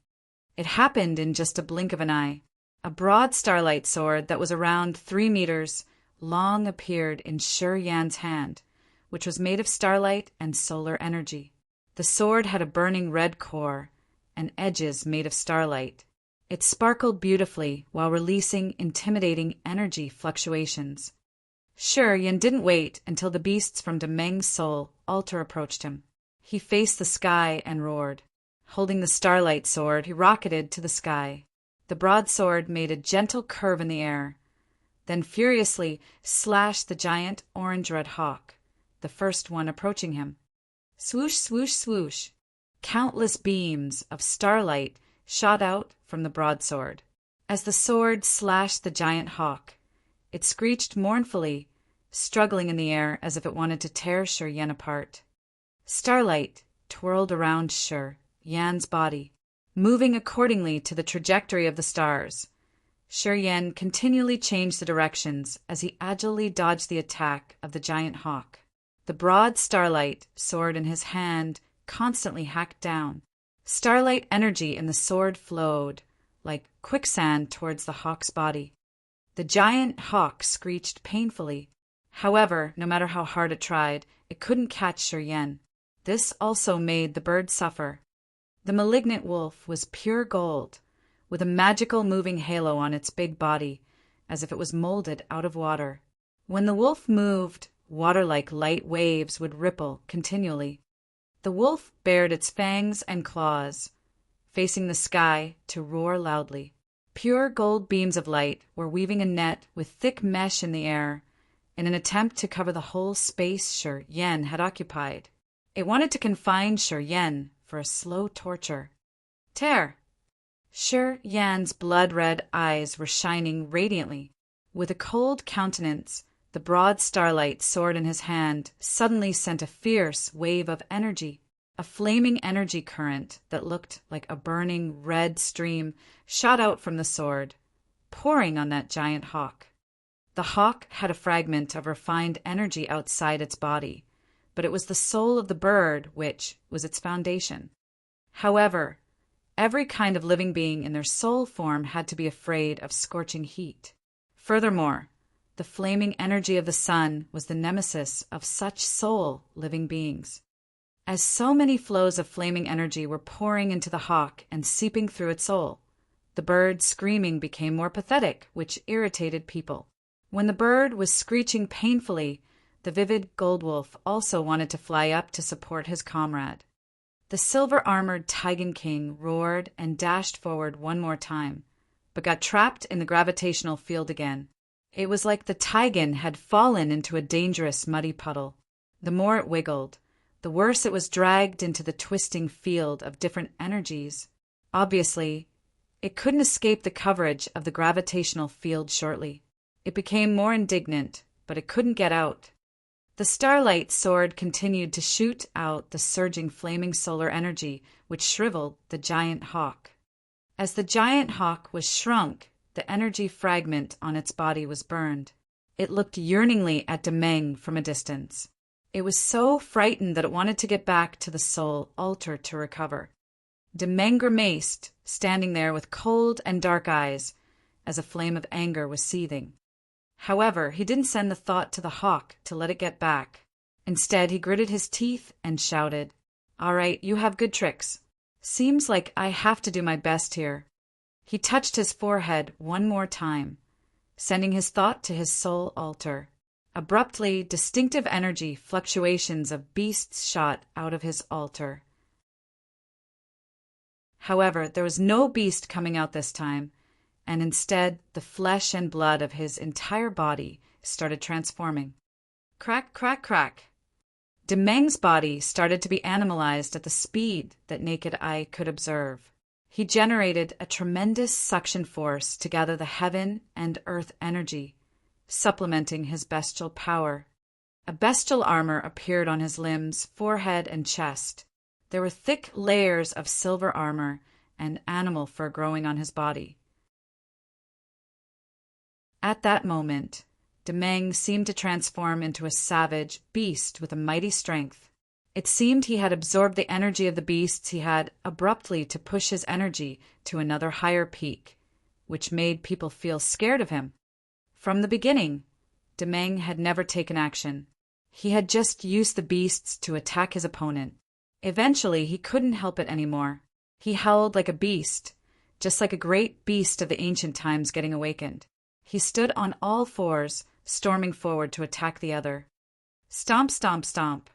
It happened in just a blink of an eye. A broad starlight sword that was around 3 meters long appeared in Shi Yan's hand, which was made of starlight and solar energy. The sword had a burning red core and edges made of starlight. It sparkled beautifully while releasing intimidating energy fluctuations. Shi Yan didn't wait until the beasts from Demeng's soul altar approached him. He faced the sky and roared. Holding the starlight sword, he rocketed to the sky. The broadsword made a gentle curve in the air, then furiously slashed the giant orange-red hawk, the first one approaching him. Swoosh, swoosh, swoosh. Countless beams of starlight shot out from the broadsword. As the sword slashed the giant hawk, it screeched mournfully, struggling in the air as if it wanted to tear Shi Yan apart. Starlight twirled around Shi Yan's body, moving accordingly to the trajectory of the stars. Shi Yan continually changed the directions as he agilely dodged the attack of the giant hawk. The broad starlight sword in his hand constantly hacked down. Starlight energy in the sword flowed like quicksand towards the hawk's body. The giant hawk screeched painfully. However, no matter how hard it tried, it couldn't catch Shi Yan. This also made the bird suffer. The malignant wolf was pure gold, with a magical moving halo on its big body, as if it was molded out of water. When the wolf moved, water-like light waves would ripple continually. The wolf bared its fangs and claws, facing the sky to roar loudly. Pure gold beams of light were weaving a net with thick mesh in the air in an attempt to cover the whole space Shi Yan had occupied. It wanted to confine Shi Yan for a slow torture. Tear! Shi Yan's blood-red eyes were shining radiantly. With a cold countenance, the broad starlight sword in his hand suddenly sent a fierce wave of energy. A flaming energy current that looked like a burning red stream shot out from the sword, pouring on that giant hawk. The hawk had a fragment of refined energy outside its body, but it was the soul of the bird which was its foundation. However, every kind of living being in their soul form had to be afraid of scorching heat. Furthermore, the flaming energy of the sun was the nemesis of such soul living beings. As so many flows of flaming energy were pouring into the hawk and seeping through its soul, the bird's screaming became more pathetic, which irritated people. When the bird was screeching painfully, the vivid gold wolf also wanted to fly up to support his comrade. The silver-armored Tigan King roared and dashed forward one more time, but got trapped in the gravitational field again. It was like the Tigan had fallen into a dangerous muddy puddle. The more it wiggled, the worse it was dragged into the twisting field of different energies. Obviously, it couldn't escape the coverage of the gravitational field shortly. It became more indignant, but it couldn't get out. The starlight sword continued to shoot out the surging flaming solar energy, which shriveled the giant hawk. As the giant hawk was shrunk, the energy fragment on its body was burned. It looked yearningly at Demeng from a distance. It was so frightened that it wanted to get back to the soul altar to recover. Demeng grimaced, standing there with cold and dark eyes, as a flame of anger was seething. However, he didn't send the thought to the hawk to let it get back. Instead, he gritted his teeth and shouted, "All right, you have good tricks. Seems like I have to do my best here." He touched his forehead one more time, sending his thought to his soul altar. Abruptly, distinctive energy fluctuations of beasts shot out of his altar. However, there was no beast coming out this time, and instead the flesh and blood of his entire body started transforming. Crack, crack, crack. Demeng's body started to be animalized at the speed that naked eye could observe. He generated a tremendous suction force to gather the heaven and earth energy, supplementing his bestial power. A bestial armor appeared on his limbs, forehead, and chest. There were thick layers of silver armor and animal fur growing on his body. At that moment, Demeng seemed to transform into a savage beast with a mighty strength. It seemed he had absorbed the energy of the beasts he had abruptly to push his energy to another higher peak, which made people feel scared of him. From the beginning, Demeng had never taken action. He had just used the beasts to attack his opponent. Eventually, he couldn't help it anymore. He howled like a beast, just like a great beast of the ancient times getting awakened. He stood on all fours, storming forward to attack the other. Stomp, stomp, stomp.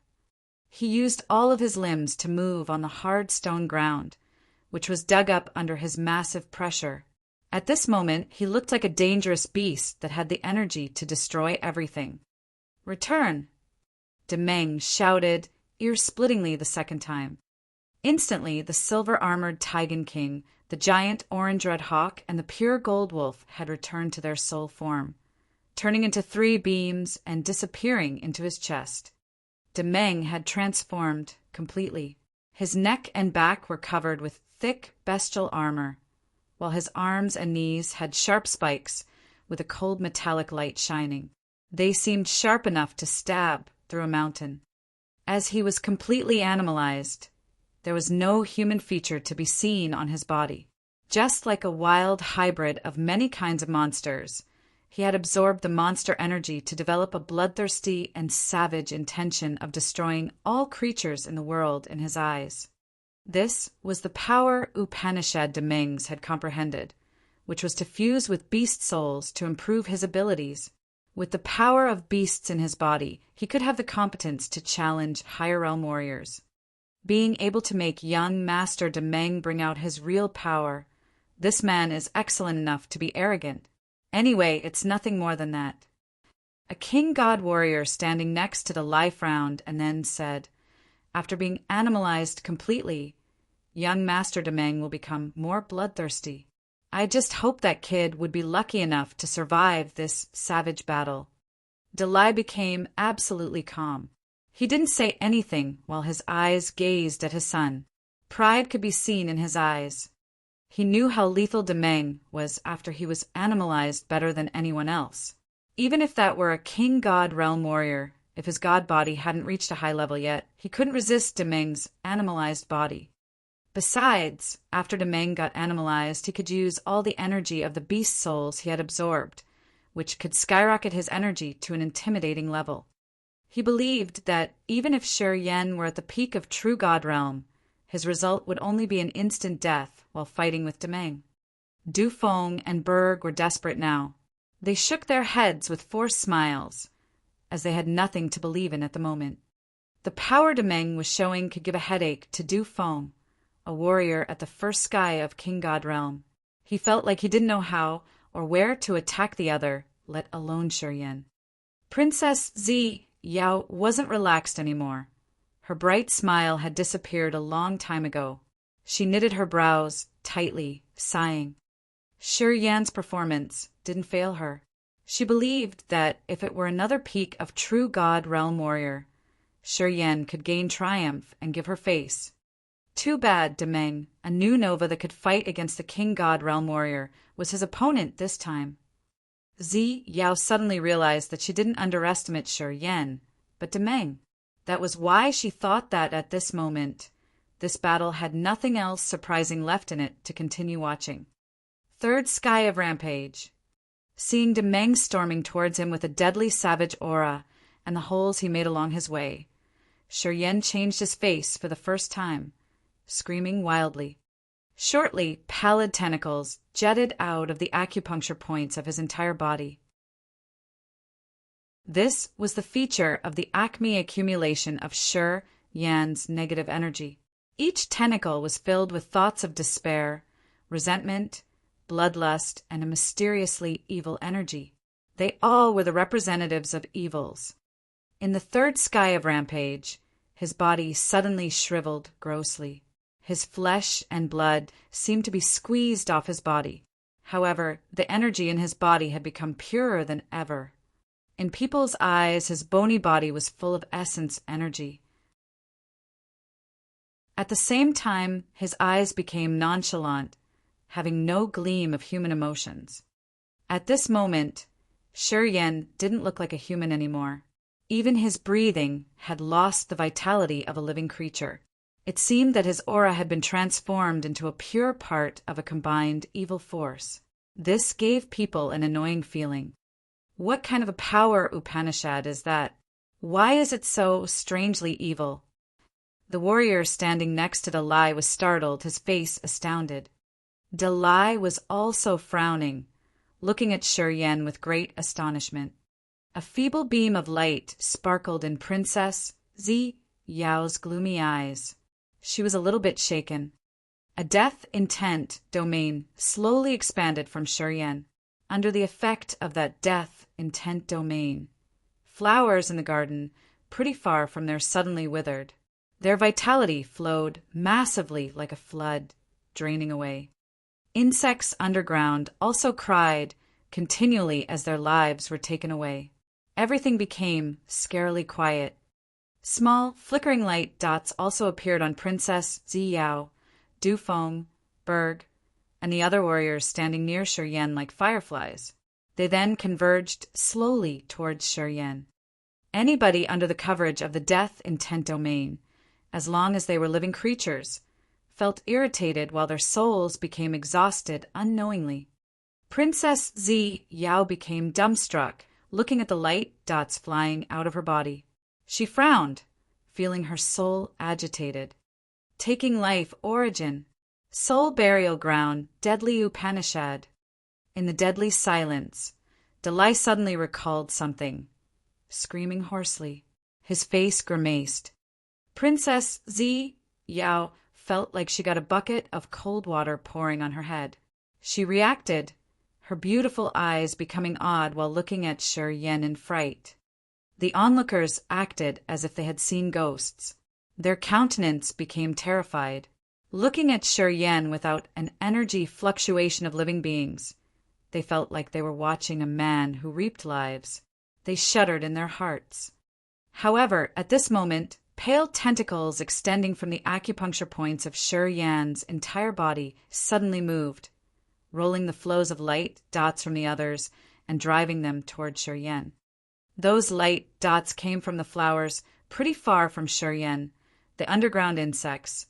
He used all of his limbs to move on the hard stone ground, which was dug up under his massive pressure. At this moment, he looked like a dangerous beast that had the energy to destroy everything. Return! Demeng shouted ear-splittingly the second time. Instantly, the silver-armored Tigan King, the giant orange-red hawk, and the pure gold wolf had returned to their soul form, turning into 3 beams and disappearing into his chest. Demeng had transformed completely. His neck and back were covered with thick bestial armor, while his arms and knees had sharp spikes with a cold metallic light shining. They seemed sharp enough to stab through a mountain. As he was completely animalized, there was no human feature to be seen on his body. Just like a wild hybrid of many kinds of monsters, he had absorbed the monster energy to develop a bloodthirsty and savage intention of destroying all creatures in the world in his eyes. This was the power Upanishad Demengs had comprehended, which was to fuse with beast souls to improve his abilities. With the power of beasts in his body, he could have the competence to challenge higher realm warriors. Being able to make young Master Demeng bring out his real power, this man is excellent enough to be arrogant. Anyway, it's nothing more than that. A king-god warrior standing next to the lie frowned and then said, after being animalized completely, young Master Demeng will become more bloodthirsty. I just hope that kid would be lucky enough to survive this savage battle. Delai became absolutely calm. He didn't say anything while his eyes gazed at his son. Pride could be seen in his eyes. He knew how lethal Demeng was after he was animalized better than anyone else. Even if that were a king-god realm warrior, if his god body hadn't reached a high level yet, he couldn't resist Demeng's animalized body. Besides, after Demeng got animalized, he could use all the energy of the beast souls he had absorbed, which could skyrocket his energy to an intimidating level. He believed that even if Shi Yan were at the peak of true god realm, his result would only be an instant death while fighting with Demeng. Du Feng and Berg were desperate now. They shook their heads with forced smiles, as they had nothing to believe in at the moment. The power Demeng was showing could give a headache to Du Feng, a warrior at the first sky of King God realm. He felt like he didn't know how or where to attack the other, let alone Shi Yan. Princess Zi Yao wasn't relaxed anymore. Her bright smile had disappeared a long time ago. She knitted her brows tightly, sighing. Shi Yan's performance didn't fail her. She believed that if it were another peak of true god realm warrior, Shi Yan could gain triumph and give her face. Too bad Demeng, a new Nova that could fight against the king god realm warrior, was his opponent this time. Zi Yao suddenly realized that she didn't underestimate Shi Yan, but Demeng. That was why she thought that at this moment, this battle had nothing else surprising left in it to continue watching. Third sky of rampage. Seeing Demeng storming towards him with a deadly savage aura and the holes he made along his way, Shi Yan changed his face for the first time, screaming wildly. Shortly, pallid tentacles jetted out of the acupuncture points of his entire body. This was the feature of the acme accumulation of Shi Yan's negative energy. Each tentacle was filled with thoughts of despair, resentment, bloodlust, and a mysteriously evil energy. They all were the representatives of evils. In the third sky of rampage, his body suddenly shriveled grossly. His flesh and blood seemed to be squeezed off his body. However, the energy in his body had become purer than ever. In people's eyes, his bony body was full of essence energy. At the same time, his eyes became nonchalant, having no gleam of human emotions. At this moment, Shi Yan didn't look like a human anymore. Even his breathing had lost the vitality of a living creature. It seemed that his aura had been transformed into a pure part of a combined evil force. This gave people an annoying feeling. What kind of a power Upanishad is that? Why is it so strangely evil? The warrior standing next to Dalai was startled, his face astounded. Dalai was also frowning, looking at Shi Yan with great astonishment. A feeble beam of light sparkled in Princess Zi Yao's gloomy eyes. She was a little bit shaken. A death intent domain slowly expanded from Shi Yan. Under the effect of that death intent domain, flowers in the garden, pretty far from there, suddenly withered. Their vitality flowed massively like a flood, draining away. Insects underground also cried continually as their lives were taken away. Everything became scarily quiet. Small, flickering light dots also appeared on Princess Zi Yao, Dufeng, Berg, and the other warriors standing near Shi Yan like fireflies. They then converged slowly towards Shi Yan. Anybody under the coverage of the death intent domain, as long as they were living creatures, felt irritated while their souls became exhausted unknowingly. Princess Zi Yao became dumbstruck, looking at the light dots flying out of her body. She frowned, feeling her soul agitated. Taking life origin, soul burial ground, deadly Upanishad. In the deadly silence, Dalai suddenly recalled something, screaming hoarsely. His face grimaced. Princess Zi Yao felt like she got a bucket of cold water pouring on her head. She reacted, her beautiful eyes becoming odd while looking at Shi Yan in fright. The onlookers acted as if they had seen ghosts. Their countenance became terrified. Looking at Shi Yan without an energy fluctuation of living beings, they felt like they were watching a man who reaped lives. They shuddered in their hearts. However, at this moment, pale tentacles extending from the acupuncture points of Shi Yan's entire body suddenly moved, rolling the flows of light dots from the others and driving them toward Shi Yan. Those light dots came from the flowers pretty far from Shi Yan, the underground insects,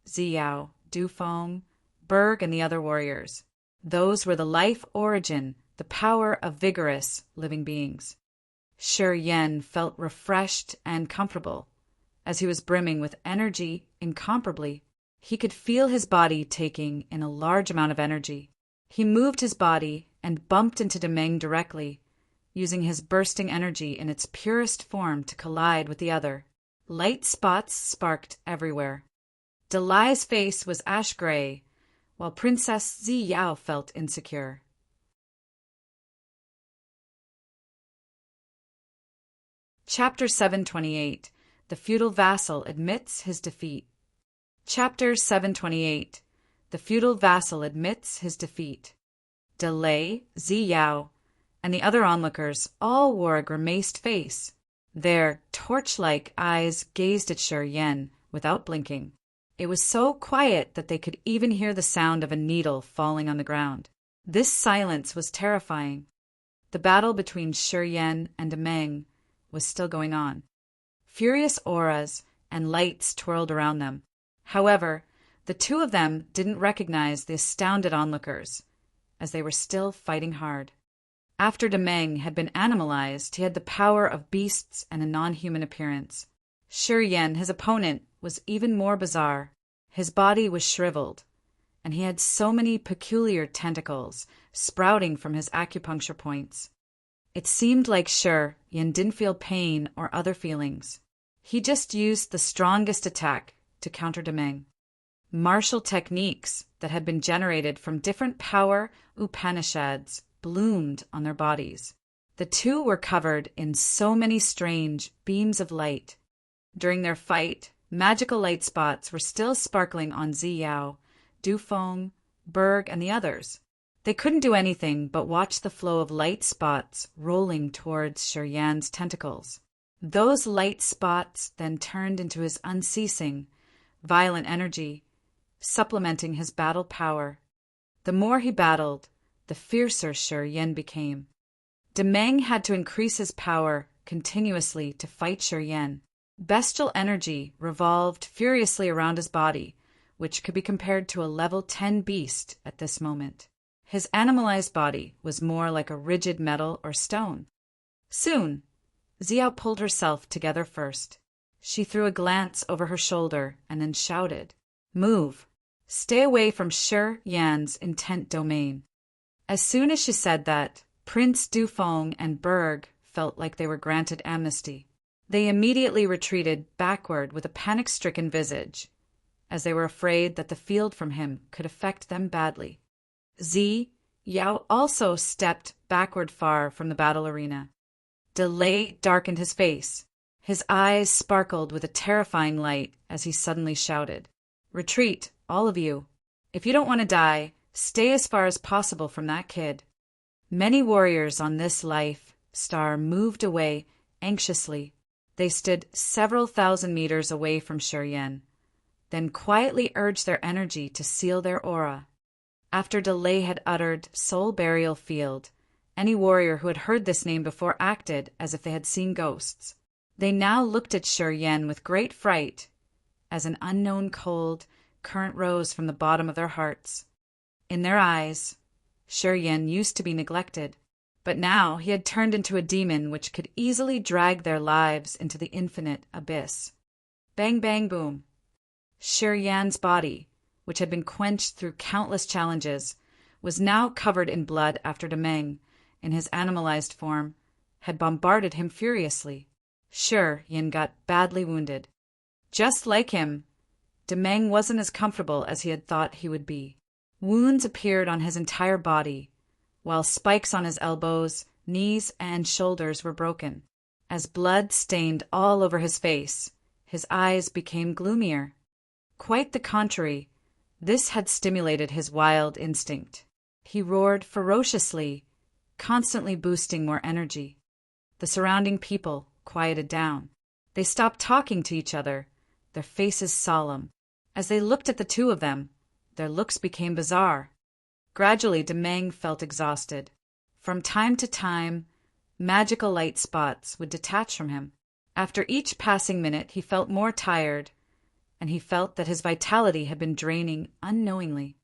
Zi Yao, Dufeng, Berg, and the other warriors. Those were the life origin, the power of vigorous living beings. Shi Yan felt refreshed and comfortable. As he was brimming with energy incomparably, he could feel his body taking in a large amount of energy. He moved his body and bumped into Demeng directly, using his bursting energy in its purest form to collide with the other. Light spots sparked everywhere. Dalai's face was ash-gray, while Princess Zi Yao felt insecure. Chapter 728. The feudal vassal admits his defeat. Chapter 728. The feudal vassal admits his defeat. Dalai, Zi Yao, and the other onlookers all wore a grimaced face. Their torch-like eyes gazed at Shi Yan without blinking. It was so quiet that they could even hear the sound of a needle falling on the ground. This silence was terrifying. The battle between Shi Yan and Demeng was still going on. Furious auras and lights twirled around them. However, the two of them didn't recognize the astounded onlookers, as they were still fighting hard. After Demeng had been animalized, he had the power of beasts and a non-human appearance. Shi Yan, his opponent, was even more bizarre. His body was shriveled, and he had so many peculiar tentacles sprouting from his acupuncture points. It seemed like Shi Yan didn't feel pain or other feelings. He just used the strongest attack to counter Demeng. Martial techniques that had been generated from different power Upanishads bloomed on their bodies. The two were covered in so many strange beams of light. During their fight, magical light spots were still sparkling on Zi Yao, Dufeng, Berg, and the others. They couldn't do anything but watch the flow of light spots rolling towards Shi Yan's tentacles. Those light spots then turned into his unceasing, violent energy, supplementing his battle power. The more he battled, the fiercer Shi Yan became. Demeng had to increase his power continuously to fight Shi Yan. Bestial energy revolved furiously around his body, which could be compared to a level 10 beast at this moment. His animalized body was more like a rigid metal or stone. Soon, Xiao pulled herself together first. She threw a glance over her shoulder and then shouted, "Move! Stay away from Shi Yan's intent domain." As soon as she said that, Prince Dufeng and Berg felt like they were granted amnesty. They immediately retreated backward with a panic-stricken visage, as they were afraid that the field from him could affect them badly. Yao also stepped backward far from the battle arena. Delay darkened his face. His eyes sparkled with a terrifying light as he suddenly shouted, "Retreat, all of you. If you don't want to die, stay as far as possible from that kid." Many warriors on this life star moved away anxiously. They stood several thousand meters away from Shi Yan, then quietly urged their energy to seal their aura. After Delay had uttered Soul Burial Field, any warrior who had heard this name before acted as if they had seen ghosts. They now looked at Shi Yan with great fright, as an unknown cold current rose from the bottom of their hearts. In their eyes, Shi Yan used to be neglected, but now he had turned into a demon which could easily drag their lives into the infinite abyss. Bang, bang, boom. Shi Yan's body, which had been quenched through countless challenges, was now covered in blood after Demeng, in his animalized form, had bombarded him furiously. Shi Yan got badly wounded. Just like him, Demeng wasn't as comfortable as he had thought he would be. Wounds appeared on his entire body, while spikes on his elbows, knees, and shoulders were broken. As blood stained all over his face, his eyes became gloomier. Quite the contrary, this had stimulated his wild instinct. He roared ferociously, constantly boosting more energy. The surrounding people quieted down. They stopped talking to each other, their faces solemn. As they looked at the two of them, their looks became bizarre. Gradually, Demeng felt exhausted. From time to time, magical light spots would detach from him. After each passing minute, he felt more tired, and he felt that his vitality had been draining unknowingly.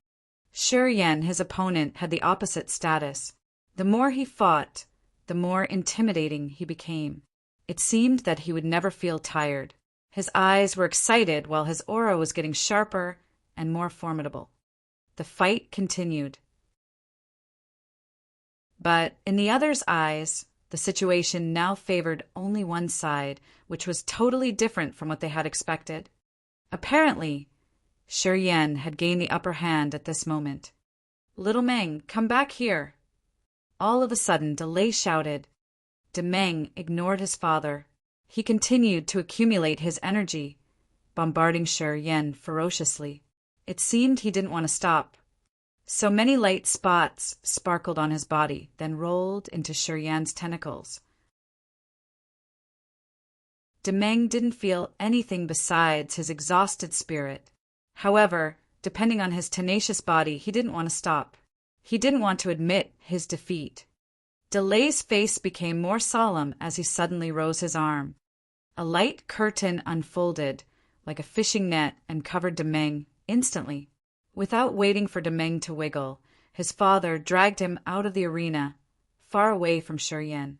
Shi Yan, his opponent, had the opposite status. The more he fought, the more intimidating he became. It seemed that he would never feel tired. His eyes were excited while his aura was getting sharper and more formidable. The fight continued. But in the other's eyes, the situation now favored only one side, which was totally different from what they had expected. Apparently, Shi Yan had gained the upper hand at this moment. "Little Meng, come back here." All of a sudden, Delay shouted. Demeng ignored his father. He continued to accumulate his energy, bombarding Shi Yan ferociously. It seemed he didn't want to stop. So many light spots sparkled on his body, then rolled into Shi Yan's tentacles. Demeng didn't feel anything besides his exhausted spirit. However, depending on his tenacious body, he didn't want to stop. He didn't want to admit his defeat. Delay's face became more solemn as he suddenly rose his arm. A light curtain unfolded like a fishing net and covered Demeng instantly. Without waiting for Demeng to wiggle, his father dragged him out of the arena, far away from Shi Yan.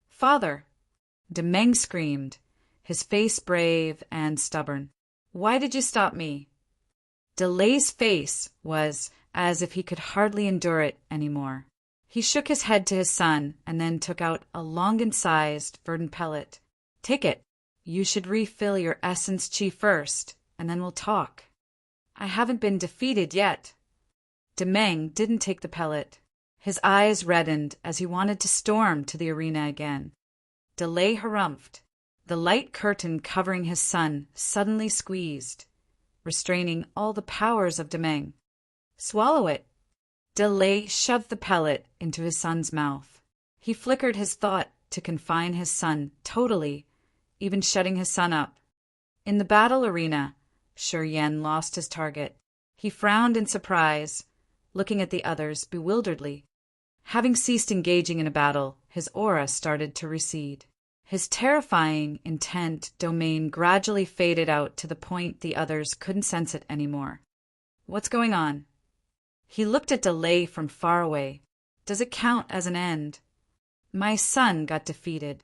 "Father!" Demeng screamed, his face brave and stubborn. "Why did you stop me?" Delay's face was as if he could hardly endure it anymore. He shook his head to his son and then took out a longan-sized verdant pellet. "Take it. You should refill your essence chi first, and then we'll talk." "I haven't been defeated yet." Demeng didn't take the pellet. His eyes reddened as he wanted to storm to the arena again. Delay harumphed. The light curtain covering his son suddenly squeezed, restraining all the powers of Demeng. "Swallow it." Delay shoved the pellet into his son's mouth. He flickered his thought to confine his son totally, even shutting his son up. In the battle arena, Shi Yan lost his target. He frowned in surprise, looking at the others bewilderedly. Having ceased engaging in a battle, his aura started to recede. His terrifying, intent domain gradually faded out to the point the others couldn't sense it anymore. What's going on? He looked at Delay from far away. Does it count as an end? My son got defeated.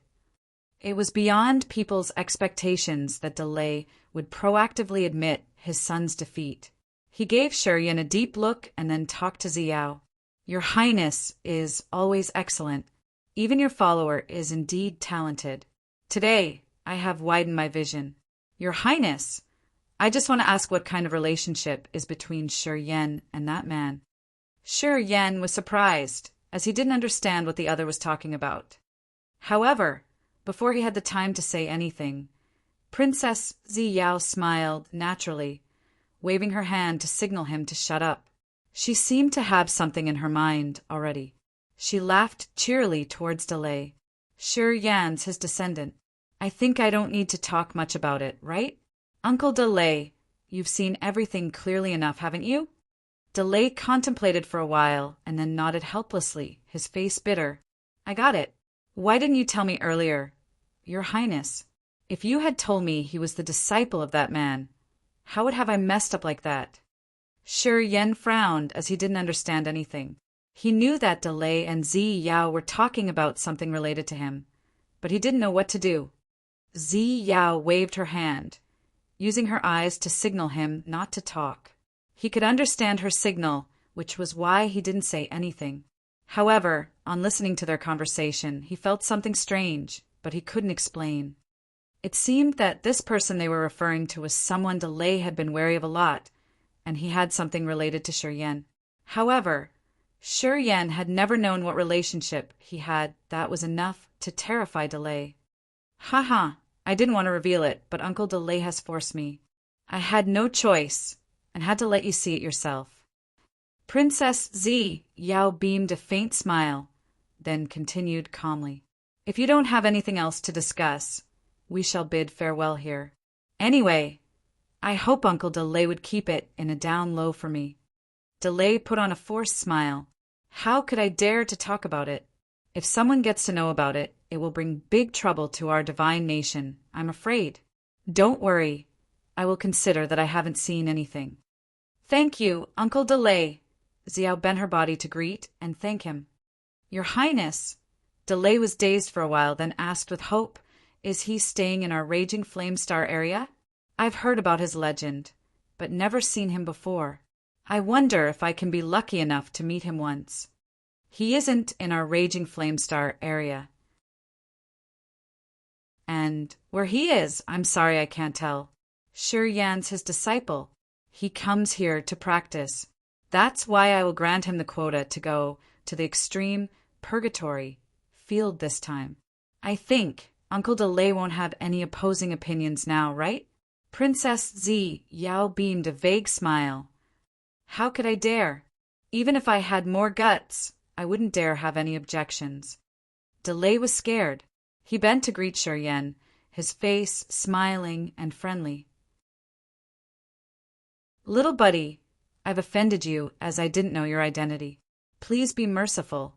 It was beyond people's expectations that Delay would proactively admit his son's defeat. He gave Shurian a deep look and then talked to Xiao. Your Highness is always excellent. Even your follower is indeed talented. Today, I have widened my vision. Your Highness, I just want to ask what kind of relationship is between Shurian and that man. Shurian was surprised, as he didn't understand what the other was talking about. However, before he had the time to say anything, Princess Xiao smiled naturally, waving her hand to signal him to shut up. She seemed to have something in her mind already. She laughed cheerily towards Delay. Yan's his descendant. I think I don't need to talk much about it, right? Uncle Delay, you've seen everything clearly enough, haven't you? Delay contemplated for a while and then nodded helplessly, his face bitter. I got it. Why didn't you tell me earlier? Your Highness, if you had told me he was the disciple of that man, how would have I messed up like that? Yan frowned as he didn't understand anything. He knew that Delay and Xiao were talking about something related to him, but he didn't know what to do. Xiao waved her hand, using her eyes to signal him not to talk. He could understand her signal, which was why he didn't say anything. However, on listening to their conversation, he felt something strange, but he couldn't explain. It seemed that this person they were referring to was someone Delay had been wary of a lot, and he had something related to Shurian. However, Shurian had never known what relationship he had that was enough to terrify Delay. Haha, I didn't want to reveal it, but Uncle Delay has forced me. I had no choice, and had to let you see it yourself. Princess Xiao beamed a faint smile, then continued calmly. If you don't have anything else to discuss, we shall bid farewell here. Anyway, I hope Uncle Delay would keep it in a down low for me. Delay put on a forced smile. How could I dare to talk about it? If someone gets to know about it, it will bring big trouble to our divine nation, I'm afraid. Don't worry. I will consider that I haven't seen anything. Thank you, Uncle Delay. Xiao bent her body to greet and thank him. Your Highness. Delay was dazed for a while, then asked with hope, is he staying in our Raging Flame Star area? I've heard about his legend, but never seen him before. I wonder if I can be lucky enough to meet him once. He isn't in our Raging Flame Star area. And where he is, I'm sorry I can't tell. Yan's his disciple. He comes here to practice. That's why I will grant him the quota to go to the extreme purgatory field this time. I think Uncle Delay won't have any opposing opinions now, right? Princess Xiao beamed a vague smile. How could I dare? Even if I had more guts, I wouldn't dare have any objections. Delay was scared. He bent to greet Shurian, his face smiling and friendly. Little buddy, I've offended you as I didn't know your identity. Please be merciful.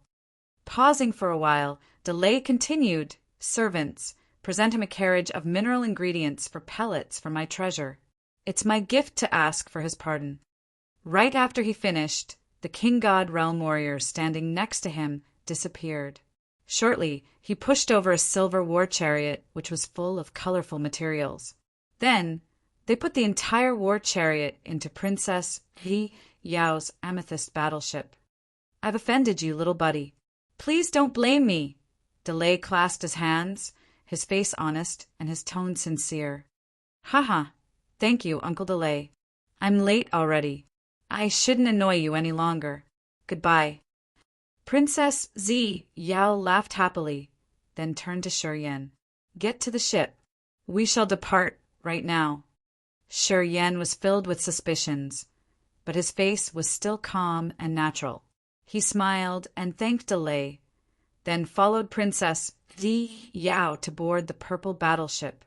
Pausing for a while, Delay continued, Servants, present him a carriage of mineral ingredients for pellets for my treasure. It's my gift to ask for his pardon. Right after he finished, the King God Realm warrior standing next to him disappeared. Shortly, he pushed over a silver war chariot which was full of colorful materials. Then, they put the entire war chariot into Princess Yao's amethyst battleship. I've offended you, little buddy. Please don't blame me. Delay clasped his hands, his face honest and his tone sincere. Haha, thank you, Uncle Delay. I'm late already. I shouldn't annoy you any longer. Goodbye. Princess Yao laughed happily, then turned to Shurian. Get to the ship. We shall depart right now. Shurian was filled with suspicions, but his face was still calm and natural. He smiled and thanked Delay, then followed Princess Yao to board the purple battleship.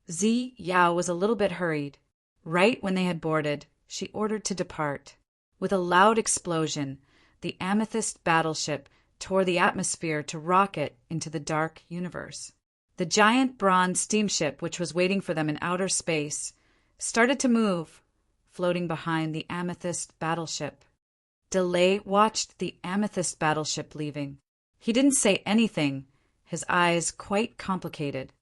Yao was a little bit hurried. Right when they had boarded, she ordered to depart. With a loud explosion, the amethyst battleship tore the atmosphere to rocket into the dark universe. The giant bronze steamship, which was waiting for them in outer space, started to move, floating behind the amethyst battleship. Delay watched the amethyst battleship leaving. He didn't say anything, his eyes quite complicated.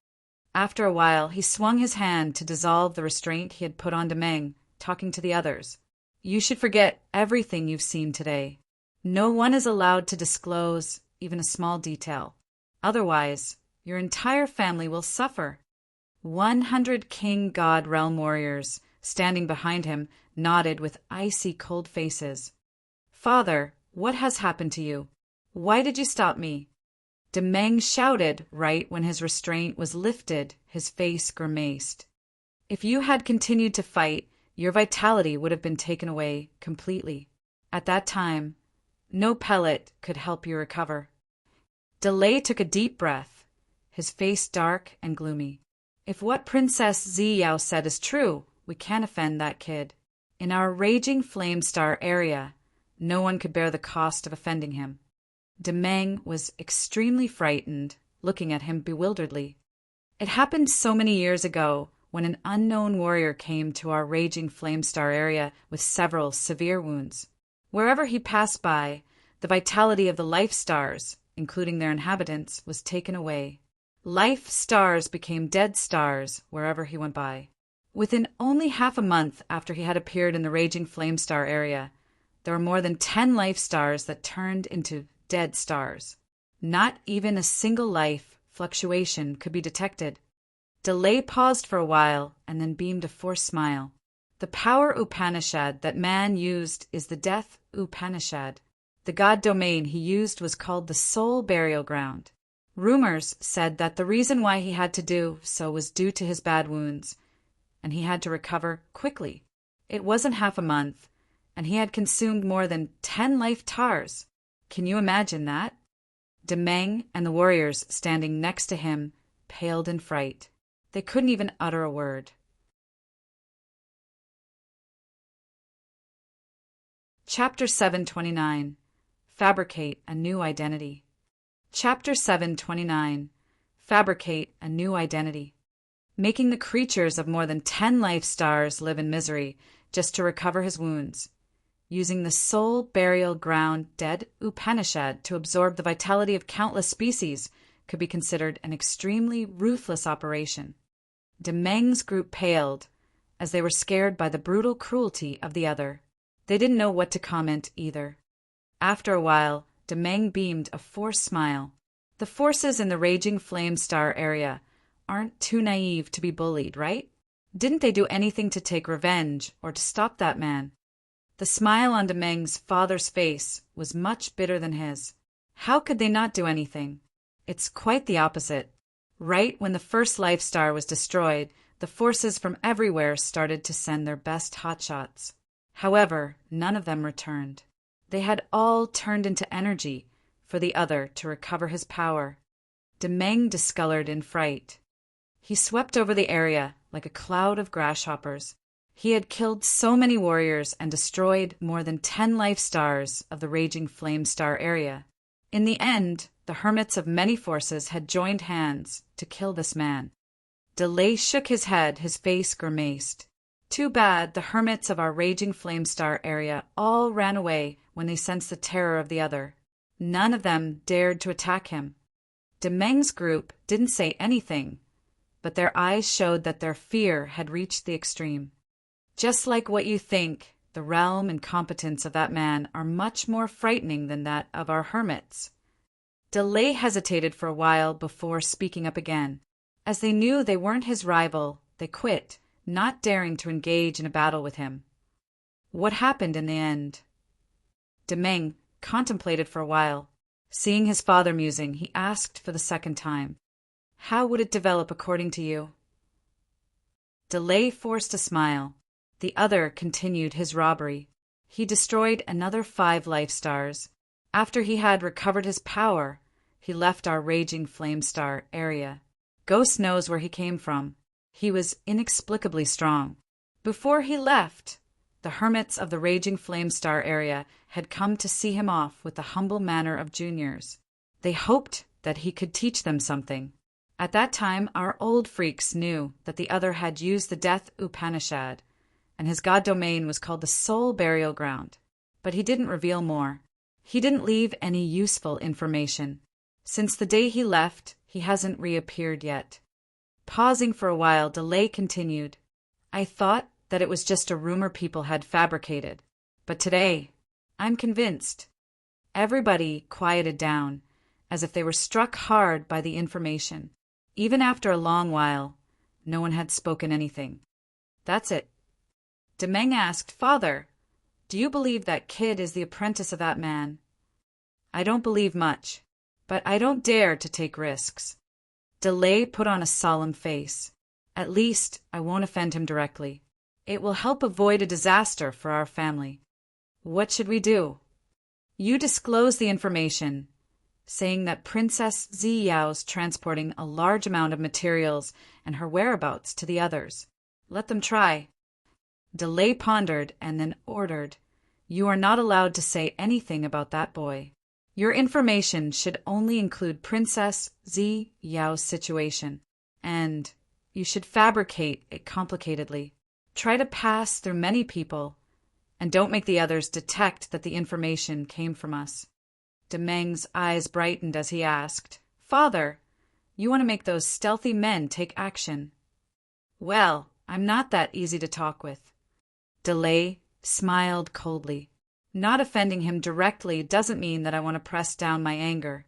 After a while, he swung his hand to dissolve the restraint he had put on Demeng, talking to the others. You should forget everything you've seen today. No one is allowed to disclose even a small detail. Otherwise, your entire family will suffer. 100 King God Realm warriors, standing behind him, nodded with icy cold faces. Father, what has happened to you? Why did you stop me? Demeng shouted right when his restraint was lifted, his face grimaced. If you had continued to fight, your vitality would have been taken away completely. At that time, no pellet could help you recover. Delay took a deep breath, his face dark and gloomy. If what Princess Ziyao said is true, we can't offend that kid. In our raging flame star area, no one could bear the cost of offending him. Demeng was extremely frightened, looking at him bewilderedly. It happened so many years ago when an unknown warrior came to our raging flame star area with several severe wounds. Wherever he passed by, the vitality of the life stars, including their inhabitants, was taken away. Life stars became dead stars wherever he went by. Within only half a month after he had appeared in the raging flame star area, there were more than 10 life stars that turned into dead stars. Not even a single life fluctuation could be detected. Delay paused for a while and then beamed a forced smile. The power Upanishad that man used is the Death Upanishad. The god domain he used was called the Soul Burial Ground. Rumors said that the reason why he had to do so was due to his bad wounds, and he had to recover quickly. It wasn't half a month, and he had consumed more than 10 life tars. Can you imagine that? Demeng and the warriors standing next to him paled in fright. They couldn't even utter a word. Chapter 729. Fabricate a New Identity. Chapter 729. Fabricate a New Identity. Making the creatures of more than 10 life stars live in misery just to recover his wounds. Using the Soul Burial Ground Dead Upanishad to absorb the vitality of countless species could be considered an extremely ruthless operation. Demeng's group paled, as they were scared by the brutal cruelty of the other. They didn't know what to comment either. After a while, Demeng beamed a forced smile. The forces in the raging flame star area aren't too naive to be bullied, right? Didn't they do anything to take revenge or to stop that man? The smile on Demeng's father's face was much bitter than his. How could they not do anything? It's quite the opposite. Right when the first life star was destroyed, the forces from everywhere started to send their best hotshots. However, none of them returned. They had all turned into energy for the other to recover his power. Demeng discolored in fright. He swept over the area like a cloud of grasshoppers. He had killed so many warriors and destroyed more than 10 life stars of the raging flame star area. In the end, the hermits of many forces had joined hands to kill this man. Delay shook his head, his face grimaced. Too bad the hermits of our raging flame star area all ran away when they sensed the terror of the other. None of them dared to attack him. Demeng's group didn't say anything, but their eyes showed that their fear had reached the extreme. Just like what you think, the realm and competence of that man are much more frightening than that of our hermits. Delay hesitated for a while before speaking up again. As they knew they weren't his rival, they quit, not daring to engage in a battle with him. What happened in the end? Demeng contemplated for a while. Seeing his father musing, he asked for the second time, "How would it develop according to you?" Delay forced a smile. The other continued his robbery. He destroyed another 5 life stars. After he had recovered his power, he left our raging flame star area. Ghost knows where he came from. He was inexplicably strong. Before he left, the hermits of the raging flame star area had come to see him off with the humble manner of juniors. They hoped that he could teach them something. At that time, our old freaks knew that the other had used the Death Upanishad, and his god domain was called the Soul Burial Ground. But he didn't reveal more. He didn't leave any useful information. Since the day he left, he hasn't reappeared yet. Pausing for a while, DeLay continued. I thought that it was just a rumor people had fabricated. But today, I'm convinced. Everybody quieted down, as if they were struck hard by the information. Even after a long while, no one had spoken anything. That's it. Demeng asked, Father, do you believe that kid is the apprentice of that man? I don't believe much, but I don't dare to take risks. DeLay put on a solemn face. At least I won't offend him directly. It will help avoid a disaster for our family. What should we do? You disclose the information, saying that Princess Ziyao's transporting a large amount of materials and her whereabouts to the others. Let them try. DeLay pondered and then ordered, You are not allowed to say anything about that boy. Your information should only include Princess Ziyao's situation, and you should fabricate it complicatedly. Try to pass through many people, and don't make the others detect that the information came from us. Demeng's eyes brightened as he asked, Father, you want to make those stealthy men take action? Well, I'm not that easy to talk with. DeLay smiled coldly. Not offending him directly doesn't mean that I want to press down my anger.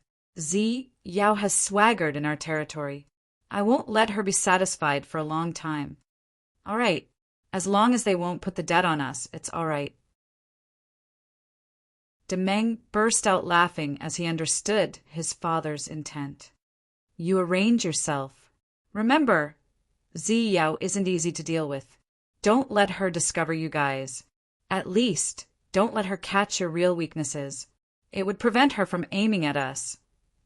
Yao has swaggered in our territory. I won't let her be satisfied for a long time. All right. As long as they won't put the debt on us, it's all right. Demeng burst out laughing as he understood his father's intent. You arrange yourself. Remember, Yao isn't easy to deal with. Don't let her discover you guys. At least, don't let her catch your real weaknesses. It would prevent her from aiming at us,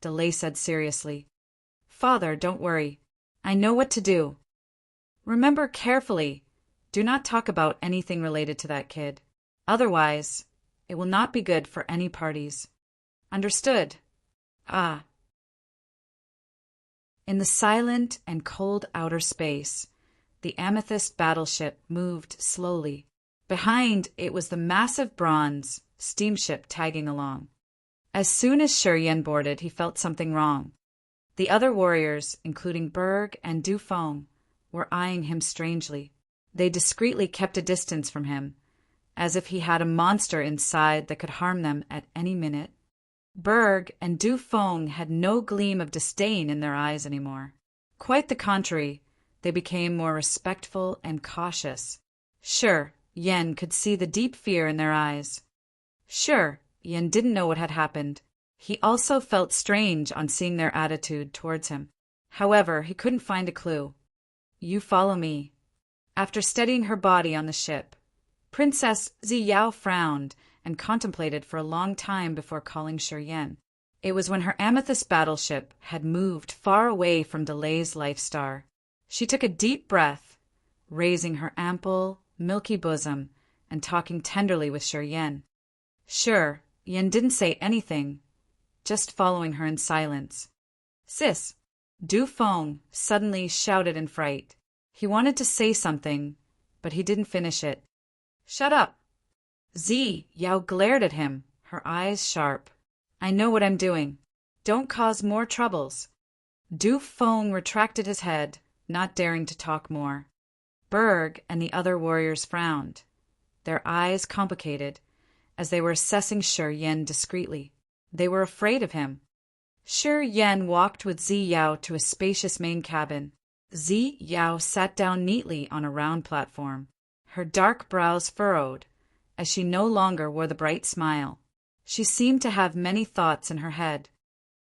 DeLay said seriously. Father, don't worry. I know what to do. Remember carefully, do not talk about anything related to that kid. Otherwise, it will not be good for any parties. Understood? Ah. In the silent and cold outer space, the amethyst battleship moved slowly. Behind it was the massive bronze steamship tagging along. As soon as Shuryen boarded, he felt something wrong. The other warriors, including Berg and Du Feng, were eyeing him strangely. They discreetly kept a distance from him, as if he had a monster inside that could harm them at any minute. Berg and Du Feng had no gleam of disdain in their eyes anymore. Quite the contrary, they became more respectful and cautious. Sure, Yen could see the deep fear in their eyes. Sure, Yen didn't know what had happened. He also felt strange on seeing their attitude towards him. However, he couldn't find a clue. You follow me. After studying her body on the ship, Princess Ziyao frowned and contemplated for a long time before calling Shuryen. It was when her amethyst battleship had moved far away from DeLay's life star. She took a deep breath, raising her ample, milky bosom and talking tenderly with Shuryen. Sure, Yen didn't say anything, just following her in silence. Sis! Du Feng suddenly shouted in fright. He wanted to say something, but he didn't finish it. Shut up! Yao glared at him, her eyes sharp. I know what I'm doing. Don't cause more troubles. Du Feng retracted his head, not daring to talk more. Berg and the other warriors frowned, their eyes complicated, as they were assessing Shuryen discreetly. They were afraid of him. Shuryen walked with Yao to a spacious main cabin. Yao sat down neatly on a round platform, her dark brows furrowed, as she no longer wore the bright smile. She seemed to have many thoughts in her head.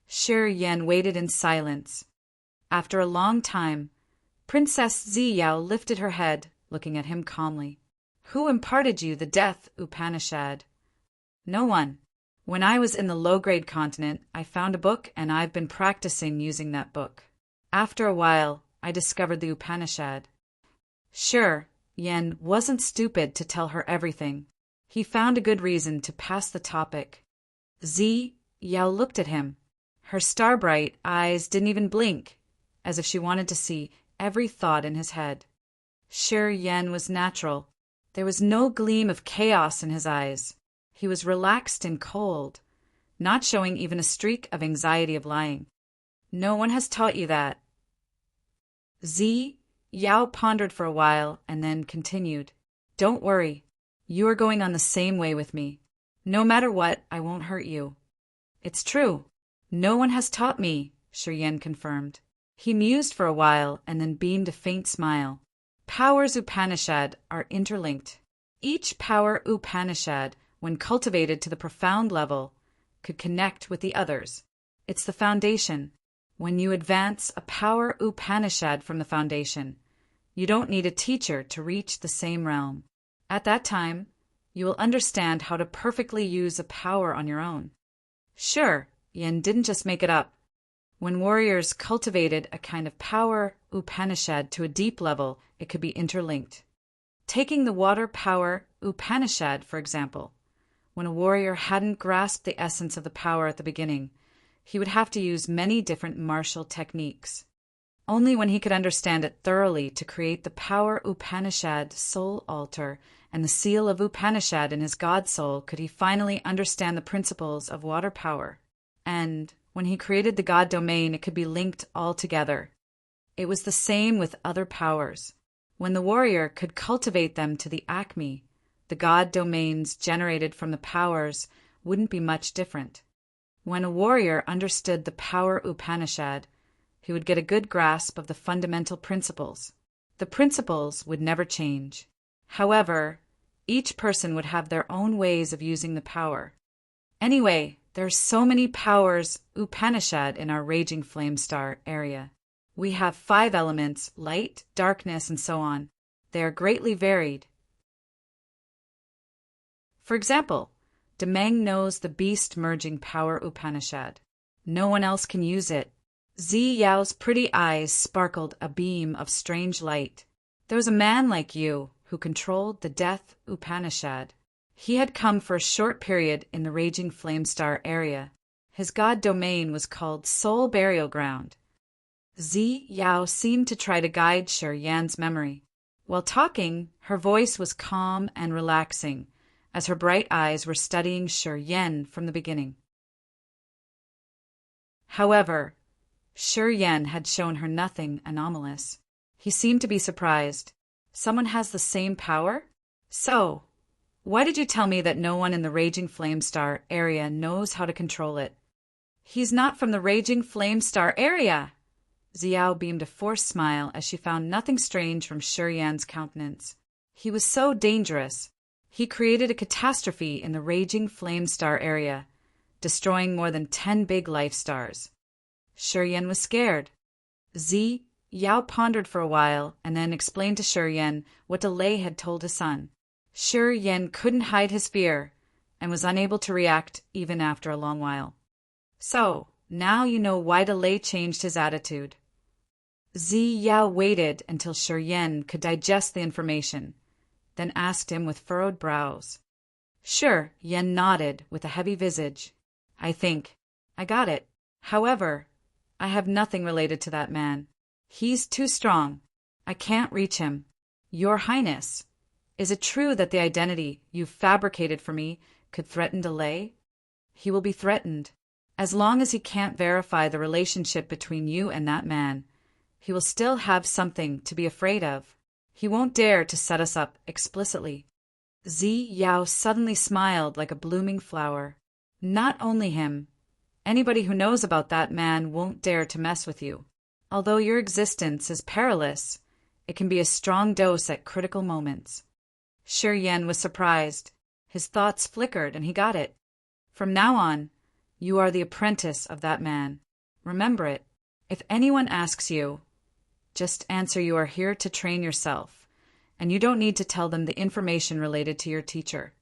Shuryen waited in silence. After a long time, Princess Ziyao lifted her head, looking at him calmly. Who imparted you the Death Upanishad? No one. When I was in the low-grade continent, I found a book and I've been practicing using that book. After a while, I discovered the Upanishad. Sure, Yen wasn't stupid to tell her everything. He found a good reason to pass the topic. Yao looked at him. Her star-bright eyes didn't even blink, as if she wanted to see every thought in his head. Shi Yan was natural. There was no gleam of chaos in his eyes. He was relaxed and cold, not showing even a streak of anxiety of lying. No one has taught you that. Zi Yao pondered for a while and then continued. Don't worry. You are going on the same way with me. No matter what, I won't hurt you. It's true. No one has taught me, Shi Yan confirmed. He mused for a while and then beamed a faint smile. Powers Upanishad are interlinked. Each power Upanishad, when cultivated to the profound level, could connect with the others. It's the foundation. When you advance a power Upanishad from the foundation, you don't need a teacher to reach the same realm. At that time, you will understand how to perfectly use a power on your own. Sure, Yin didn't just make it up. When warriors cultivated a kind of power Upanishad to a deep level, it could be interlinked. Taking the water power Upanishad, for example, when a warrior hadn't grasped the essence of the power at the beginning, he would have to use many different martial techniques. Only when he could understand it thoroughly to create the power Upanishad soul altar and the seal of Upanishad in his god soul could he finally understand the principles of water power. And when he created the god domain, it could be linked all together. It was the same with other powers. When the warrior could cultivate them to the acme, the god domains generated from the powers wouldn't be much different. When a warrior understood the power Upanishad, he would get a good grasp of the fundamental principles. The principles would never change. However, each person would have their own ways of using the power. Anyway, there are so many powers Upanishad in our Raging Flame Star area. We have 5 elements, light, darkness, and so on. They are greatly varied. For example, Demang knows the beast-merging power Upanishad. No one else can use it. Zi Yao's pretty eyes sparkled a beam of strange light. There was a man like you who controlled the Death Upanishad. He had come for a short period in the Raging Flame Star area. His god domain was called Soul Burial Ground. Zi Yao seemed to try to guide Shi Yan's memory. While talking, her voice was calm and relaxing, as her bright eyes were studying Shi Yan from the beginning. However, Shi Yan had shown her nothing anomalous. He seemed to be surprised. Someone has the same power? So, why did you tell me that no one in the Raging Flame Star area knows how to control it? He's not from the Raging Flame Star area! Xiao beamed a forced smile as she found nothing strange from Shi Yan's countenance. He was so dangerous. He created a catastrophe in the Raging Flame Star area, destroying more than 10 big life stars. Shi Yan was scared. Zi Yao pondered for a while and then explained to Shi Yan what Delay had told his son. Shi Yan couldn't hide his fear and was unable to react even after a long while. So, now you know why Delay changed his attitude. Zi Yao waited until Shi Yan could digest the information, then asked him with furrowed brows. Shi Yan nodded with a heavy visage. I think I got it. However, I have nothing related to that man. He's too strong. I can't reach him. Your Highness, is it true that the identity you've fabricated for me could threaten Delay? He will be threatened. As long as he can't verify the relationship between you and that man, he will still have something to be afraid of. He won't dare to set us up explicitly. Zi Yao suddenly smiled like a blooming flower. Not only him. Anybody who knows about that man won't dare to mess with you. Although your existence is perilous, it can be a strong dose at critical moments. Shi Yan was surprised. His thoughts flickered and he got it. From now on, you are the apprentice of that man. Remember it. If anyone asks you, just answer you are here to train yourself, and you don't need to tell them the information related to your teacher.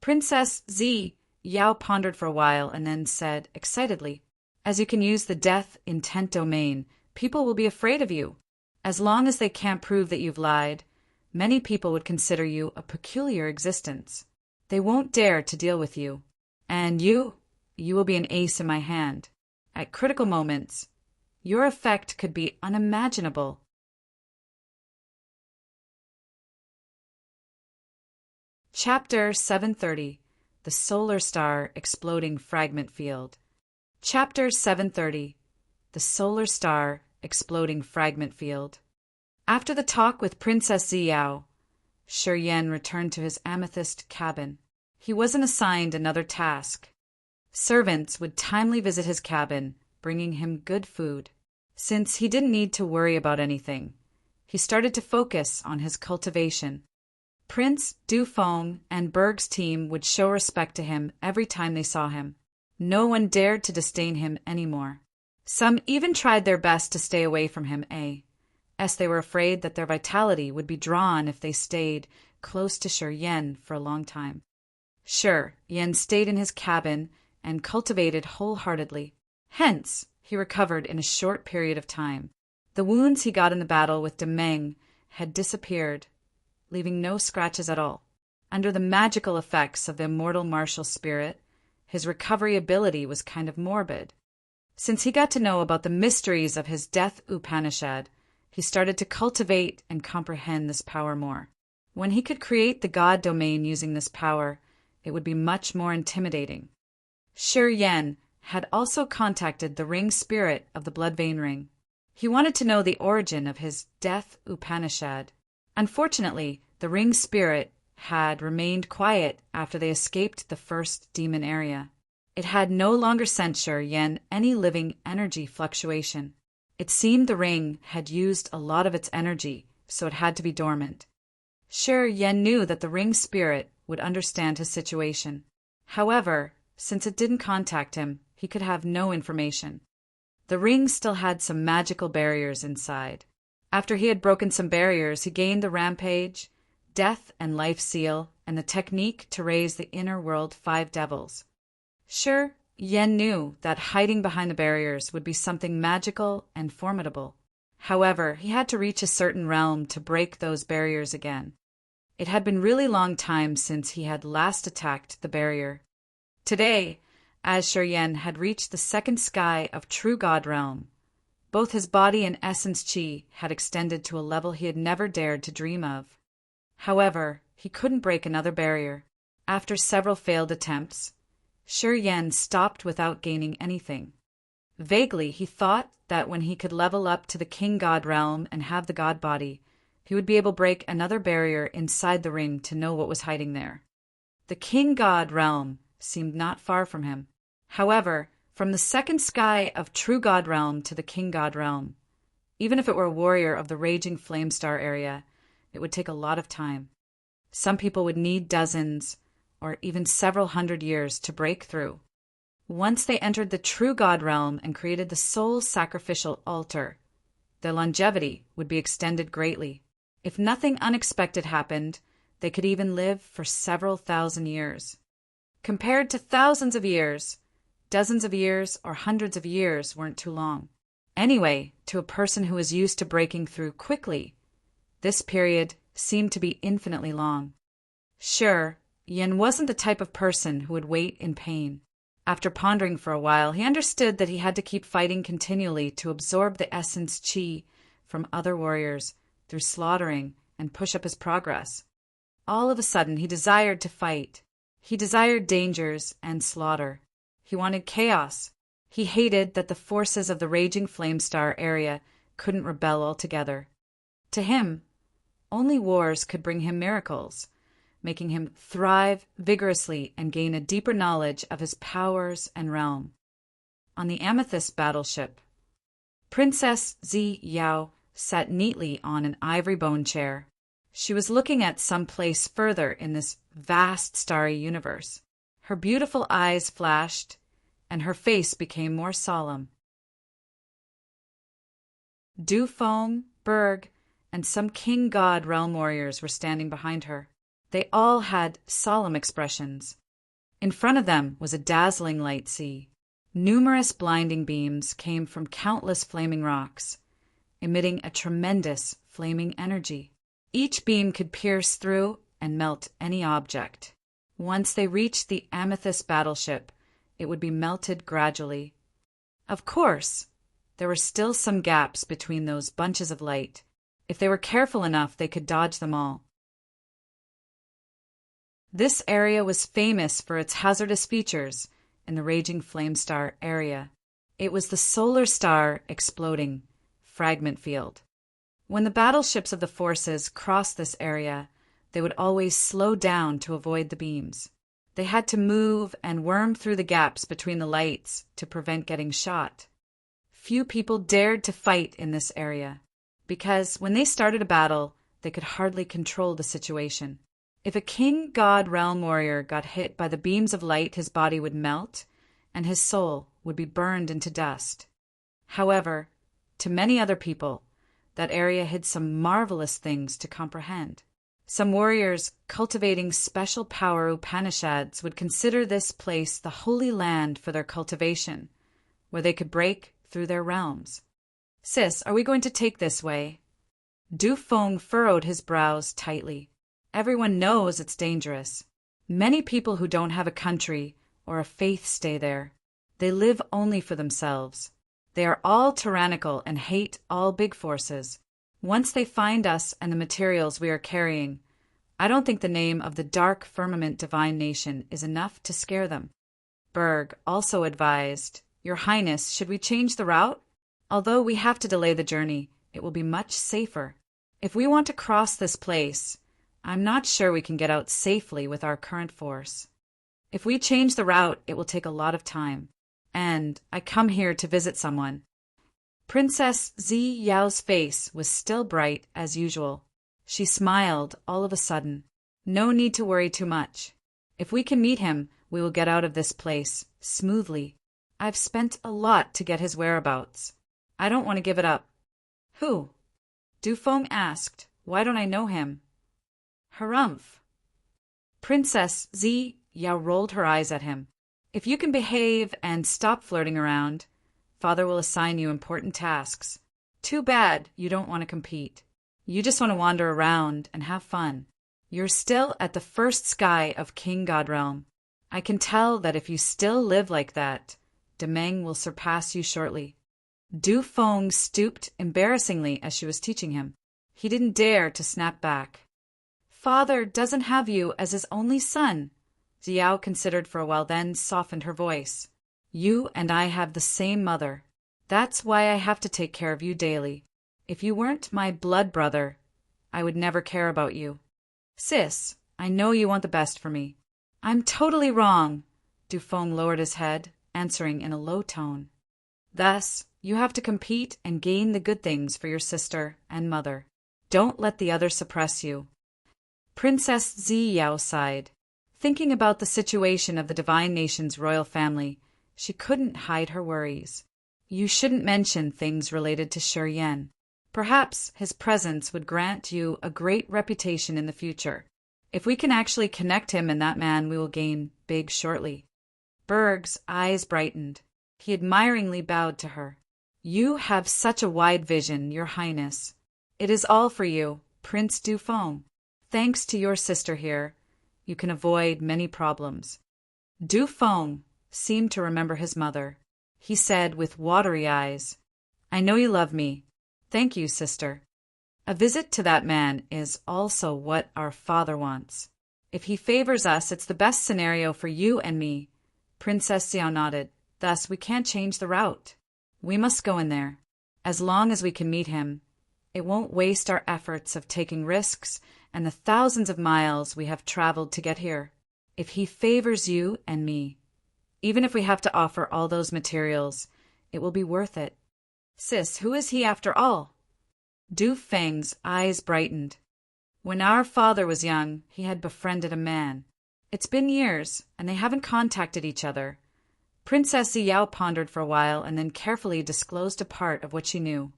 Princess Zi Yao pondered for a while and then said excitedly, as you can use the death intent domain, people will be afraid of you. As long as they can't prove that you've lied, many people would consider you a peculiar existence. They won't dare to deal with you. And you will be an ace in my hand. At critical moments, your effect could be unimaginable. Chapter 730. The Solar Star Exploding Fragment Field. Chapter 730. The Solar Star Exploding Fragment Field. After the talk with Princess Ziyao, Shi Yan returned to his amethyst cabin. He wasn't assigned another task. Servants would timely visit his cabin, bringing him good food. Since he didn't need to worry about anything, he started to focus on his cultivation. Prince Dufeng and Berg's team would show respect to him every time they saw him. No one dared to disdain him anymore. Some even tried their best to stay away from him, as they were afraid that their vitality would be drawn if they stayed close to Shi Yan for a long time. Shi Yan stayed in his cabin and cultivated wholeheartedly. Hence, he recovered in a short period of time. The wounds he got in the battle with Demeng had disappeared, leaving no scratches at all. Under the magical effects of the immortal martial spirit, his recovery ability was kind of morbid. Since he got to know about the mysteries of his Death Upanishad, he started to cultivate and comprehend this power more. When he could create the God domain using this power, it would be much more intimidating. Shi Yan had also contacted the ring spirit of the blood vein ring. He wanted to know the origin of his Death Upanishad. Unfortunately, the ring spirit had remained quiet after they escaped the first demon area. It had no longer sent Shi Yan any living energy fluctuation. It seemed the ring had used a lot of its energy, so it had to be dormant. Shi Yan knew that the ring spirit would understand his situation. However, since it didn't contact him, he could have no information. The ring still had some magical barriers inside. After he had broken some barriers, he gained the Rampage, Death and Life Seal, and the technique to raise the inner world 5 devils. Shi Yan knew that hiding behind the barriers would be something magical and formidable. However, he had to reach a certain realm to break those barriers again. It had been really long time since he had last attacked the barrier. Today, as Shi Yan had reached the second sky of True God Realm, both his body and essence chi had extended to a level he had never dared to dream of. However, he couldn't break another barrier. After several failed attempts, Shi Yan stopped without gaining anything. Vaguely, he thought that when he could level up to the King God Realm and have the God Body, he would be able to break another barrier inside the ring to know what was hiding there. The King God Realm seemed not far from him. However, from the second sky of True God Realm to the King God Realm, even if it were a warrior of the Raging Flame Star area, it would take a lot of time. Some people would need dozens or even several hundred years to break through. Once they entered the True God Realm and created the soul sacrificial altar, their longevity would be extended greatly. If nothing unexpected happened, they could even live for several thousand years. Compared to thousands of years, dozens of years or hundreds of years weren't too long. Anyway, to a person who was used to breaking through quickly, this period seemed to be infinitely long. Sure, Yin wasn't the type of person who would wait in pain. After pondering for a while, he understood that he had to keep fighting continually to absorb the essence chi from other warriors through slaughtering and push up his progress. All of a sudden, he desired to fight. He desired dangers and slaughter. He wanted chaos. He hated that the forces of the Raging Flame Star area couldn't rebel altogether. To him, only wars could bring him miracles, making him thrive vigorously and gain a deeper knowledge of his powers and realm. On the Amethyst battleship, Princess Ziyao sat neatly on an ivory bone chair. She was looking at some place further in this vast starry universe. Her beautiful eyes flashed, and her face became more solemn. Dufeng, Berg, and some King God realm warriors were standing behind her. They all had solemn expressions. In front of them was a dazzling light sea. Numerous blinding beams came from countless flaming rocks, emitting a tremendous flaming energy. Each beam could pierce through and melt any object. Once they reached the Amethyst battleship, it would be melted gradually. Of course, there were still some gaps between those bunches of light. If they were careful enough, they could dodge them all. This area was famous for its hazardous features in the raging flame star area. It was the solar star exploding fragment field. When the battleships of the forces crossed this area, they would always slow down to avoid the beams. They had to move and worm through the gaps between the lights to prevent getting shot. Few people dared to fight in this area, because when they started a battle, they could hardly control the situation. If a king god realm warrior got hit by the beams of light, his body would melt, and his soul would be burned into dust. However, to many other people, that area hid some marvelous things to comprehend. Some warriors cultivating special power Upanishads would consider this place the holy land for their cultivation, where they could break through their realms. "Sis, are we going to take this way?" Du Feng furrowed his brows tightly. Everyone knows it's dangerous. Many people who don't have a country or a faith stay there. They live only for themselves. They are all tyrannical and hate all big forces. Once they find us and the materials we are carrying, I don't think the name of the Dark Firmament Divine Nation is enough to scare them. Berg also advised, "Your Highness, should we change the route? Although we have to delay the journey, it will be much safer. If we want to cross this place, I'm not sure we can get out safely with our current force. If we change the route, it will take a lot of time. And I come here to visit someone." Princess Zi Yao's face was still bright as usual. She smiled all of a sudden. "No need to worry too much. If we can meet him, we will get out of this place smoothly. I've spent a lot to get his whereabouts. I don't want to give it up." "Who?" Du Feng asked. "Why don't I know him?" "Harumph." Princess Zi Yao rolled her eyes at him. "If you can behave and stop flirting around, Father will assign you important tasks. Too bad you don't want to compete. You just want to wander around and have fun. You're still at the first sky of King God Realm. I can tell that if you still live like that, Demeng will surpass you shortly." Du Feng stooped embarrassingly as she was teaching him. He didn't dare to snap back. "Father doesn't have you as his only son." Xiao considered for a while, then softened her voice. "You and I have the same mother. That's why I have to take care of you daily. If you weren't my blood brother, I would never care about you. Sis, I know you want the best for me." "I'm totally wrong." Du Feng lowered his head, answering in a low tone. "Thus, you have to compete and gain the good things for your sister and mother. Don't let the others suppress you." Princess Zi Yao sighed. Thinking about the situation of the Divine Nation's royal family, she couldn't hide her worries. "You shouldn't mention things related to Shi Yan. Perhaps his presence would grant you a great reputation in the future. If we can actually connect him and that man, we will gain big shortly." Berg's eyes brightened. He admiringly bowed to her. "You have such a wide vision, Your Highness. It is all for you, Prince Du Feng. Thanks to your sister here, you can avoid many problems." Du Feng seemed to remember his mother. He said with watery eyes, "I know you love me. Thank you, sister. A visit to that man is also what our father wants. If he favors us, it's the best scenario for you and me." Princess Xiao nodded. "Thus, we can't change the route. We must go in there. As long as we can meet him, it won't waste our efforts of taking risks and the thousands of miles we have traveled to get here. If he favors you and me, even if we have to offer all those materials, it will be worth it." "Sis, who is he after all?" Du Feng's eyes brightened. "When our father was young, he had befriended a man. It's been years, and they haven't contacted each other." Princess Xiao pondered for a while and then carefully disclosed a part of what she knew.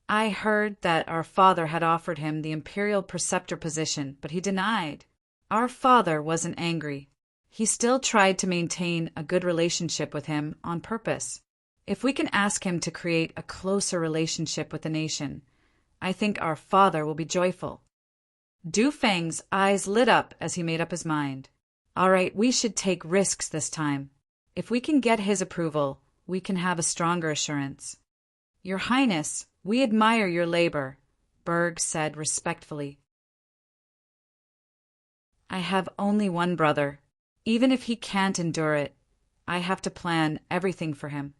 "I heard that our father had offered him the imperial preceptor position, but he denied. Our father wasn't angry. He still tried to maintain a good relationship with him on purpose. If we can ask him to create a closer relationship with the nation, I think our father will be joyful." Du Feng's eyes lit up as he made up his mind. "All right, we should take risks this time. If we can get his approval, we can have a stronger assurance. Your Highness, we admire your labor, Berg said respectfully. I have only one brother. Even if he can't endure it, I have to plan everything for him.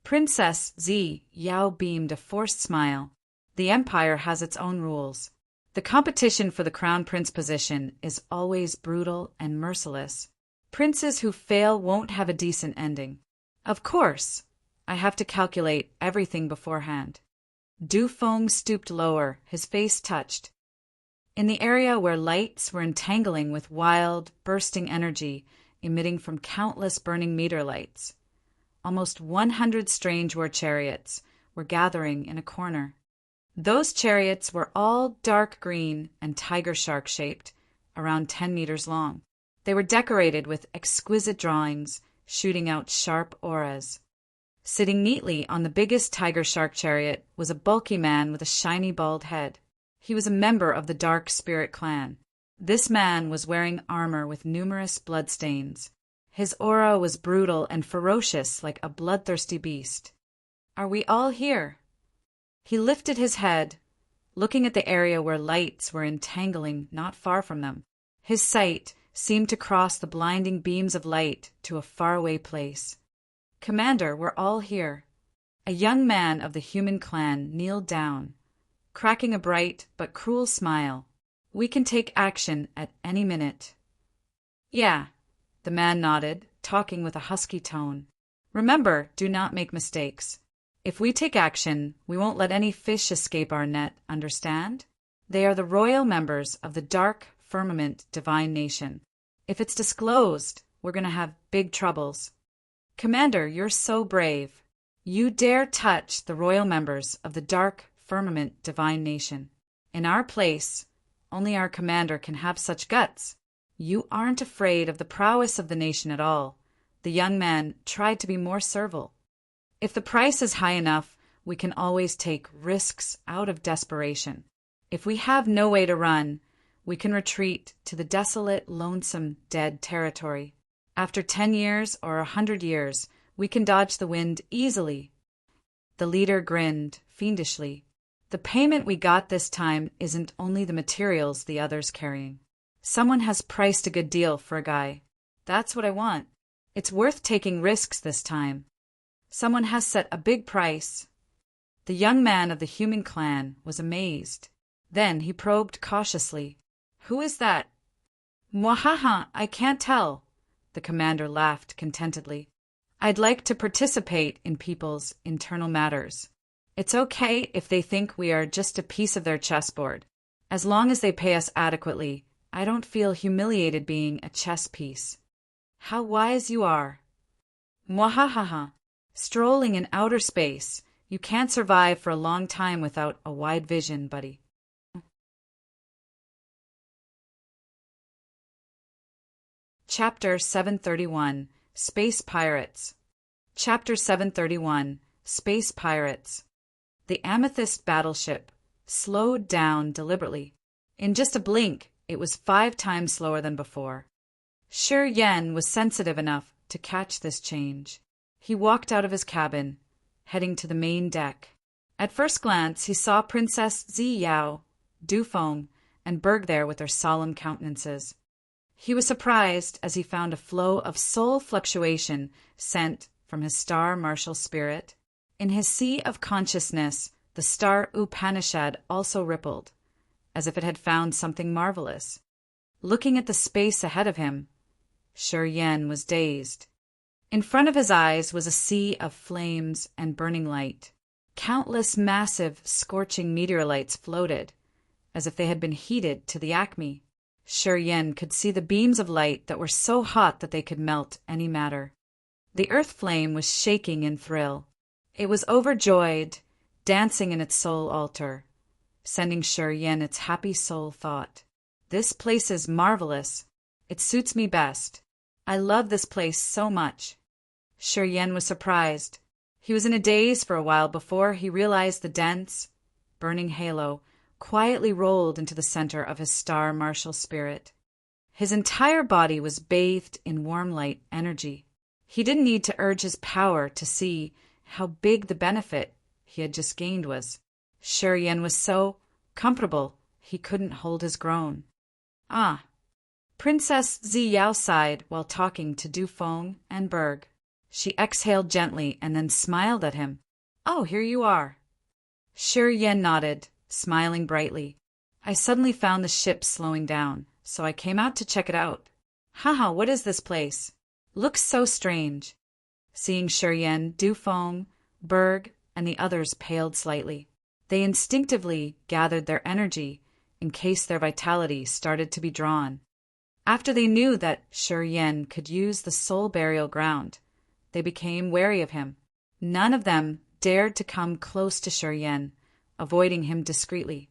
Princess Zi Yao beamed a forced smile. The empire has its own rules. The competition for the crown prince position is always brutal and merciless. Princes who fail won't have a decent ending. Of course, I have to calculate everything beforehand. Du Feng stooped lower, his face touched. In the area where lights were entangling with wild, bursting energy emitting from countless burning meteor lights, almost 100 strange war chariots were gathering in a corner. Those chariots were all dark green and tiger shark shaped, around 10 meters long. They were decorated with exquisite drawings, shooting out sharp auras. Sitting neatly on the biggest tiger shark chariot was a bulky man with a shiny bald head. He was a member of the Dark Spirit clan. This man was wearing armor with numerous bloodstains. His aura was brutal and ferocious like a bloodthirsty beast. Are we all here? He lifted his head, looking at the area where lights were entangling not far from them. His sight seemed to cross the blinding beams of light to a faraway place. Commander, we're all here. A young man of the human clan kneeled down, cracking a bright but cruel smile. We can take action at any minute. Yeah, the man nodded, talking with a husky tone. Remember, do not make mistakes. If we take action, we won't let any fish escape our net, understand? They are the royal members of the Dark Firmament Divine Nation. If it's disclosed, we're going to have big troubles. Commander, you're so brave. You dare touch the royal members of the Dark Firmament Divine Nation. In our place, only our commander can have such guts. You aren't afraid of the prowess of the nation at all. The young man tried to be more servile. If the price is high enough, we can always take risks out of desperation. If we have no way to run, we can retreat to the desolate, lonesome, dead territory. After 10 years or 100 years, we can dodge the wind easily. The leader grinned fiendishly. The payment we got this time isn't only the materials the other's carrying. Someone has priced a good deal for a guy. That's what I want. It's worth taking risks this time. Someone has set a big price. The young man of the human clan was amazed. Then he probed cautiously. Who is that? Mwahaha, I can't tell. The commander laughed contentedly. I'd like to participate in people's internal matters. It's okay if they think we are just a piece of their chessboard. As long as they pay us adequately, I don't feel humiliated being a chess piece. How wise you are. Mwahaha. Strolling in outer space, you can't survive for a long time without a wide vision, buddy. Chapter 731, Space Pirates. Chapter 731, Space Pirates. The amethyst battleship slowed down deliberately. In just a blink, it was 5 times slower than before. Shi Yan was sensitive enough to catch this change. He walked out of his cabin, heading to the main deck. At first glance, he saw Princess Zi Yao, Du Feng, and Berg there with their solemn countenances. He was surprised as he found a flow of soul fluctuation sent from his star martial spirit. In his sea of consciousness, the star Upanishad also rippled, as if it had found something marvelous. Looking at the space ahead of him, Shi Yan was dazed. In front of his eyes was a sea of flames and burning light. Countless massive, scorching meteorites floated, as if they had been heated to the acme. Shi Yan could see the beams of light that were so hot that they could melt any matter. The earth flame was shaking in thrill. It was overjoyed, dancing in its soul altar, sending Shi Yan its happy soul thought. This place is marvelous. It suits me best. I love this place so much. Shi Yan was surprised. He was in a daze for a while before he realized the dense, burning halo quietly rolled into the center of his star martial spirit. His entire body was bathed in warm light energy. He didn't need to urge his power to see how big the benefit he had just gained was. Shi Yan was so comfortable he couldn't hold his groan. Ah! Princess Ziyao sighed while talking to Du Feng and Berg. She exhaled gently and then smiled at him. Oh, here you are. Shi Yan nodded, smiling brightly. I suddenly found the ship slowing down, so I came out to check it out. Haha, what is this place? Looks so strange. Seeing Shi Yan, Du Feng, Berg, and the others paled slightly. They instinctively gathered their energy in case their vitality started to be drawn. After they knew that Shi Yan could use the soul burial ground, they became wary of him. None of them dared to come close to Shi Yan, avoiding him discreetly.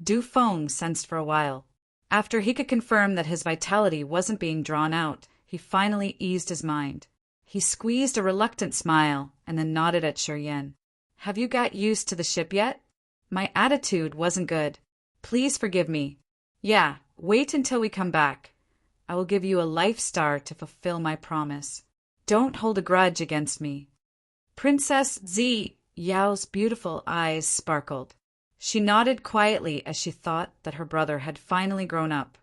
Du Feng sensed for a while. After he could confirm that his vitality wasn't being drawn out, he finally eased his mind. He squeezed a reluctant smile and then nodded at Shi Yan. Have you got used to the ship yet? My attitude wasn't good. Please forgive me. Yeah, wait until we come back. I will give you a life star to fulfill my promise. Don't hold a grudge against me. Princess Ziyao's beautiful eyes sparkled. She nodded quietly as she thought that her brother had finally grown up.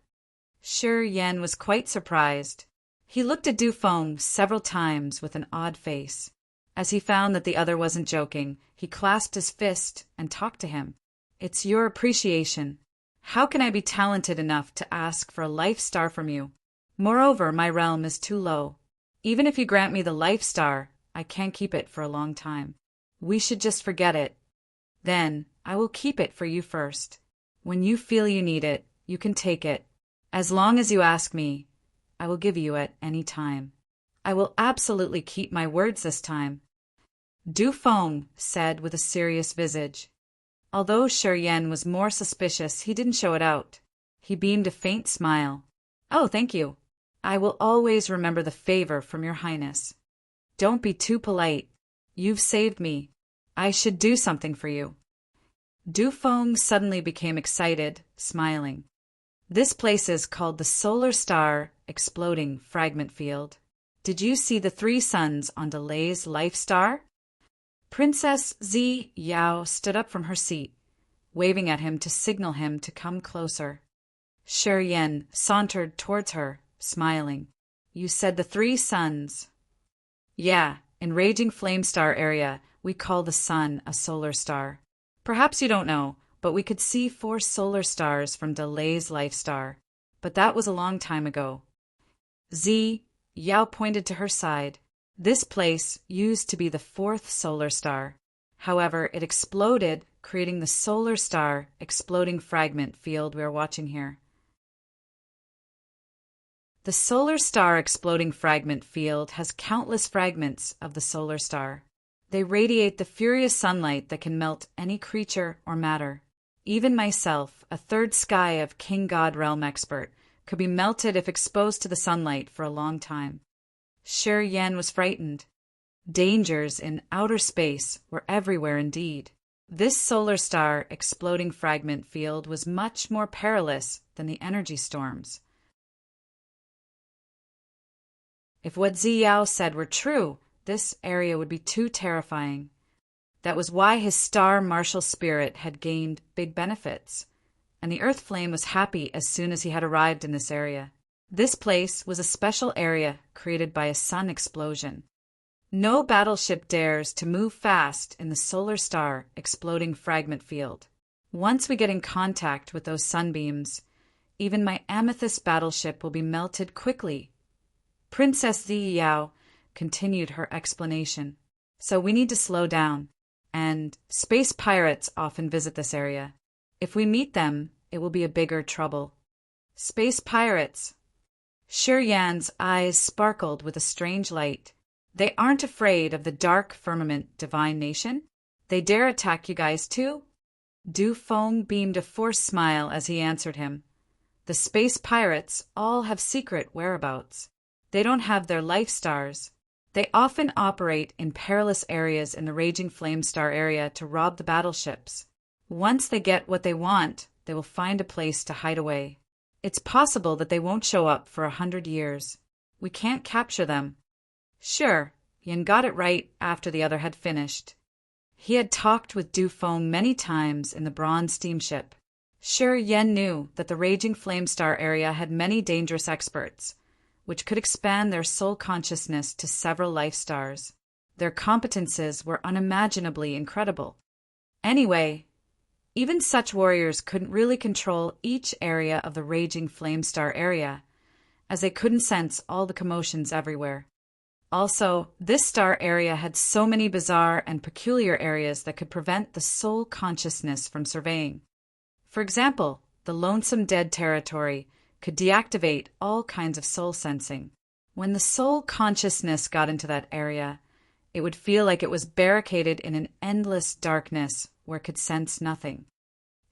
Shi Yan was quite surprised. He looked at Du Feng several times with an odd face. As he found that the other wasn't joking, he clasped his fist and talked to him. It's your appreciation. How can I be talented enough to ask for a life star from you? Moreover, my realm is too low. Even if you grant me the life star, I can't keep it for a long time. We should just forget it. Then, I will keep it for you first. When you feel you need it, you can take it. As long as you ask me, I will give you at any time. I will absolutely keep my words this time. Du Feng said with a serious visage. Although Shi Yan was more suspicious, he didn't show it out. He beamed a faint smile. Oh, thank you. I will always remember the favor from your highness. Don't be too polite. You've saved me. I should do something for you. Du Feng suddenly became excited, smiling. This place is called the Solar Star Exploding Fragment Field. Did you see the 3 suns on Delay's life star? Princess Ziyao stood up from her seat, waving at him to signal him to come closer. Shi Yan sauntered towards her, smiling. You said the 3 suns. Yeah, in Raging Flame Star area, we call the sun a solar star. Perhaps you don't know, but we could see 4 solar stars from Delay's life star. But that was a long time ago. Yao pointed to her side. This place used to be the 4th solar star. However, it exploded, creating the solar star exploding fragment field we are watching here. The solar star exploding fragment field has countless fragments of the solar star. They radiate the furious sunlight that can melt any creature or matter. Even myself, a 3rd sky of King God Realm expert, could be melted if exposed to the sunlight for a long time. Shi Yan was frightened. Dangers in outer space were everywhere indeed. This solar star exploding fragment field was much more perilous than the energy storms. If what Ziyao said were true, this area would be too terrifying. That was why his star martial spirit had gained big benefits, and the Earth Flame was happy as soon as he had arrived in this area. This place was a special area created by a sun explosion. No battleship dares to move fast in the solar star exploding fragment field. Once we get in contact with those sunbeams, even my amethyst battleship will be melted quickly. Princess Ziyao continued her explanation. So we need to slow down, and space pirates often visit this area. If we meet them, it will be a bigger trouble. Space pirates. Shi Yan's eyes sparkled with a strange light. They aren't afraid of the dark firmament divine nation? They dare attack you guys too? Du Feng beamed a forced smile as he answered him. The space pirates all have secret whereabouts. They don't have their life stars. They often operate in perilous areas in the Raging Flame Star area to rob the battleships. Once they get what they want, they will find a place to hide away. It's possible that they won't show up for 100 years. We can't capture them. Sure, Yin got it right after the other had finished. He had talked with Du Feng many times in the bronze steamship. Sure, Yen knew that the raging flame star area had many dangerous experts, which could expand their soul consciousness to several life stars. Their competences were unimaginably incredible. Anyway, even such warriors couldn't really control each area of the raging flame star area, as they couldn't sense all the commotions everywhere. Also, this star area had so many bizarre and peculiar areas that could prevent the soul consciousness from surveying. For example, the Lonesome Dead territory could deactivate all kinds of soul sensing. When the soul consciousness got into that area, it would feel like it was barricaded in an endless darkness where it could sense nothing.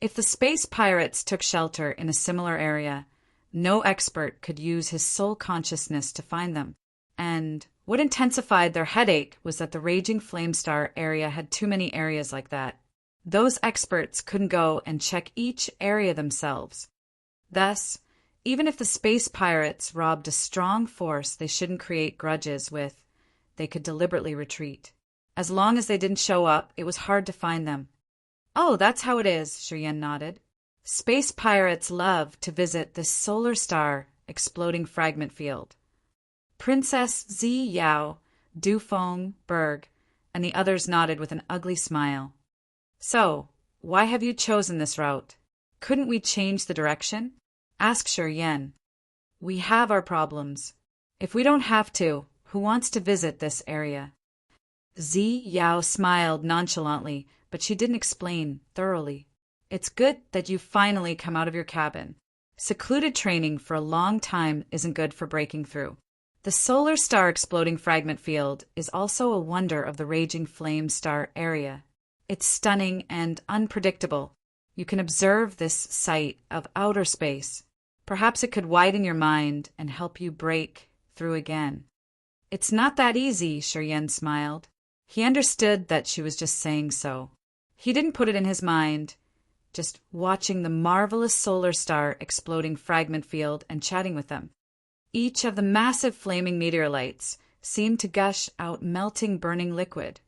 If the space pirates took shelter in a similar area, no expert could use his soul consciousness to find them. And what intensified their headache was that the raging flame star area had too many areas like that. Those experts couldn't go and check each area themselves. Thus, even if the space pirates robbed a strong force they shouldn't create grudges with, they could deliberately retreat. As long as they didn't show up, it was hard to find them. Oh, that's how it is, Shiryen nodded. Space pirates love to visit this solar star exploding fragment field. Princess Zi Yao, Du Feng, Berg, and the others nodded with an ugly smile. So, why have you chosen this route? Couldn't we change the direction? Asked Shiryen. We have our problems. If we don't have to, who wants to visit this area? Zi Yao smiled nonchalantly, but she didn't explain thoroughly. It's good that you've finally come out of your cabin. Secluded training for a long time isn't good for breaking through. The solar star exploding fragment field is also a wonder of the raging flame star area. It's stunning and unpredictable. You can observe this sight of outer space. Perhaps it could widen your mind and help you break through again. It's not that easy, Shiryen smiled. He understood that she was just saying so. He didn't put it in his mind, just watching the marvelous solar star exploding fragment field and chatting with them. Each of the massive flaming meteorites seemed to gush out melting burning liquid,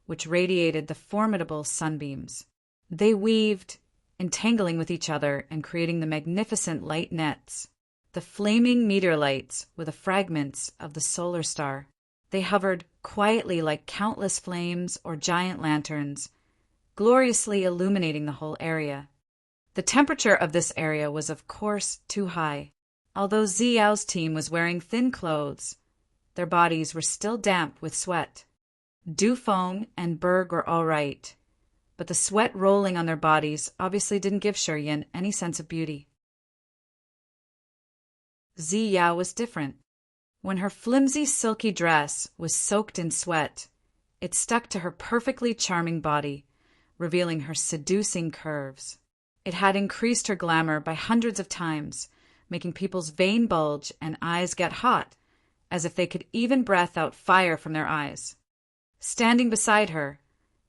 which radiated the formidable sunbeams. They weaved, entangling with each other and creating the magnificent light nets. The flaming meteorites were the fragments of the solar star. They hovered quietly like countless flames or giant lanterns, gloriously illuminating the whole area. The temperature of this area was, of course, too high. Although Ziyao's team was wearing thin clothes, their bodies were still damp with sweat. Du Feng and Berg were all right, but the sweat rolling on their bodies obviously didn't give Shiryen any sense of beauty. Ziyao was different. When her flimsy silky dress was soaked in sweat, it stuck to her perfectly charming body, revealing her seducing curves. It had increased her glamour by hundreds of times, making people's veins bulge and eyes get hot, as if they could even breath out fire from their eyes. Standing beside her,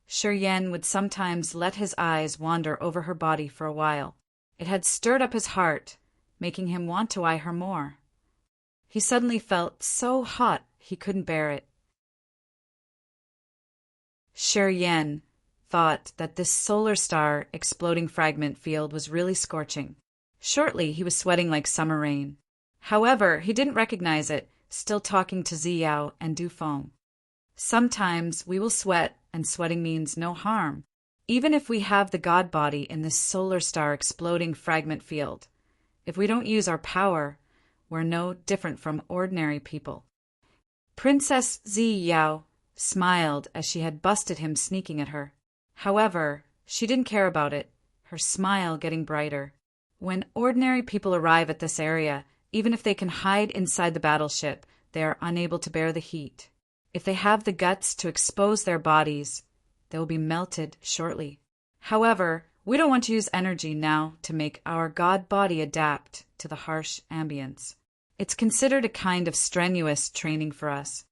Shiryen would sometimes let his eyes wander over her body for a while. It had stirred up his heart, making him want to eye her more. He suddenly felt so hot he couldn't bear it. Shiryen thought that this solar star exploding fragment field was really scorching. Shortly, he was sweating like summer rain. However, he didn't recognize it, still talking to Ziyao and Du Feng. Sometimes we will sweat, and sweating means no harm, even if we have the god body in this solar star exploding fragment field. If we don't use our power, we're no different from ordinary people. Princess Ziyao smiled as she had busted him sneaking at her. However, she didn't care about it, her smile getting brighter. When ordinary people arrive at this area, even if they can hide inside the battleship, they are unable to bear the heat. If they have the guts to expose their bodies, they will be melted shortly. However, we don't want to use energy now to make our god body adapt to the harsh ambience. It's considered a kind of strenuous training for us.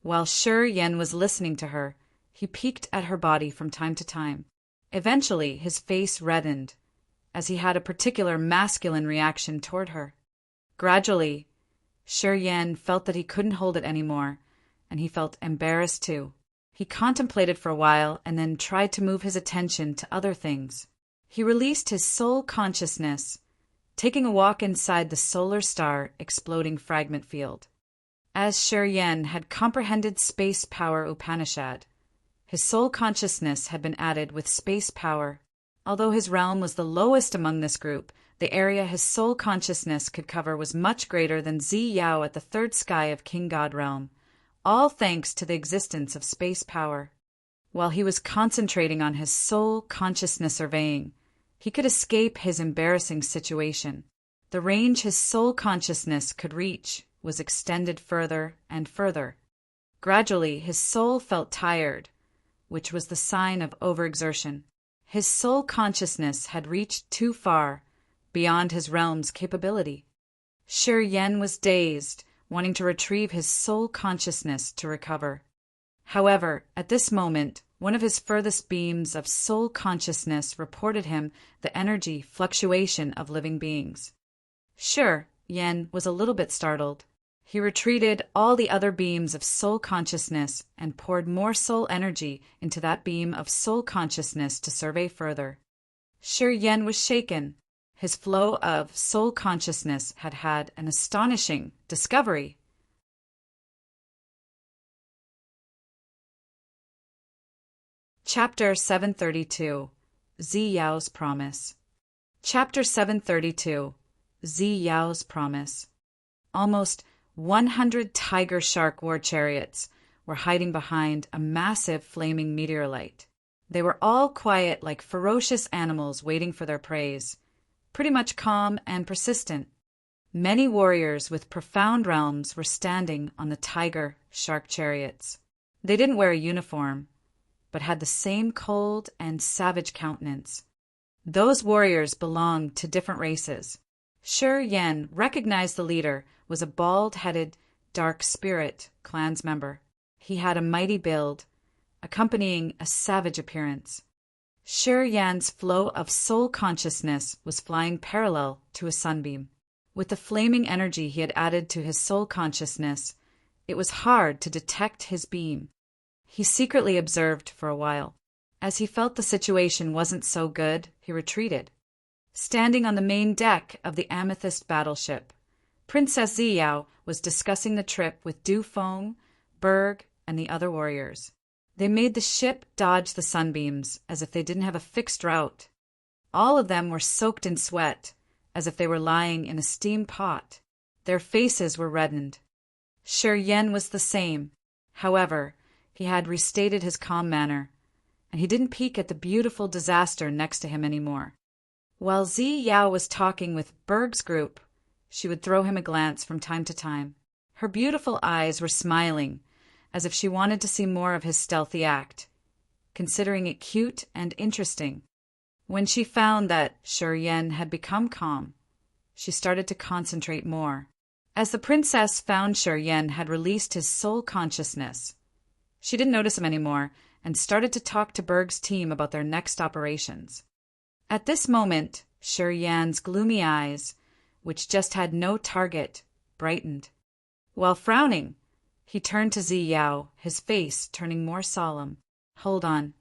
While Shiryen was listening to her, he peeked at her body from time to time. Eventually, his face reddened, as he had a particular masculine reaction toward her. Gradually, Shiryen felt that he couldn't hold it anymore, and he felt embarrassed too. He contemplated for a while and then tried to move his attention to other things. He released his soul consciousness, taking a walk inside the solar star exploding fragment field. As Shiryen had comprehended space power Upanishad, his soul consciousness had been added with space power. Although his realm was the lowest among this group, the area his soul consciousness could cover was much greater than Zi Yao at the third sky of King God realm, all thanks to the existence of space power. While he was concentrating on his soul consciousness surveying, he could escape his embarrassing situation. The range his soul consciousness could reach was extended further and further. Gradually, his soul felt tired, which was the sign of overexertion. His soul consciousness had reached too far, beyond his realm's capability. Shiryen was dazed, wanting to retrieve his soul consciousness to recover. However, at this moment, one of his furthest beams of soul consciousness reported him the energy fluctuation of living beings. Yen was a little bit startled. He retreated all the other beams of soul consciousness and poured more soul energy into that beam of soul consciousness to survey further. Yen was shaken. His flow of soul consciousness had had an astonishing discovery. Chapter 732 Zi Yao's Promise. Chapter 732 Zi Yao's Promise. Almost 100 tiger shark war chariots were hiding behind a massive flaming meteorite. They were all quiet like ferocious animals waiting for their prey, pretty much calm and persistent. Many warriors with profound realms were standing on the tiger shark chariots. They didn't wear a uniform, but had the same cold and savage countenance. Those warriors belonged to different races. Yen recognized the leader was a bald-headed, dark spirit clan's member. He had a mighty build, accompanying a savage appearance. Yen's flow of soul consciousness was flying parallel to a sunbeam. With the flaming energy he had added to his soul consciousness, it was hard to detect his beam. He secretly observed for a while. As he felt the situation wasn't so good, he retreated. Standing on the main deck of the amethyst battleship, Princess Zi Yao was discussing the trip with Du Feng, Berg, and the other warriors. They made the ship dodge the sunbeams as if they didn't have a fixed route. All of them were soaked in sweat, as if they were lying in a steam pot. Their faces were reddened. Yen was the same. However, he had restated his calm manner, and he didn't peek at the beautiful disaster next to him anymore. While Zi Yao was talking with Berg's group, she would throw him a glance from time to time. Her beautiful eyes were smiling, as if she wanted to see more of his stealthy act, considering it cute and interesting. When she found that Yen had become calm, she started to concentrate more. As the princess found Yen had released his soul consciousness, she didn't notice him anymore and started to talk to Berg's team about their next operations. At this moment, Yen's gloomy eyes, which just had no target, brightened. While frowning, he turned to Zi Yao, his face turning more solemn. Hold on.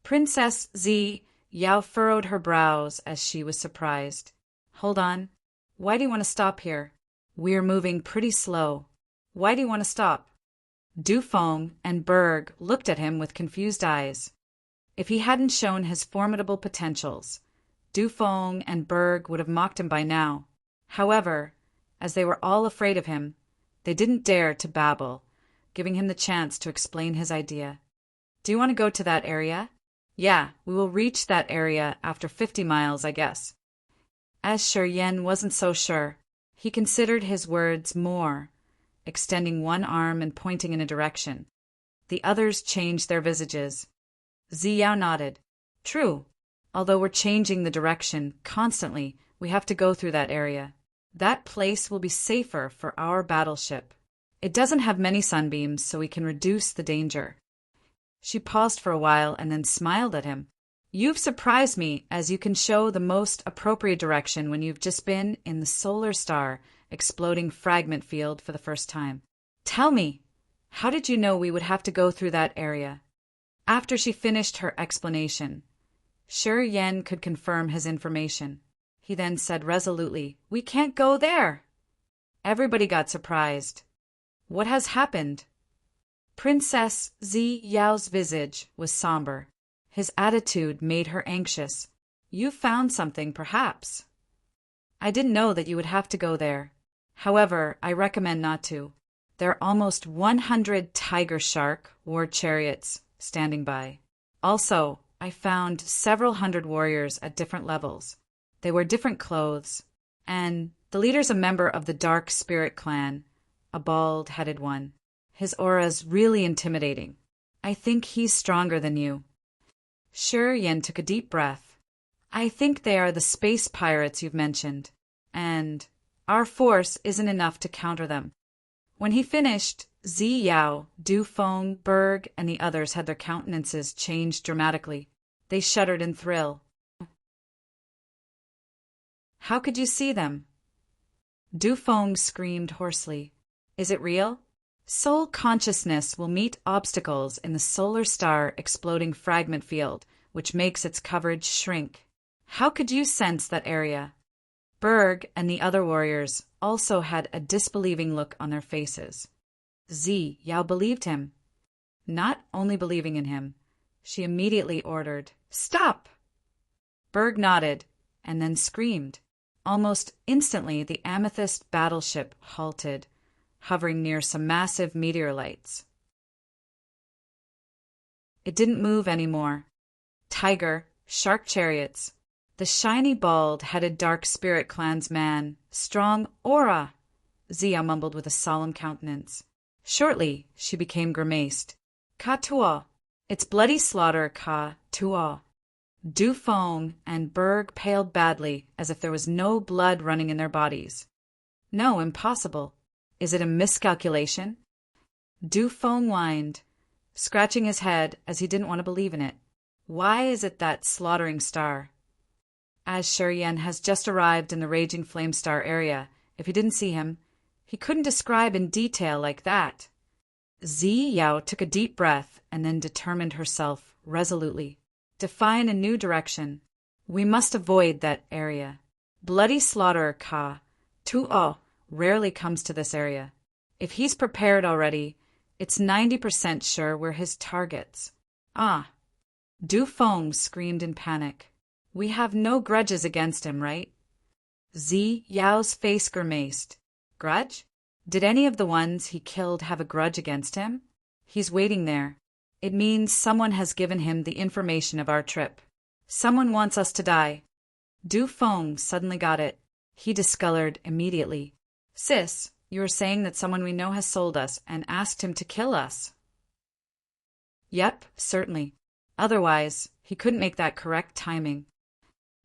Princess Zi Yao furrowed her brows as she was surprised. Hold on. Why do you want to stop here? We're moving pretty slow. Why do you want to stop? Du Feng and Berg looked at him with confused eyes. If he hadn't shown his formidable potentials, Du Feng and Berg would have mocked him by now. However, as they were all afraid of him, they didn't dare to babble, giving him the chance to explain his idea. Do you want to go to that area? Yeah, we will reach that area after 50 miles, I guess. As Yen wasn't so sure, he considered his words more, extending one arm and pointing in a direction. The others changed their visages. Zi Yao nodded. True. Although we're changing the direction constantly, we have to go through that area. That place will be safer for our battleship. It doesn't have many sunbeams, so we can reduce the danger. She paused for a while and then smiled at him. You've surprised me, as you can show the most appropriate direction when you've just been in the solar star exploding fragment field for the first time. Tell me, How did you know we would have to go through that area? After she finished her explanation, Shi Yan could confirm his information. He then said resolutely, "We can't go there." Everybody got surprised. What has happened? Princess Zi Yao's visage was somber. His attitude made her anxious. You found something, perhaps. I didn't know that you would have to go there. However, I recommend not to. There are almost 100 tiger shark war chariots standing by. Also, I found several hundred warriors at different levels. They wear different clothes, and the leader's a member of the Dark Spirit clan, a bald-headed one. His aura's really intimidating. I think he's stronger than you. Shi Yan took a deep breath. I think they are the space pirates you've mentioned, and our force isn't enough to counter them. When he finished, Zi Yao, Du Feng, Berg, and the others had their countenances changed dramatically. They shuddered in thrill. How could you see them? Du Feng screamed hoarsely. Is it real? Soul consciousness will meet obstacles in the solar star exploding fragment field, which makes its coverage shrink. How could you sense that area? Berg and the other warriors also had a disbelieving look on their faces. Zi Yao believed him. Not only believing in him, she immediately ordered, "Stop!" Berg nodded and then screamed. Almost instantly, the amethyst battleship halted, hovering near some massive meteorites. It didn't move anymore. Tiger, shark chariots, the shiny bald-headed Dark Spirit clansman, strong aura, Zia mumbled with a solemn countenance. Shortly, she became grimaced. Ka-tua, it's bloody slaughter, Ka-tua. Du Feng and Berg paled badly, as if there was no blood running in their bodies. No, impossible. Is it a miscalculation? Du Feng whined, scratching his head as he didn't want to believe in it. Why is it that slaughtering star? As Shi Yan has just arrived in the Raging Flame Star area, if he didn't see him, he couldn't describe in detail like that. Zi Yao took a deep breath and then determined herself resolutely. Define a new direction. We must avoid that area. Bloody Slaughterer Ka-tua rarely comes to this area. If he's prepared already, it's 90% sure we're his targets. Ah! Du Feng screamed in panic. We have no grudges against him, right? Zi Yao's face grimaced. Grudge? Did any of the ones he killed have a grudge against him? He's waiting there. It means someone has given him the information of our trip. Someone wants us to die. Du Feng suddenly got it. He discolored immediately. Sis, you were saying that someone we know has sold us and asked him to kill us. Yep, certainly. Otherwise, he couldn't make that correct timing.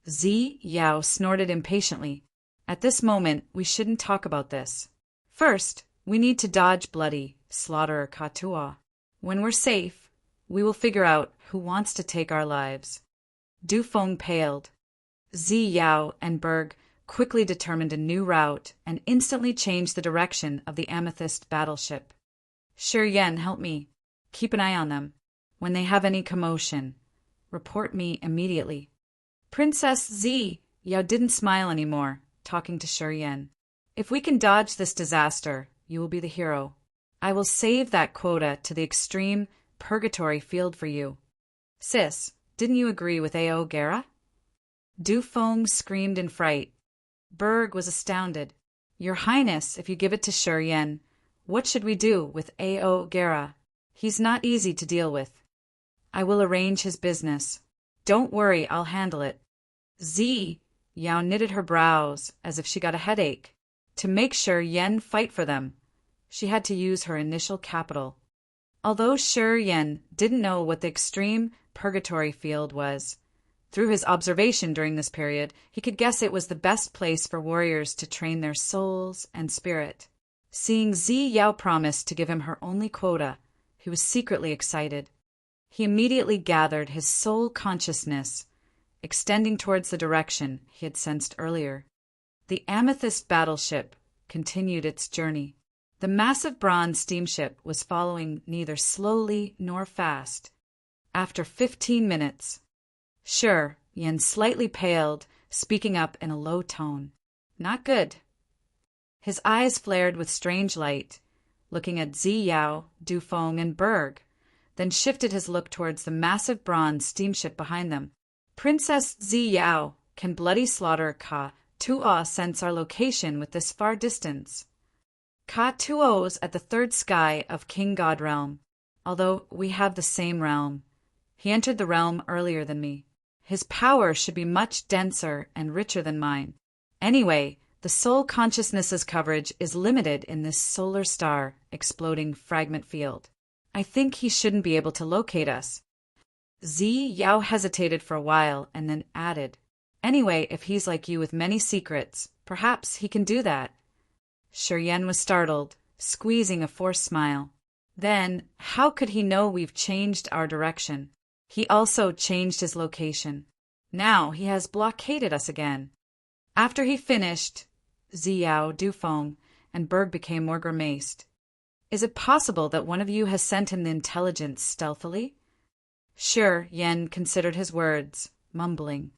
Zi Yao snorted impatiently. At this moment, we shouldn't talk about this. First, we need to dodge bloody Slaughterer Ka-tua. When we're safe, we will figure out who wants to take our lives. Du Feng paled. Zi Yao and Berg quickly determined a new route and instantly changed the direction of the amethyst battleship. Shi Yan, help me. Keep an eye on them. When they have any commotion, report me immediately. Princess Zi Yao didn't smile anymore, talking to Shi Yan. If we can dodge this disaster, you will be the hero. I will save that quota to the extreme purgatory field for you. Sis, didn't you agree with Ao Gera? Du Feng screamed in fright. Berg was astounded. Your Highness, if you give it to Shi Yan, what should we do with Ao Gera? He's not easy to deal with. I will arrange his business. Don't worry, I'll handle it. Zi Yao knitted her brows as if she got a headache. To make Shi Yan fight for them, she had to use her initial capital. Although Shi Yan didn't know what the extreme purgatory field was, through his observation during this period, he could guess it was the best place for warriors to train their souls and spirit. Seeing Zi Yao promise to give him her only quota, he was secretly excited. He immediately gathered his soul consciousness, extending towards the direction he had sensed earlier. The amethyst battleship continued its journey. The massive bronze steamship was following neither slowly nor fast. After 15 minutes. Sure, Yen slightly paled, speaking up in a low tone. Not good. His eyes flared with strange light, looking at Zi Yao, Du Feng, and Berg, then shifted his look towards the massive bronze steamship behind them. Princess Zi Yao, can Bloody Slaughter Ka Tuo sense our location with this far distance? Ka Tuo's at the third sky of King God Realm, although we have the same realm. He entered the realm earlier than me. His power should be much denser and richer than mine. Anyway, the soul consciousness's coverage is limited in this solar star exploding fragment field. I think he shouldn't be able to locate us. Zi Yao hesitated for a while and then added, Anyway, if he's like you with many secrets, perhaps he can do that. Shi Yan was startled, squeezing a forced smile. Then, how could he know we've changed our direction? He also changed his location. Now he has blockaded us again. After he finished, Zi Yao, Du Feng, and Berg became more grimaced. Is it possible that one of you has sent him the intelligence stealthily? Sure, Yen considered his words, mumbling.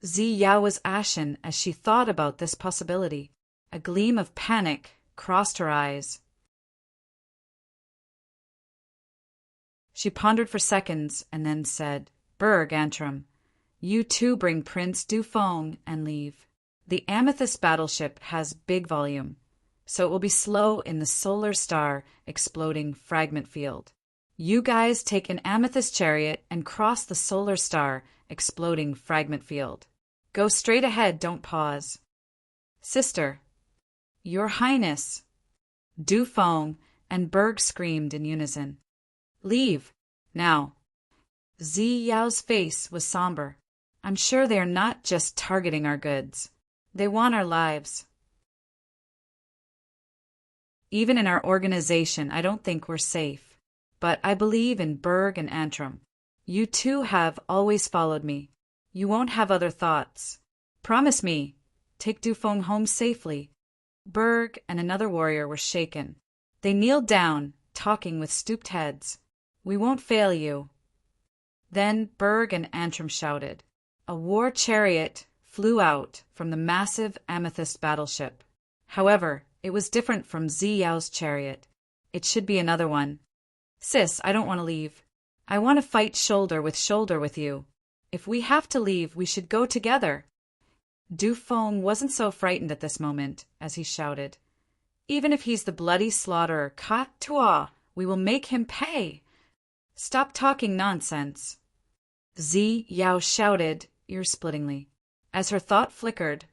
Zi Yao was ashen as she thought about this possibility. A gleam of panic crossed her eyes. She pondered for seconds and then said, Berg, Antrim, you too bring Prince Du Feng and leave. The Amethyst battleship has big volume, so it will be slow in the solar star exploding fragment field. You guys take an Amethyst chariot and cross the solar star exploding fragment field. Go straight ahead, don't pause. Sister, Your Highness, Du Feng and Berg screamed in unison. Leave, now. Zi Yao's face was somber. I'm sure they are not just targeting our goods. They want our lives. Even in our organization, I don't think we're safe. But I believe in Berg and Antrim. You two have always followed me. You won't have other thoughts. Promise me. Take Du Feng home safely. Berg and another warrior were shaken. They kneeled down, talking with stooped heads. We won't fail you. Then Berg and Antrim shouted. A war chariot flew out from the massive Amethyst battleship. However, it was different from Zi Yao's chariot. It should be another one. Sis, I don't want to leave. I want to fight shoulder with you. If we have to leave, we should go together. Du Feng wasn't so frightened at this moment, as he shouted. Even if he's the bloody slaughterer Ka Tuo, we will make him pay. Stop talking nonsense. Zi Yao shouted, ear-splittingly. As her thought flickered,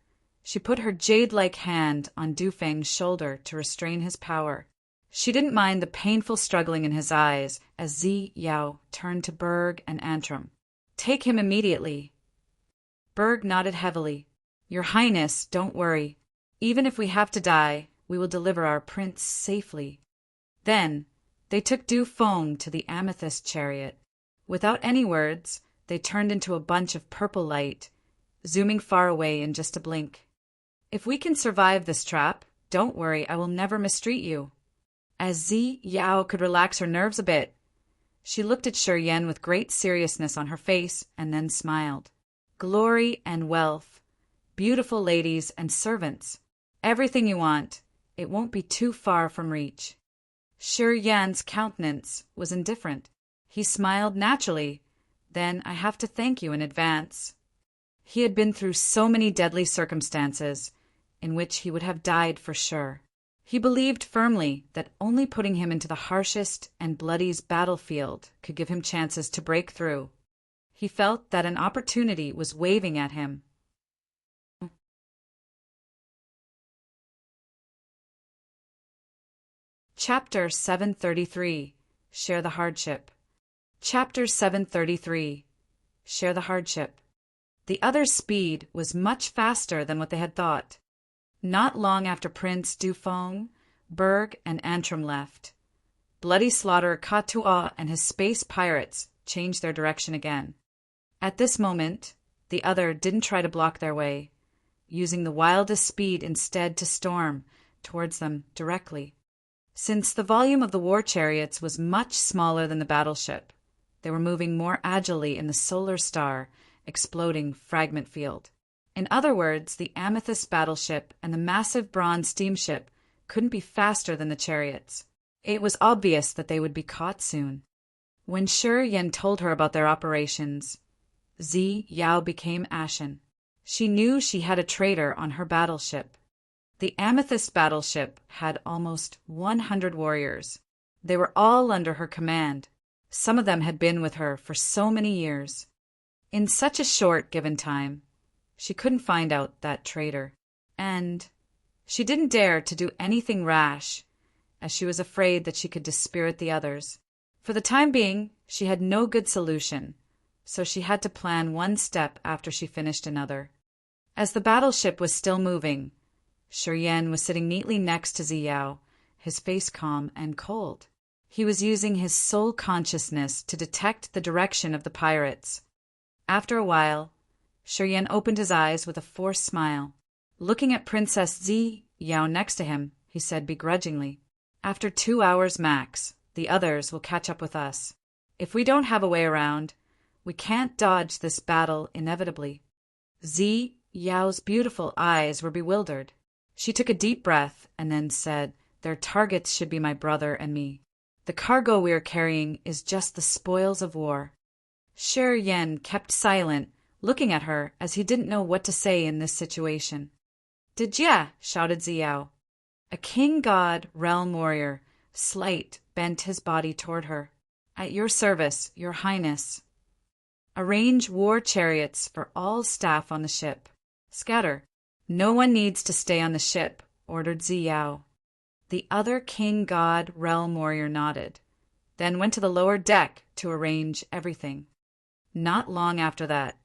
she put her jade-like hand on Du Feng's shoulder to restrain his power. She didn't mind the painful struggling in his eyes as Zi Yao turned to Berg and Antrim. Take him immediately. Berg nodded heavily. Your Highness, don't worry. Even if we have to die, we will deliver our prince safely. Then, they took Du Feng to the Amethyst chariot. Without any words, they turned into a bunch of purple light, zooming far away in just a blink. If we can survive this trap, don't worry, I will never mistreat you. As Zi Yao could relax her nerves a bit, she looked at Shi Yan with great seriousness on her face and then smiled. Glory and wealth, beautiful ladies and servants, everything you want, it won't be too far from reach. Shi Yan's countenance was indifferent. He smiled naturally. Then I have to thank you in advance. He had been through so many deadly circumstances in which he would have died for sure. He believed firmly that only putting him into the harshest and bloodiest battlefield could give him chances to break through. He felt that an opportunity was waving at him. Chapter 733. Share the Hardship. Chapter 733. Share the Hardship. The other's speed was much faster than what they had thought. Not long after Prince Du Feng, Berg, and Antrim left, Bloody Slaughter Ka Tuo and his space pirates changed their direction again. At this moment, the other didn't try to block their way, using the wildest speed instead to storm towards them directly. Since the volume of the war chariots was much smaller than the battleship, they were moving more agilely in the solar star, exploding fragment field. In other words, the amethyst battleship and the massive bronze steamship couldn't be faster than the chariots. It was obvious that they would be caught soon. When Shi Yan told her about their operations, Zi Yao became ashen. She knew she had a traitor on her battleship. The amethyst battleship had almost 100 warriors. They were all under her command. Some of them had been with her for so many years. In such a short given time, she couldn't find out that traitor. And she didn't dare to do anything rash, as she was afraid that she could dispirit the others. For the time being, she had no good solution, so she had to plan one step after she finished another. As the battleship was still moving, Shi Yan was sitting neatly next to Zi Yao, his face calm and cold. He was using his soul consciousness to detect the direction of the pirates. After a while, Shi Yan opened his eyes with a forced smile. Looking at Princess Zi Yao next to him, he said begrudgingly, "After 2 hours max, the others will catch up with us. If we don't have a way around, we can't dodge this battle inevitably." Zi Yao's beautiful eyes were bewildered. She took a deep breath and then said, "Their targets should be my brother and me. The cargo we are carrying is just the spoils of war." Shi Yan kept silent, looking at her as he didn't know what to say in this situation. "Dijia!" shouted Zi Yao. A king god realm warrior, slight, bent his body toward her. "At your service, your highness." "Arrange war chariots for all staff on the ship. Scatter. No one needs to stay on the ship," ordered Zi Yao. The other king god realm warrior nodded, then went to the lower deck to arrange everything. Not long after that,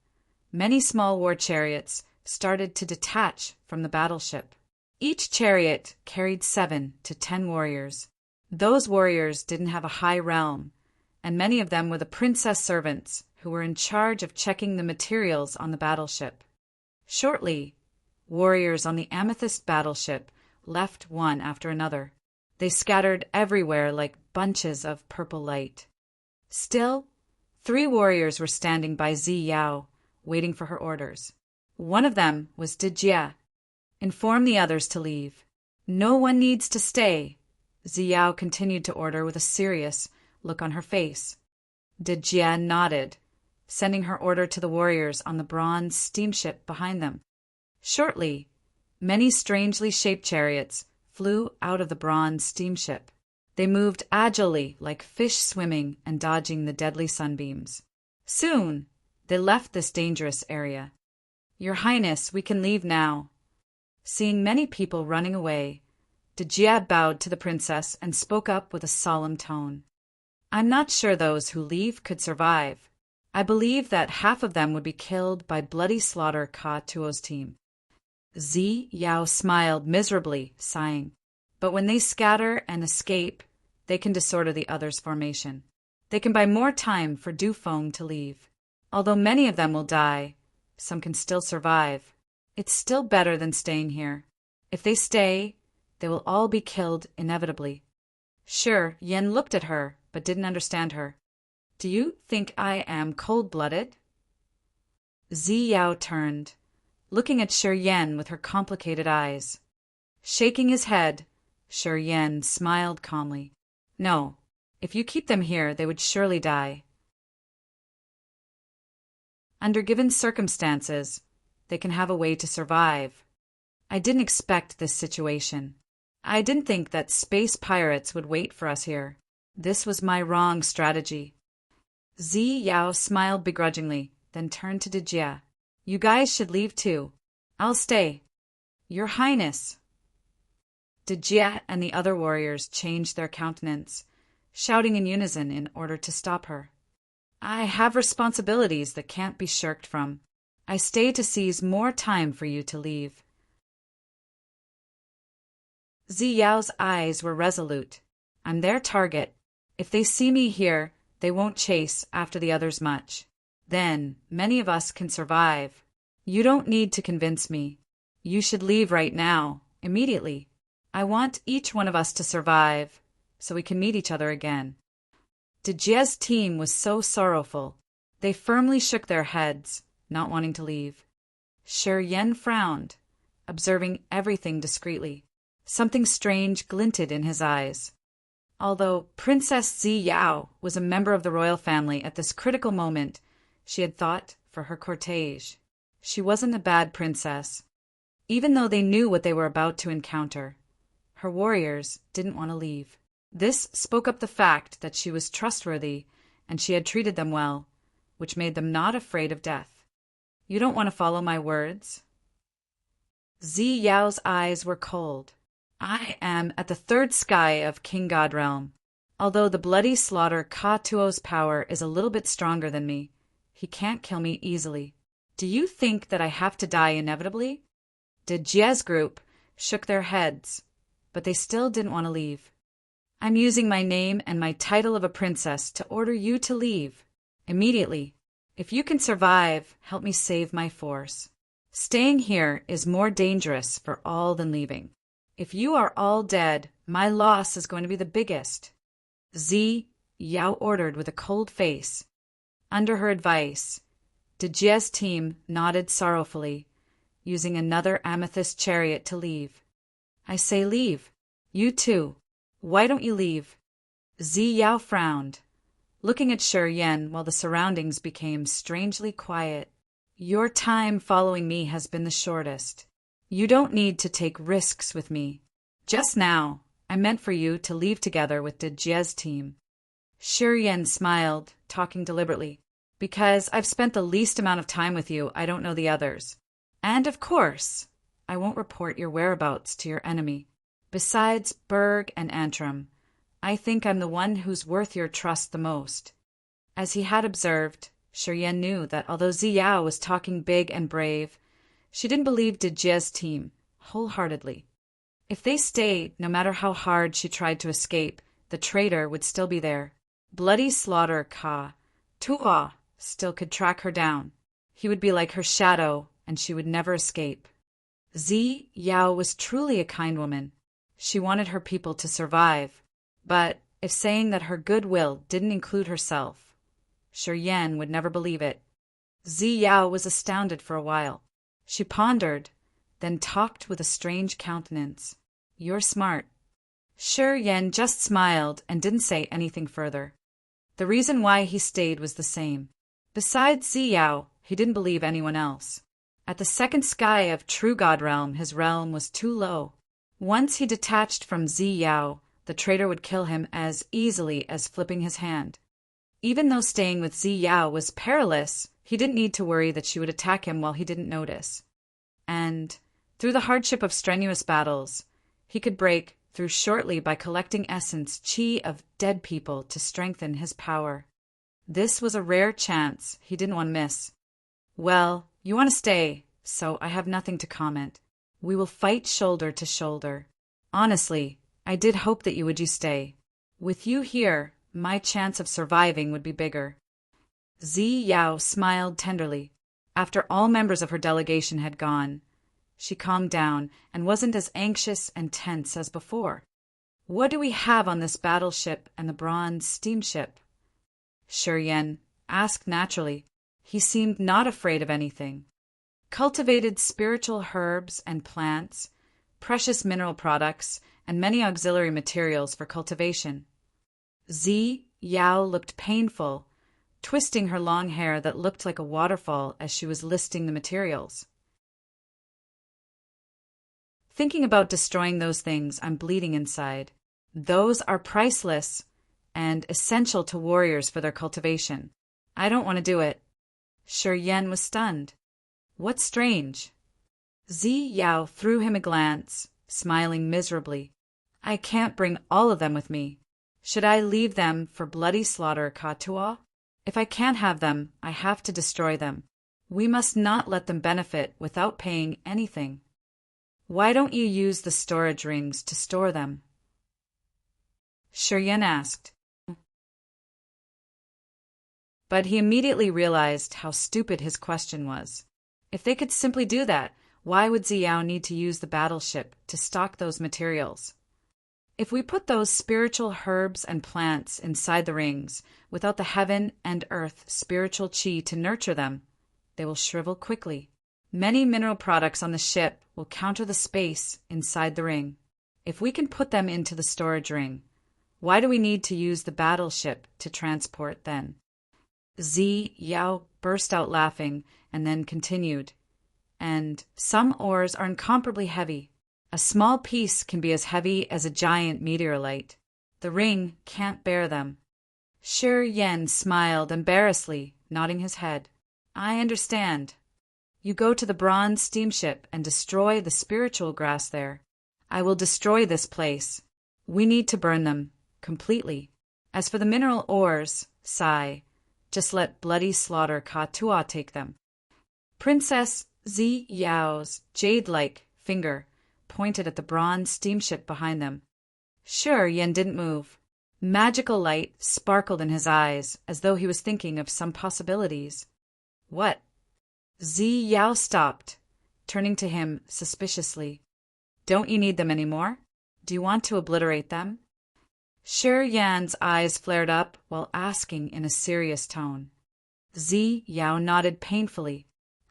many small war chariots started to detach from the battleship. Each chariot carried 7 to 10 warriors. Those warriors didn't have a high realm, and many of them were the princess servants who were in charge of checking the materials on the battleship. Shortly, warriors on the amethyst battleship left one after another. They scattered everywhere like bunches of purple light. Still, 3 warriors were standing by Zi Yao, waiting for her orders. One of them was Dijia. "Inform the others to leave. No one needs to stay," Zi Yao continued to order with a serious look on her face. Dijia nodded, sending her order to the warriors on the bronze steamship behind them. Shortly, many strangely shaped chariots flew out of the bronze steamship. They moved agilely like fish swimming and dodging the deadly sunbeams. Soon, they left this dangerous area. "Your Highness, we can leave now." Seeing many people running away, Dijia bowed to the princess and spoke up with a solemn tone. "I'm not sure those who leave could survive. I believe that half of them would be killed by bloody slaughter Ka Tuo's team." Zi Yao smiled miserably, sighing. "But when they scatter and escape, they can disorder the others' formation. They can buy more time for Dufeng to leave. Although many of them will die, some can still survive. It's still better than staying here. If they stay, they will all be killed inevitably." Shi Yan looked at her, but didn't understand her. "Do you think I am cold-blooded?" Zi Yao turned, looking at Shi Yan with her complicated eyes. Shaking his head, Shi Yan smiled calmly. "No, if you keep them here, they would surely die. Under given circumstances, they can have a way to survive. I didn't expect this situation. I didn't think that space pirates would wait for us here. This was my wrong strategy." Zi Yao smiled begrudgingly, then turned to Dijia. "You guys should leave too. I'll stay." "Your Highness." Dijia and the other warriors changed their countenance, shouting in unison in order to stop her. "I have responsibilities that can't be shirked from. I stay to seize more time for you to leave." Zi Yao's eyes were resolute. "I'm their target. If they see me here, they won't chase after the others much. Then many of us can survive. You don't need to convince me. You should leave right now, immediately. I want each one of us to survive, so we can meet each other again." Dejia's team was so sorrowful. They firmly shook their heads, not wanting to leave. Shi Yan frowned, observing everything discreetly. Something strange glinted in his eyes. Although Princess Zi Yao was a member of the royal family at this critical moment, she had thought for her cortege. She wasn't a bad princess. Even though they knew what they were about to encounter, her warriors didn't want to leave. This spoke up the fact that she was trustworthy and she had treated them well, which made them not afraid of death. "You don't want to follow my words?" Zi Yao's eyes were cold. "I am at the third sky of King God Realm. Although the bloody slaughter Ka Tuo's power is a little bit stronger than me, he can't kill me easily. Do you think that I have to die inevitably?" Dejia's group shook their heads, but they still didn't want to leave. "I'm using my name and my title of a princess to order you to leave. Immediately. If you can survive, help me save my force. Staying here is more dangerous for all than leaving. If you are all dead, my loss is going to be the biggest." Zi Yao ordered with a cold face. Under her advice, Dejia's team nodded sorrowfully, using another amethyst chariot to leave. "I say leave. You too. Why don't you leave?" Zi Yao frowned, looking at Shi Yan while the surroundings became strangely quiet. "Your time following me has been the shortest. You don't need to take risks with me. Just now, I meant for you to leave together with Dejia's team." Shi Yan smiled, talking deliberately. "Because I've spent the least amount of time with you, I don't know the others. And of course, I won't report your whereabouts to your enemy. Besides Berg and Antrim, I think I'm the one who's worth your trust the most." As he had observed, Shi Yan knew that although Zi Yao was talking big and brave, she didn't believe Dejia's team wholeheartedly. If they stayed, no matter how hard she tried to escape, the traitor would still be there. Bloody slaughter Ka Tuo still could track her down. He would be like her shadow, and she would never escape. Zi Yao was truly a kind woman. She wanted her people to survive, but if saying that her goodwill didn't include herself, Shi Yan would never believe it. Zi Yao was astounded for a while. She pondered, then talked with a strange countenance. "You're smart." Shi Yan just smiled and didn't say anything further. The reason why he stayed was the same. Besides Zi Yao, he didn't believe anyone else. At the second sky of True God Realm, his realm was too low. Once he detached from Zi Yao, the traitor would kill him as easily as flipping his hand. Even though staying with Zi Yao was perilous, he didn't need to worry that she would attack him while he didn't notice. And, through the hardship of strenuous battles, he could break through shortly by collecting essence chi of dead people to strengthen his power. This was a rare chance he didn't want to miss. "Well, you want to stay, so I have nothing to comment. We will fight shoulder to shoulder. Honestly, I did hope that you would stay. With you here, my chance of surviving would be bigger." Zi Yao smiled tenderly. After all members of her delegation had gone, she calmed down and wasn't as anxious and tense as before. "What do we have on this battleship and the bronze steamship?" Shi Yan asked naturally. He seemed not afraid of anything. "Cultivated spiritual herbs and plants, precious mineral products, and many auxiliary materials for cultivation." Zi Yao looked painful, twisting her long hair that looked like a waterfall as she was listing the materials. "Thinking about destroying those things, I'm bleeding inside. Those are priceless and essential to warriors for their cultivation. I don't want to do it." Shi Yan was stunned. "What's strange?" Zi Yao threw him a glance, smiling miserably. "I can't bring all of them with me. Should I leave them for bloody slaughter Ka Tuo? If I can't have them, I have to destroy them. We must not let them benefit without paying anything. Why don't you use the storage rings to store them?" Shi Yan asked. But he immediately realized how stupid his question was. If they could simply do that, why would Zi Yao need to use the battleship to stock those materials? If we put those spiritual herbs and plants inside the rings, without the heaven and earth spiritual chi to nurture them, they will shrivel quickly. Many mineral products on the ship will counter the space inside the ring. If we can put them into the storage ring, why do we need to use the battleship to transport then? Zi Yao burst out laughing and then continued. And some ores are incomparably heavy. A small piece can be as heavy as a giant meteorite. The ring can't bear them. Shi Yan smiled embarrassedly, nodding his head. I understand. You go to the bronze steamship and destroy the spiritual grass there. I will destroy this place. We need to burn them completely. As for the mineral ores, Sai, just let bloody slaughter Ka-Tua take them. Princess Zi Yao's jade-like finger pointed at the bronze steamship behind them. Sure, Yen didn't move. Magical light sparkled in his eyes, as though he was thinking of some possibilities. What? Zi Yao stopped, turning to him suspiciously. Don't you need them anymore? Do you want to obliterate them? Shi Yan's eyes flared up while asking in a serious tone. Zi Yao nodded painfully.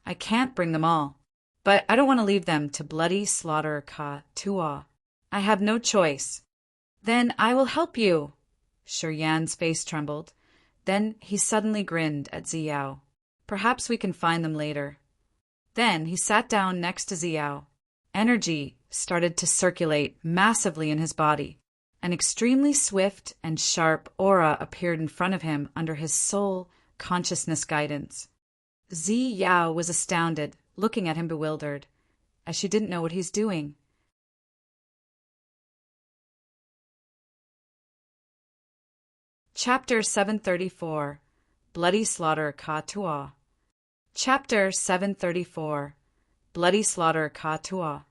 I can't bring them all. But I don't want to leave them to bloody slaughter Ka-Tua. I have no choice. Then I will help you. Shi Yan's face trembled. Then he suddenly grinned at Zi Yao. Perhaps we can find them later. Then he sat down next to Zi Yao. Energy started to circulate massively in his body. An extremely swift and sharp aura appeared in front of him under his soul consciousness guidance. Zi Yao was astounded, looking at him bewildered, as she didn't know what he's doing. Chapter 734 Bloody Slaughter Ka-Tua. Chapter 734 Bloody Slaughter Ka-Tua.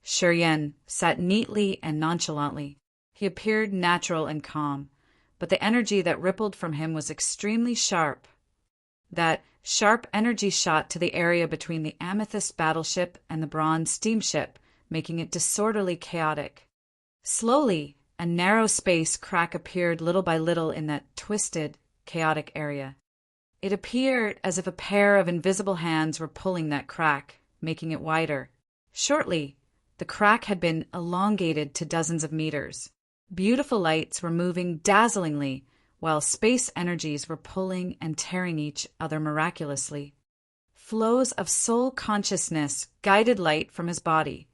Shi Yan sat neatly and nonchalantly. He appeared natural and calm, but the energy that rippled from him was extremely sharp. That sharp energy shot to the area between the amethyst battleship and the bronze steamship, making it disorderly chaotic. Slowly, a narrow space crack appeared little by little in that twisted, chaotic area. It appeared as if a pair of invisible hands were pulling that crack, making it wider. Shortly, the crack had been elongated to dozens of meters. Beautiful lights were moving dazzlingly, while space energies were pulling and tearing each other miraculously. Flows of soul consciousness guided light from his body,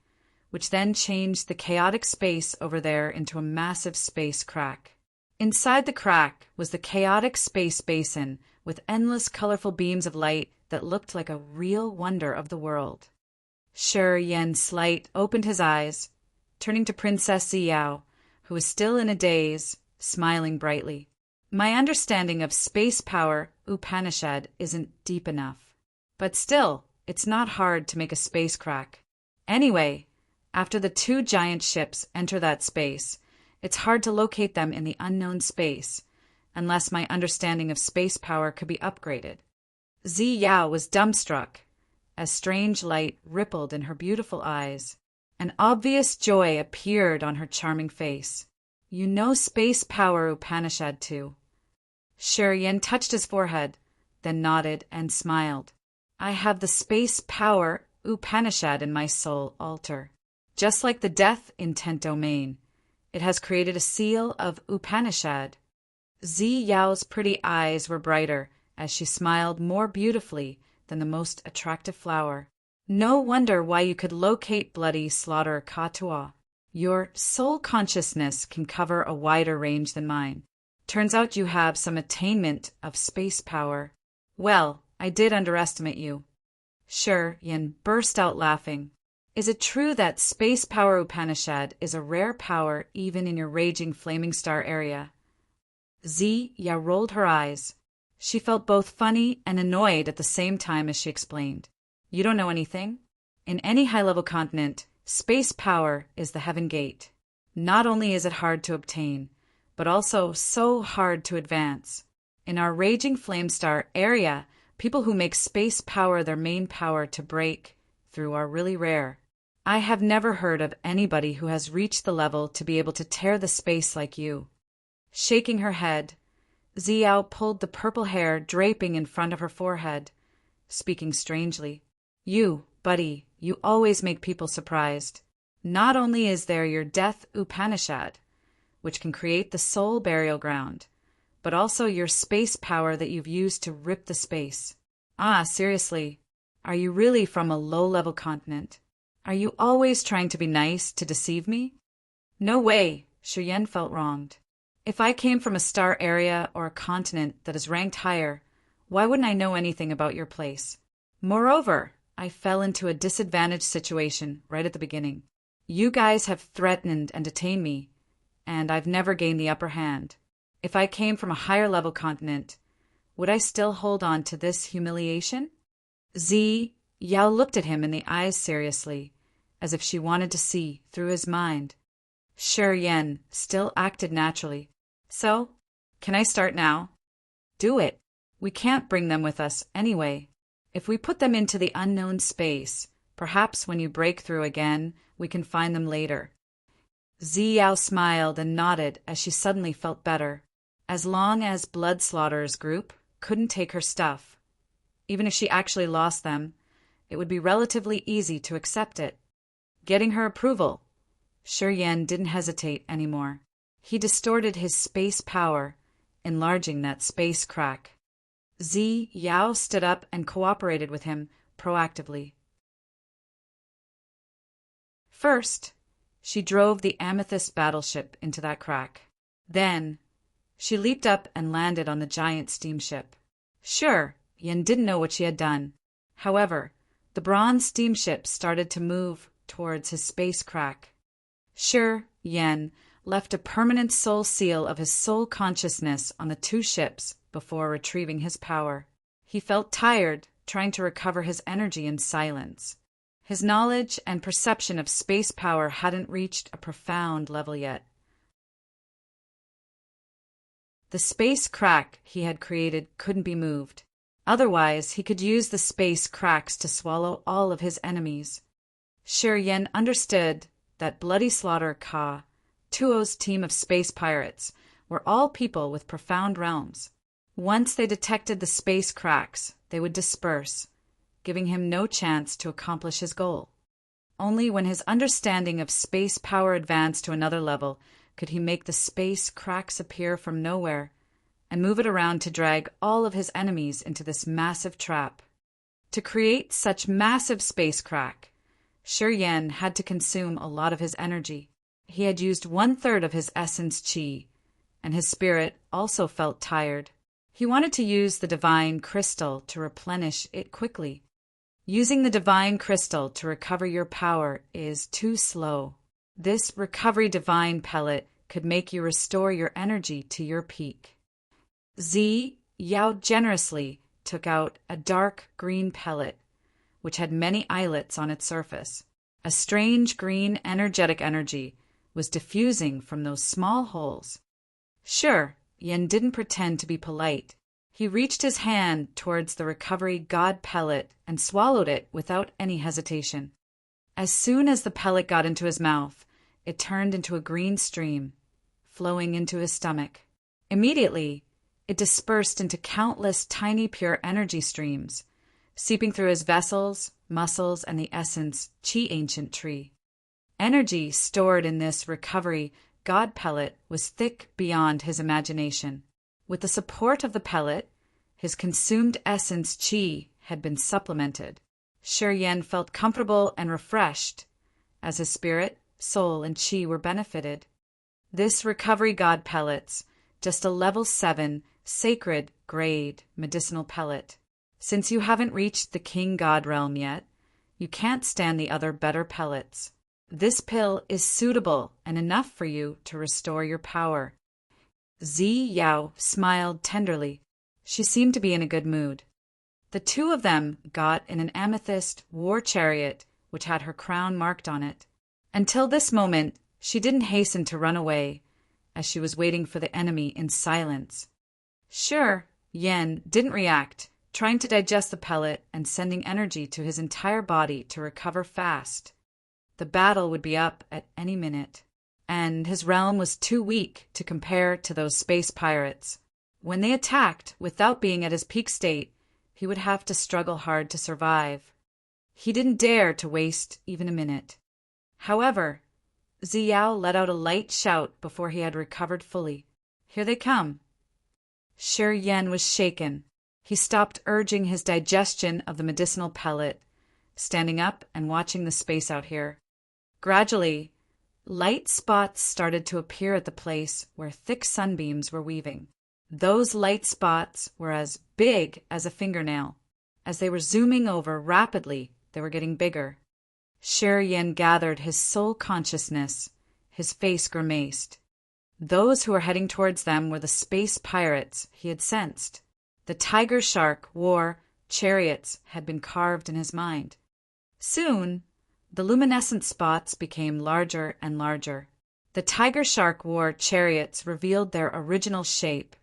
which then changed the chaotic space over there into a massive space crack. Inside the crack was the chaotic space basin with endless colorful beams of light that looked like a real wonder of the world. Shi Yan Slight opened his eyes, turning to Princess Zi Yao, who was still in a daze, smiling brightly. My understanding of space power Upanishad isn't deep enough. But still, it's not hard to make a space crack. Anyway, after the two giant ships enter that space, it's hard to locate them in the unknown space, unless my understanding of space power could be upgraded. Zi Yao was dumbstruck, as strange light rippled in her beautiful eyes. An obvious joy appeared on her charming face. You know space power Upanishad too. Shi Yan touched his forehead, then nodded and smiled. I have the space power Upanishad in my soul altar. Just like the death intent domain, it has created a seal of Upanishad. Zi Yao's pretty eyes were brighter as she smiled more beautifully than the most attractive flower. No wonder why you could locate bloody slaughter Ka-Tua. Your soul consciousness can cover a wider range than mine. Turns out you have some attainment of space power. Well, I did underestimate you. Shi Yan burst out laughing. Is it true that space power Upanishad is a rare power even in your raging flaming star area? Zi Yao rolled her eyes. She felt both funny and annoyed at the same time as she explained. You don't know anything? In any high-level continent, space power is the heaven gate. Not only is it hard to obtain, but also so hard to advance. In our raging flame star area, people who make space power their main power to break through are really rare. I have never heard of anybody who has reached the level to be able to tear the space like you. Shaking her head, Xiao pulled the purple hair draping in front of her forehead, speaking strangely. You, buddy, you always make people surprised. Not only is there your Death Upanishad, which can create the soul burial ground, but also your space power that you've used to rip the space. Seriously, are you really from a low-level continent? Are you always trying to be nice to deceive me? No way, Shiyan felt wronged. If I came from a star area or a continent that is ranked higher, why wouldn't I know anything about your place? Moreover, I fell into a disadvantaged situation right at the beginning. You guys have threatened and detained me, and I've never gained the upper hand. If I came from a higher level continent, would I still hold on to this humiliation? Yao looked at him in the eyes seriously, as if she wanted to see through his mind. Shi Yan still acted naturally. So, can I start now? Do it. We can't bring them with us anyway. If we put them into the unknown space, perhaps when you break through again, we can find them later. Yao smiled and nodded as she suddenly felt better. As long as Blood Slaughter's group couldn't take her stuff, even if she actually lost them, it would be relatively easy to accept it. Getting her approval, Shi Yan didn't hesitate anymore. He distorted his space power, enlarging that space crack. Yao stood up and cooperated with him proactively. First, she drove the amethyst battleship into that crack. Then, she leaped up and landed on the giant steamship. Sure, Yin didn't know what she had done. However, the bronze steamship started to move towards his space crack. Shi Yan left a permanent soul seal of his soul consciousness on the two ships before retrieving his power. He felt tired, trying to recover his energy in silence. His knowledge and perception of space power hadn't reached a profound level yet. The space crack he had created couldn't be moved. Otherwise, he could use the space cracks to swallow all of his enemies. Shi Yan understood that Bloody Slaughter Ka, Tuo's team of space pirates, were all people with profound realms. Once they detected the space cracks, they would disperse, giving him no chance to accomplish his goal. Only when his understanding of space power advanced to another level could he make the space cracks appear from nowhere and move it around to drag all of his enemies into this massive trap. To create such massive space crack, Shi Yan had to consume a lot of his energy. He had used 1/3 of his essence qi, and his spirit also felt tired. He wanted to use the divine crystal to replenish it quickly. Using the divine crystal to recover your power is too slow. This recovery divine pellet could make you restore your energy to your peak. Yao generously took out a dark green pellet, which had many islets on its surface. A strange green energetic energy was diffusing from those small holes. Sure, Yin didn't pretend to be polite. He reached his hand towards the recovery god pellet and swallowed it without any hesitation. As soon as the pellet got into his mouth, it turned into a green stream, flowing into his stomach. Immediately, it dispersed into countless tiny pure energy streams, seeping through his vessels, muscles, and the essence Qi ancient tree. Energy stored in this recovery god pellet was thick beyond his imagination. With the support of the pellet, his consumed essence Qi had been supplemented. Shi Yan felt comfortable and refreshed, as his spirit, soul, and Qi were benefited. This recovery god pellets, just a level 7 sacred grade medicinal pellet. Since you haven't reached the king god realm yet, you can't stand the other better pellets. This pill is suitable and enough for you to restore your power. Yao smiled tenderly. She seemed to be in a good mood. The two of them got in an amethyst war chariot which had her crown marked on it. Until this moment, she didn't hasten to run away, as she was waiting for the enemy in silence. Sure, Yen didn't react, trying to digest the pellet and sending energy to his entire body to recover fast. The battle would be up at any minute, and his realm was too weak to compare to those space pirates. When they attacked, without being at his peak state, he would have to struggle hard to survive. He didn't dare to waste even a minute. However, Ziyao let out a light shout before he had recovered fully. "Here they come!" Shi Yan was shaken. He stopped urging his digestion of the medicinal pellet, standing up and watching the space out here. Gradually, light spots started to appear at the place where thick sunbeams were weaving. Those light spots were as big as a fingernail. As they were zooming over rapidly, they were getting bigger. Shi Yan gathered his soul consciousness. His face grimaced. Those who were heading towards them were the space pirates he had sensed. The tiger shark war chariots had been carved in his mind. Soon, the luminescent spots became larger and larger. The tiger shark war chariots revealed their original shape,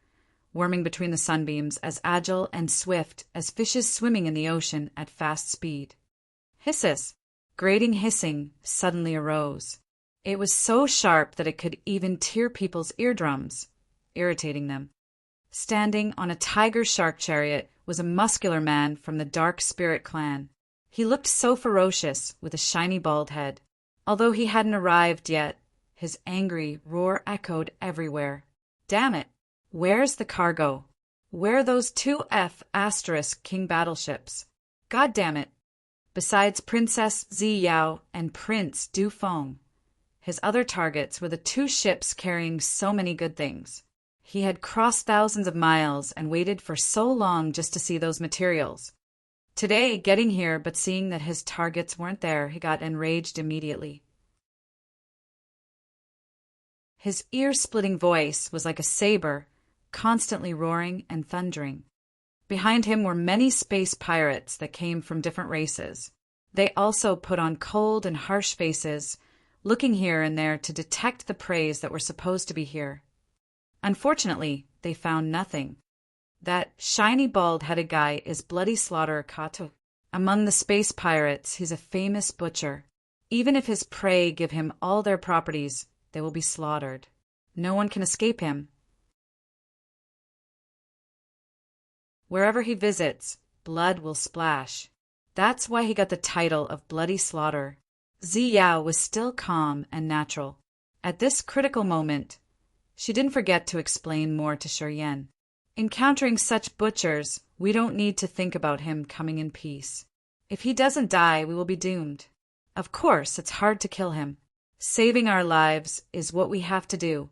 worming between the sunbeams as agile and swift as fishes swimming in the ocean at fast speed. Hisses, grating hissing, suddenly arose. It was so sharp that it could even tear people's eardrums, irritating them. Standing on a tiger shark chariot was a muscular man from the Dark Spirit clan. He looked so ferocious, with a shiny bald head. Although he hadn't arrived yet, his angry roar echoed everywhere. "Damn it! Where's the cargo? Where are those 2F** king battleships? God damn it!" Besides Princess Ziyao and Prince Dufeng, his other targets were the 2 ships carrying so many good things. He had crossed thousands of miles and waited for so long just to see those materials. Today, getting here but seeing that his targets weren't there, he got enraged immediately. His ear-splitting voice was like a saber, constantly roaring and thundering. Behind him were many space pirates that came from different races. They also put on cold and harsh faces, looking here and there to detect the preys that were supposed to be here. Unfortunately, they found nothing. That shiny bald-headed guy is Bloody Slaughter Kato. Among the space pirates, he's a famous butcher. Even if his prey give him all their properties, they will be slaughtered. No one can escape him. Wherever he visits, blood will splash. That's why he got the title of Bloody Slaughter. Ziyao was still calm and natural. At this critical moment, she didn't forget to explain more to Shi Yan. Encountering such butchers, we don't need to think about him coming in peace. If he doesn't die, we will be doomed. Of course, it's hard to kill him. Saving our lives is what we have to do.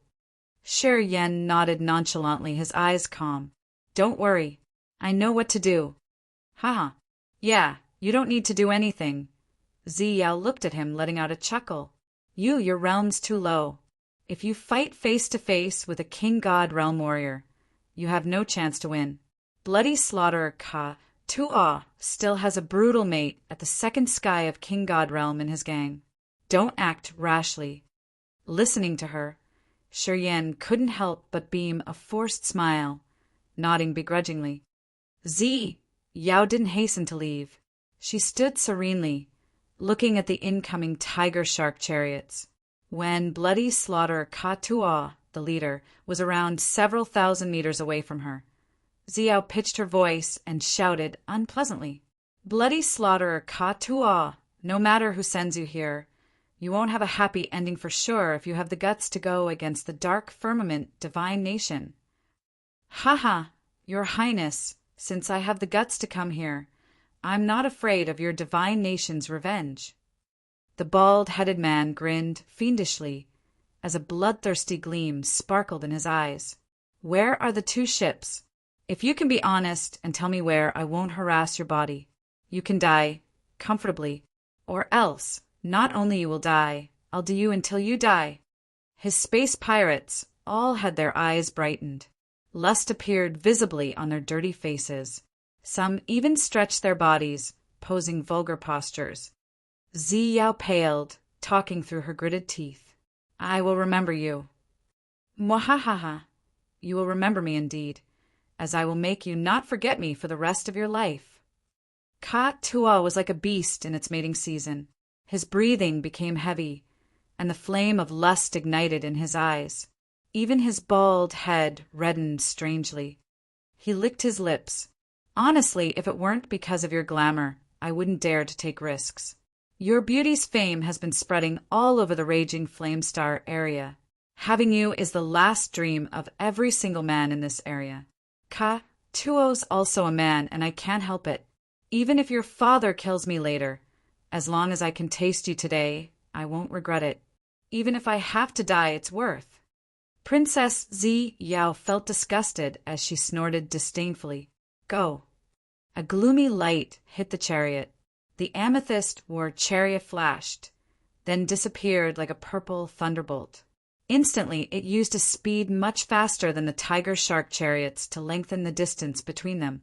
Shi Yan nodded nonchalantly, his eyes calm. "Don't worry. I know what to do." "Haha. Yeah, you don't need to do anything." Ziyao looked at him, letting out a chuckle. Your realm's too low. If you fight face to face with a king god realm warrior, you have no chance to win. Bloody Slaughter Ka-Tua still has a brutal mate at the second sky of king god realm in his gang. Don't act rashly. Listening to her, Shi Yan couldn't help but beam a forced smile, nodding begrudgingly. Yao didn't hasten to leave. She stood serenely, looking at the incoming tiger shark chariots. When Bloody Slaughter Ka-Tua, the leader, was around several thousand meters away from her, Ziyao pitched her voice and shouted unpleasantly, "Bloody Slaughter Ka-Tua, no matter who sends you here, you won't have a happy ending for sure if you have the guts to go against the Dark Firmament Divine Nation." "Haha, Your Highness, since I have the guts to come here, I'm not afraid of your Divine Nation's revenge." The bald-headed man grinned fiendishly as a bloodthirsty gleam sparkled in his eyes. "Where are the 2 ships? If you can be honest and tell me where, I won't harass your body. You can die comfortably, or else not only you will die, I'll do you until you die." His space pirates all had their eyes brightened. Lust appeared visibly on their dirty faces. Some even stretched their bodies, posing vulgar postures. Ziyao paled, talking through her gritted teeth. "I will remember you." "Mwahaha. You will remember me indeed, as I will make you not forget me for the rest of your life." Ka-Tua was like a beast in its mating season. His breathing became heavy, and the flame of lust ignited in his eyes. Even his bald head reddened strangely. He licked his lips. Honestly, if it weren't because of your glamour, I wouldn't dare to take risks. Your beauty's fame has been spreading all over the raging Flamestar area. Having you is the last dream of every single man in this area. Tuo's also a man, and I can't help it. Even if your father kills me later, as long as I can taste you today, I won't regret it. Even if I have to die, it's worth. Princess Zi Yao felt disgusted as she snorted disdainfully. Go. A gloomy light hit the chariot. The amethyst war chariot flashed, then disappeared like a purple thunderbolt. Instantly, it used a speed much faster than the tiger-shark chariots to lengthen the distance between them.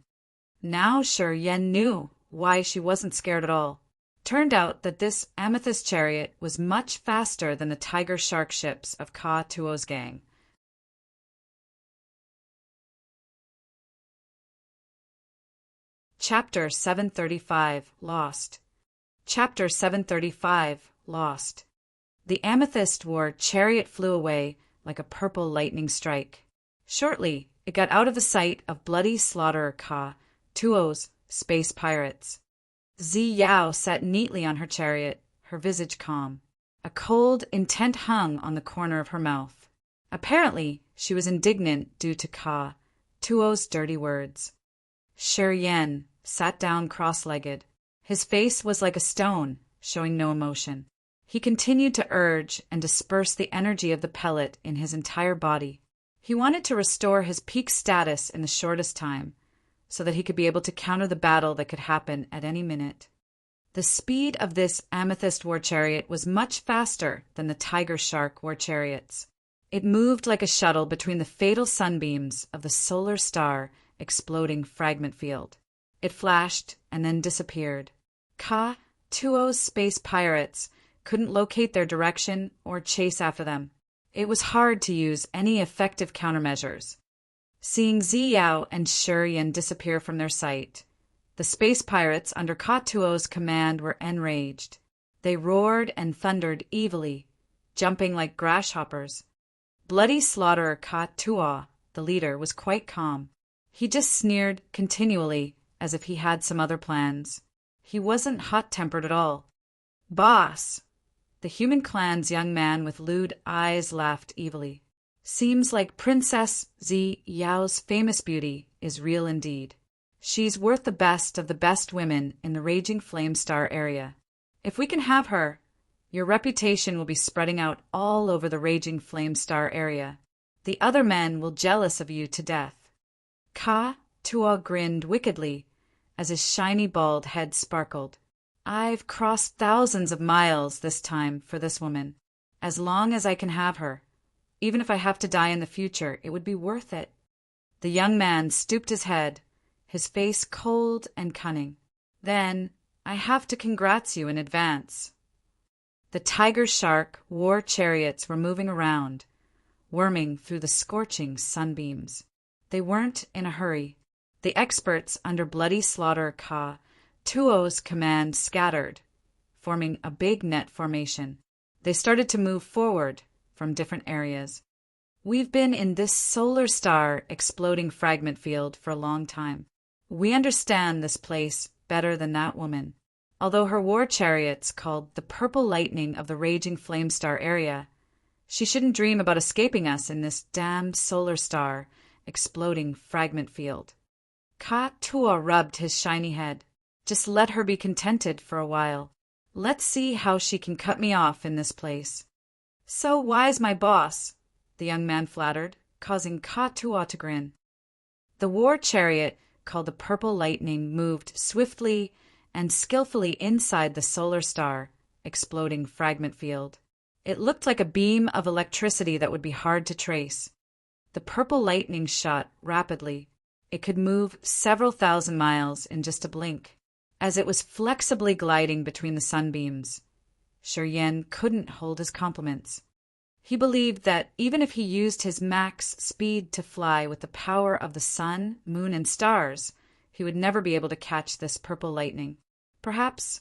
Now Shi Yan knew why she wasn't scared at all. Turned out that this amethyst chariot was much faster than the tiger-shark ships of Tuo's gang. Chapter 735 Lost. Chapter 735 Lost. The amethyst war chariot flew away like a purple lightning strike. Shortly, it got out of the sight of bloody slaughterer Tuo's space pirates. Zi Yao sat neatly on her chariot, her visage calm. A cold, intent hung on the corner of her mouth. Apparently, she was indignant due to Tuo's dirty words. Shi Yan sat down cross-legged. His face was like a stone, showing no emotion. He continued to urge and disperse the energy of the pellet in his entire body. He wanted to restore his peak status in the shortest time, so that he could be able to counter the battle that could happen at any minute. The speed of this amethyst war chariot was much faster than the tiger-shark war chariots. It moved like a shuttle between the fatal sunbeams of the solar star exploding fragment field. It flashed and then disappeared. Tuo's space pirates couldn't locate their direction or chase after them. It was hard to use any effective countermeasures. Seeing Zi Yao and Shi Yan disappear from their sight, the space pirates under Tuo's command were enraged. They roared and thundered evilly, jumping like grasshoppers. Bloody slaughterer Tuo, the leader, was quite calm. He just sneered continually as if he had some other plans. He wasn't hot-tempered at all. Boss! The human clan's young man with lewd eyes laughed evilly. Seems like Princess Zi Yao's famous beauty is real indeed. She's worth the best of the best women in the raging Flamestar area. If we can have her, your reputation will be spreading out all over the raging Flamestar area. The other men will jealous of you to death. Tuo grinned wickedly as his shiny bald head sparkled. I've crossed thousands of miles this time for this woman. As long as I can have her, even if I have to die in the future, it would be worth it. The young man stooped his head, his face cold and cunning. Then, I have to congrats you in advance. The tiger-shark war chariots were moving around, worming through the scorching sunbeams. They weren't in a hurry. The experts under bloody slaughter Tuo's command scattered, forming a big net formation. They started to move forward from different areas. We've been in this solar star exploding fragment field for a long time. We understand this place better than that woman. Although her war chariots called the purple lightning of the raging Flamestar area, she shouldn't dream about escaping us in this damned solar star exploding fragment field. Tuo rubbed his shiny head. Just let her be contented for a while. Let's see how she can cut me off in this place. So wise, my boss, the young man flattered, causing Tuo to grin. The war chariot, called the Purple Lightning, moved swiftly and skillfully inside the solar star, exploding fragment field. It looked like a beam of electricity that would be hard to trace. The Purple Lightning shot rapidly. It could move several thousand miles in just a blink. As it was flexibly gliding between the sunbeams, Shi Yan couldn't hold his compliments. He believed that even if he used his max speed to fly with the power of the sun, moon, and stars, he would never be able to catch this purple lightning. Perhaps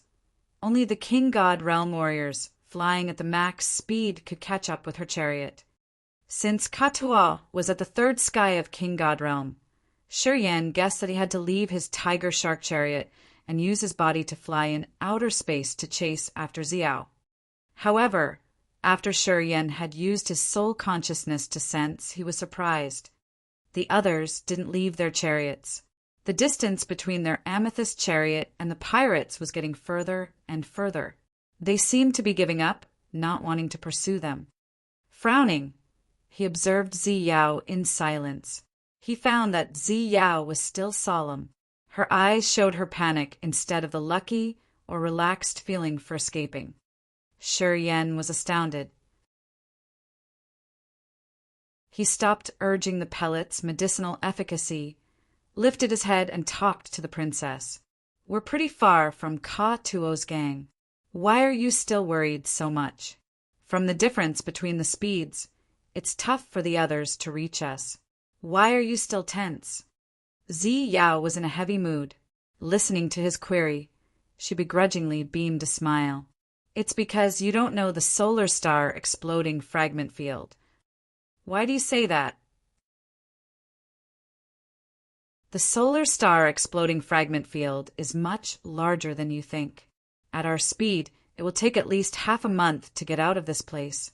Only the King God realm warriors, flying at the max speed, could catch up with her chariot. Since Katua was at the third sky of King God realm, Shi Yan guessed that he had to leave his tiger shark chariot and use his body to fly in outer space to chase after Xiao. However, after Shi Yan had used his soul consciousness to sense, he was surprised. The others didn't leave their chariots. The distance between their amethyst chariot and the pirates was getting further and further. They seemed to be giving up, not wanting to pursue them. Frowning, he observed Xiao in silence. He found that Xiao was still solemn. Her eyes showed her panic instead of the lucky or relaxed feeling for escaping. Shi Yan was astounded. He stopped urging the pellet's medicinal efficacy, lifted his head and talked to the princess. We're pretty far from Ka Tuo's gang. Why are you still worried so much? From the difference between the speeds, it's tough for the others to reach us. Why are you still tense? Xiao was in a heavy mood. Listening to his query, she begrudgingly beamed a smile. It's because you don't know the solar star exploding fragment field. Why do you say that? The solar star exploding fragment field is much larger than you think. At our speed, it will take at least half a month to get out of this place.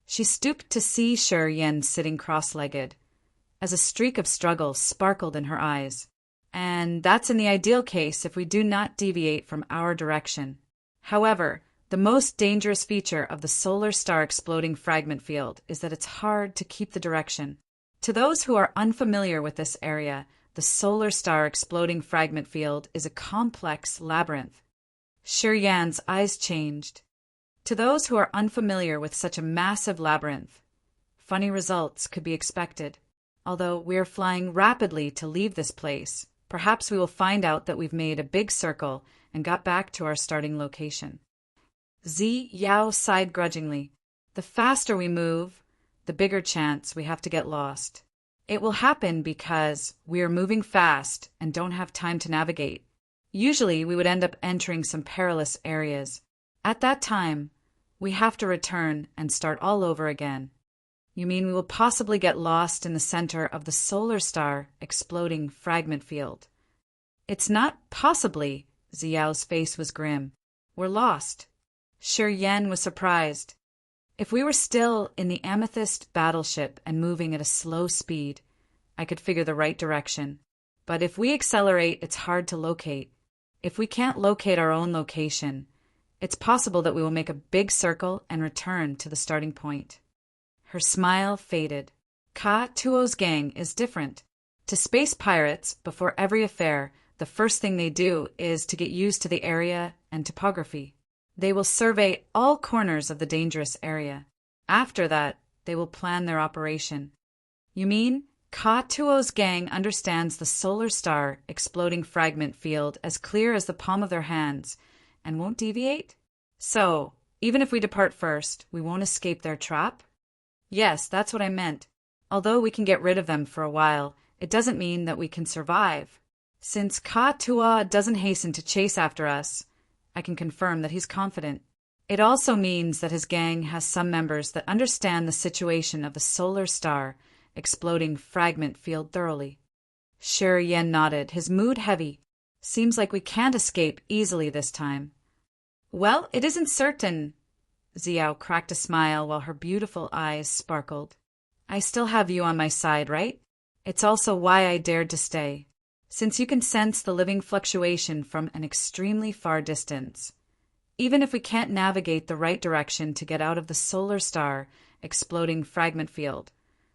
She stooped to see Shi Yan sitting cross-legged, as a streak of struggle sparkled in her eyes. And that's in the ideal case if we do not deviate from our direction. However, the most dangerous feature of the solar star exploding fragment field is that it's hard to keep the direction. To those who are unfamiliar with this area, the solar star exploding fragment field is a complex labyrinth. Shi Yan's eyes changed. To those who are unfamiliar with such a massive labyrinth, funny results could be expected. Although we are flying rapidly to leave this place, perhaps we will find out that we've made a big circle and got back to our starting location. Xiao sighed grudgingly. The faster we move, the bigger chance we have to get lost. It will happen because we are moving fast and don't have time to navigate. Usually we would end up entering some perilous areas. At that time, we have to return and start all over again. You mean we will possibly get lost in the center of the solar star exploding fragment field? It's not possibly. Xiao's face was grim. We're lost. Shi Yan was surprised. If we were still in the amethyst battleship and moving at a slow speed, I could figure the right direction. But if we accelerate, it's hard to locate. If we can't locate our own location, it's possible that we will make a big circle and return to the starting point. Her smile faded. Ka Tuo's gang is different. To space pirates, before every affair, the first thing they do is to get used to the area and topography. They will survey all corners of the dangerous area. After that, they will plan their operation. You mean Ka Tuo's gang understands the solar star exploding fragment field as clear as the palm of their hands and won't deviate? So, even if we depart first, we won't escape their trap? Yes, that's what I meant. Although we can get rid of them for a while, it doesn't mean that we can survive. Since Ka Tua doesn't hasten to chase after us, I can confirm that he's confident. It also means that his gang has some members that understand the situation of the solar star exploding fragment field thoroughly. Shi Yan nodded, his mood heavy. Seems like we can't escape easily this time. Well, it isn't certain. Xiao cracked a smile while her beautiful eyes sparkled. I still have you on my side, right? It's also why I dared to stay. Since you can sense the living fluctuation from an extremely far distance. Even if we can't navigate the right direction to get out of the solar star exploding fragment field,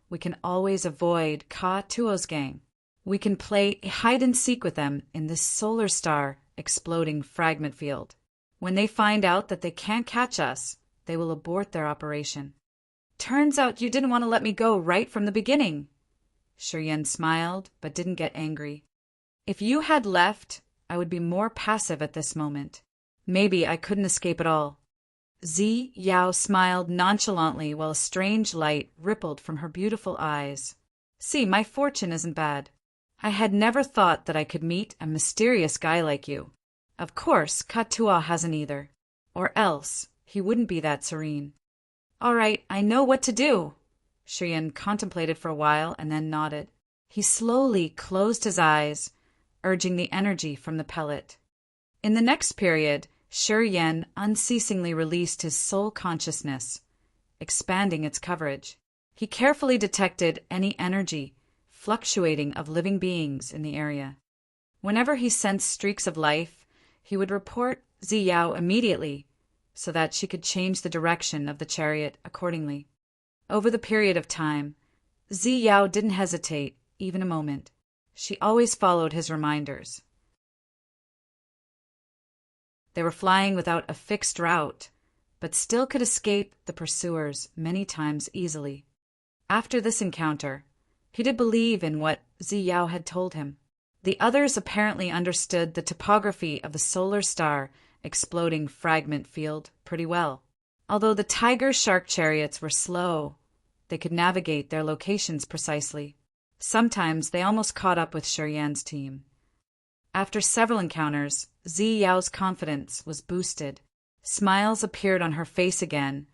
we can always avoid Ka Tuo's gang. We can play hide and seek with them in this solar star exploding fragment field. When they find out that they can't catch us, they will abort their operation. Turns out you didn't want to let me go right from the beginning. Shi Yan smiled, but didn't get angry. If you had left, I would be more passive at this moment. Maybe I couldn't escape at all. Xiao smiled nonchalantly while a strange light rippled from her beautiful eyes. See, my fortune isn't bad. I had never thought that I could meet a mysterious guy like you. Of course, Katua hasn't either. Or else, he wouldn't be that serene. All right, I know what to do. Shiryen contemplated for a while and then nodded. He slowly closed his eyes, urging the energy from the pellet. In the next period, Shiryen unceasingly released his soul consciousness, expanding its coverage. He carefully detected any energy fluctuating of living beings in the area. Whenever he sensed streaks of life, he would report Ziyao immediately so that she could change the direction of the chariot accordingly. Over the period of time, Ziyao didn't hesitate even a moment. She always followed his reminders. They were flying without a fixed route, but still could escape the pursuers many times easily. After this encounter, he did believe in what Ziyao had told him. The others apparently understood the topography of the solar star exploding fragment field pretty well. Although the tiger shark chariots were slow, they could navigate their locations precisely. Sometimes they almost caught up with Shiryan's team. After several encounters, Ziyao's confidence was boosted. Smiles appeared on her face again,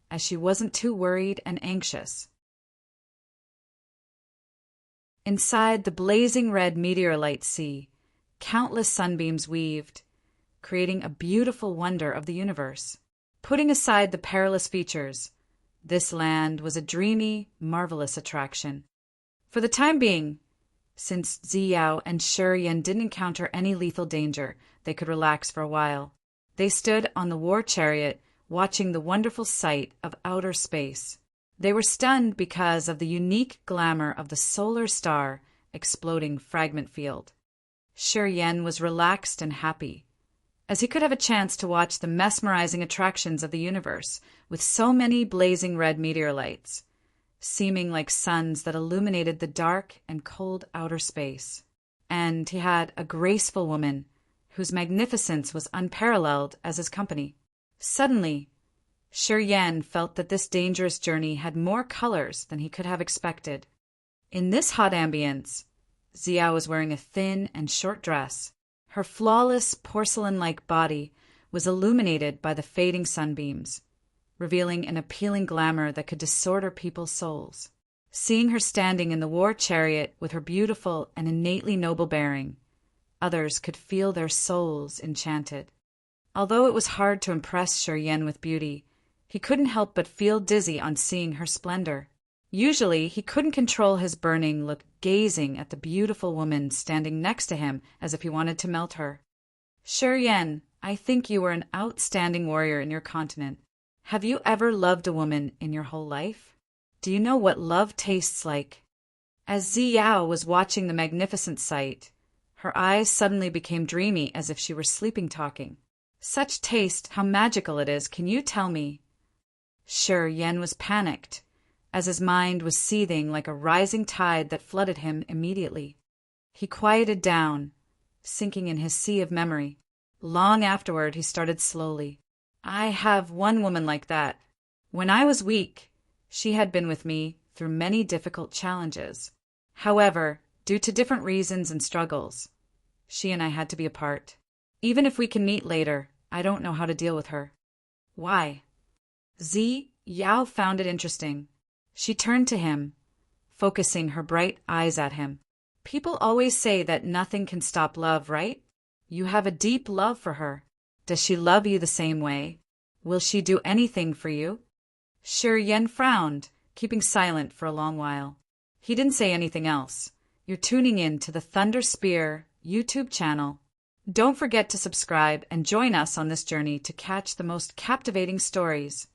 as she wasn't too worried and anxious. Inside the blazing red meteorite sea, countless sunbeams weaved, creating a beautiful wonder of the universe. Putting aside the perilous features, this land was a dreamy, marvelous attraction. For the time being, since Ziyao and Shiryen didn't encounter any lethal danger, they could relax for a while. They stood on the war chariot, watching the wonderful sight of outer space. They were stunned because of the unique glamour of the solar star exploding fragment field. Shiryen was relaxed and happy, as he could have a chance to watch the mesmerizing attractions of the universe with so many blazing red meteorites, seeming like suns that illuminated the dark and cold outer space. And he had a graceful woman whose magnificence was unparalleled as his company. Suddenly, Shiryen felt that this dangerous journey had more colors than he could have expected. In this hot ambience, Ziyao was wearing a thin and short dress. Her flawless, porcelain-like body was illuminated by the fading sunbeams, revealing an appealing glamour that could disorder people's souls. Seeing her standing in the war chariot with her beautiful and innately noble bearing, others could feel their souls enchanted. Although it was hard to impress Shiryen with beauty, he couldn't help but feel dizzy on seeing her splendor. Usually, he couldn't control his burning look gazing at the beautiful woman standing next to him as if he wanted to melt her. Shiryen, I think you were an outstanding warrior in your continent. Have you ever loved a woman in your whole life? Do you know what love tastes like? As Ziyao was watching the magnificent sight, her eyes suddenly became dreamy as if she were sleeping talking. Such taste, how magical it is, can you tell me? Shiryen was panicked, as his mind was seething like a rising tide that flooded him immediately. He quieted down, sinking in his sea of memory. Long afterward, he started slowly. I have one woman like that. When I was weak, she had been with me through many difficult challenges. However, due to different reasons and struggles, she and I had to be apart. Even if we can meet later, I don't know how to deal with her. Why? Yao found it interesting. She turned to him, focusing her bright eyes at him. People always say that nothing can stop love, right? You have a deep love for her. Does she love you the same way? Will she do anything for you? Shiryen frowned, keeping silent for a long while. He didn't say anything else. You're tuning in to the Thunder Spear YouTube channel. Don't forget to subscribe and join us on this journey to catch the most captivating stories.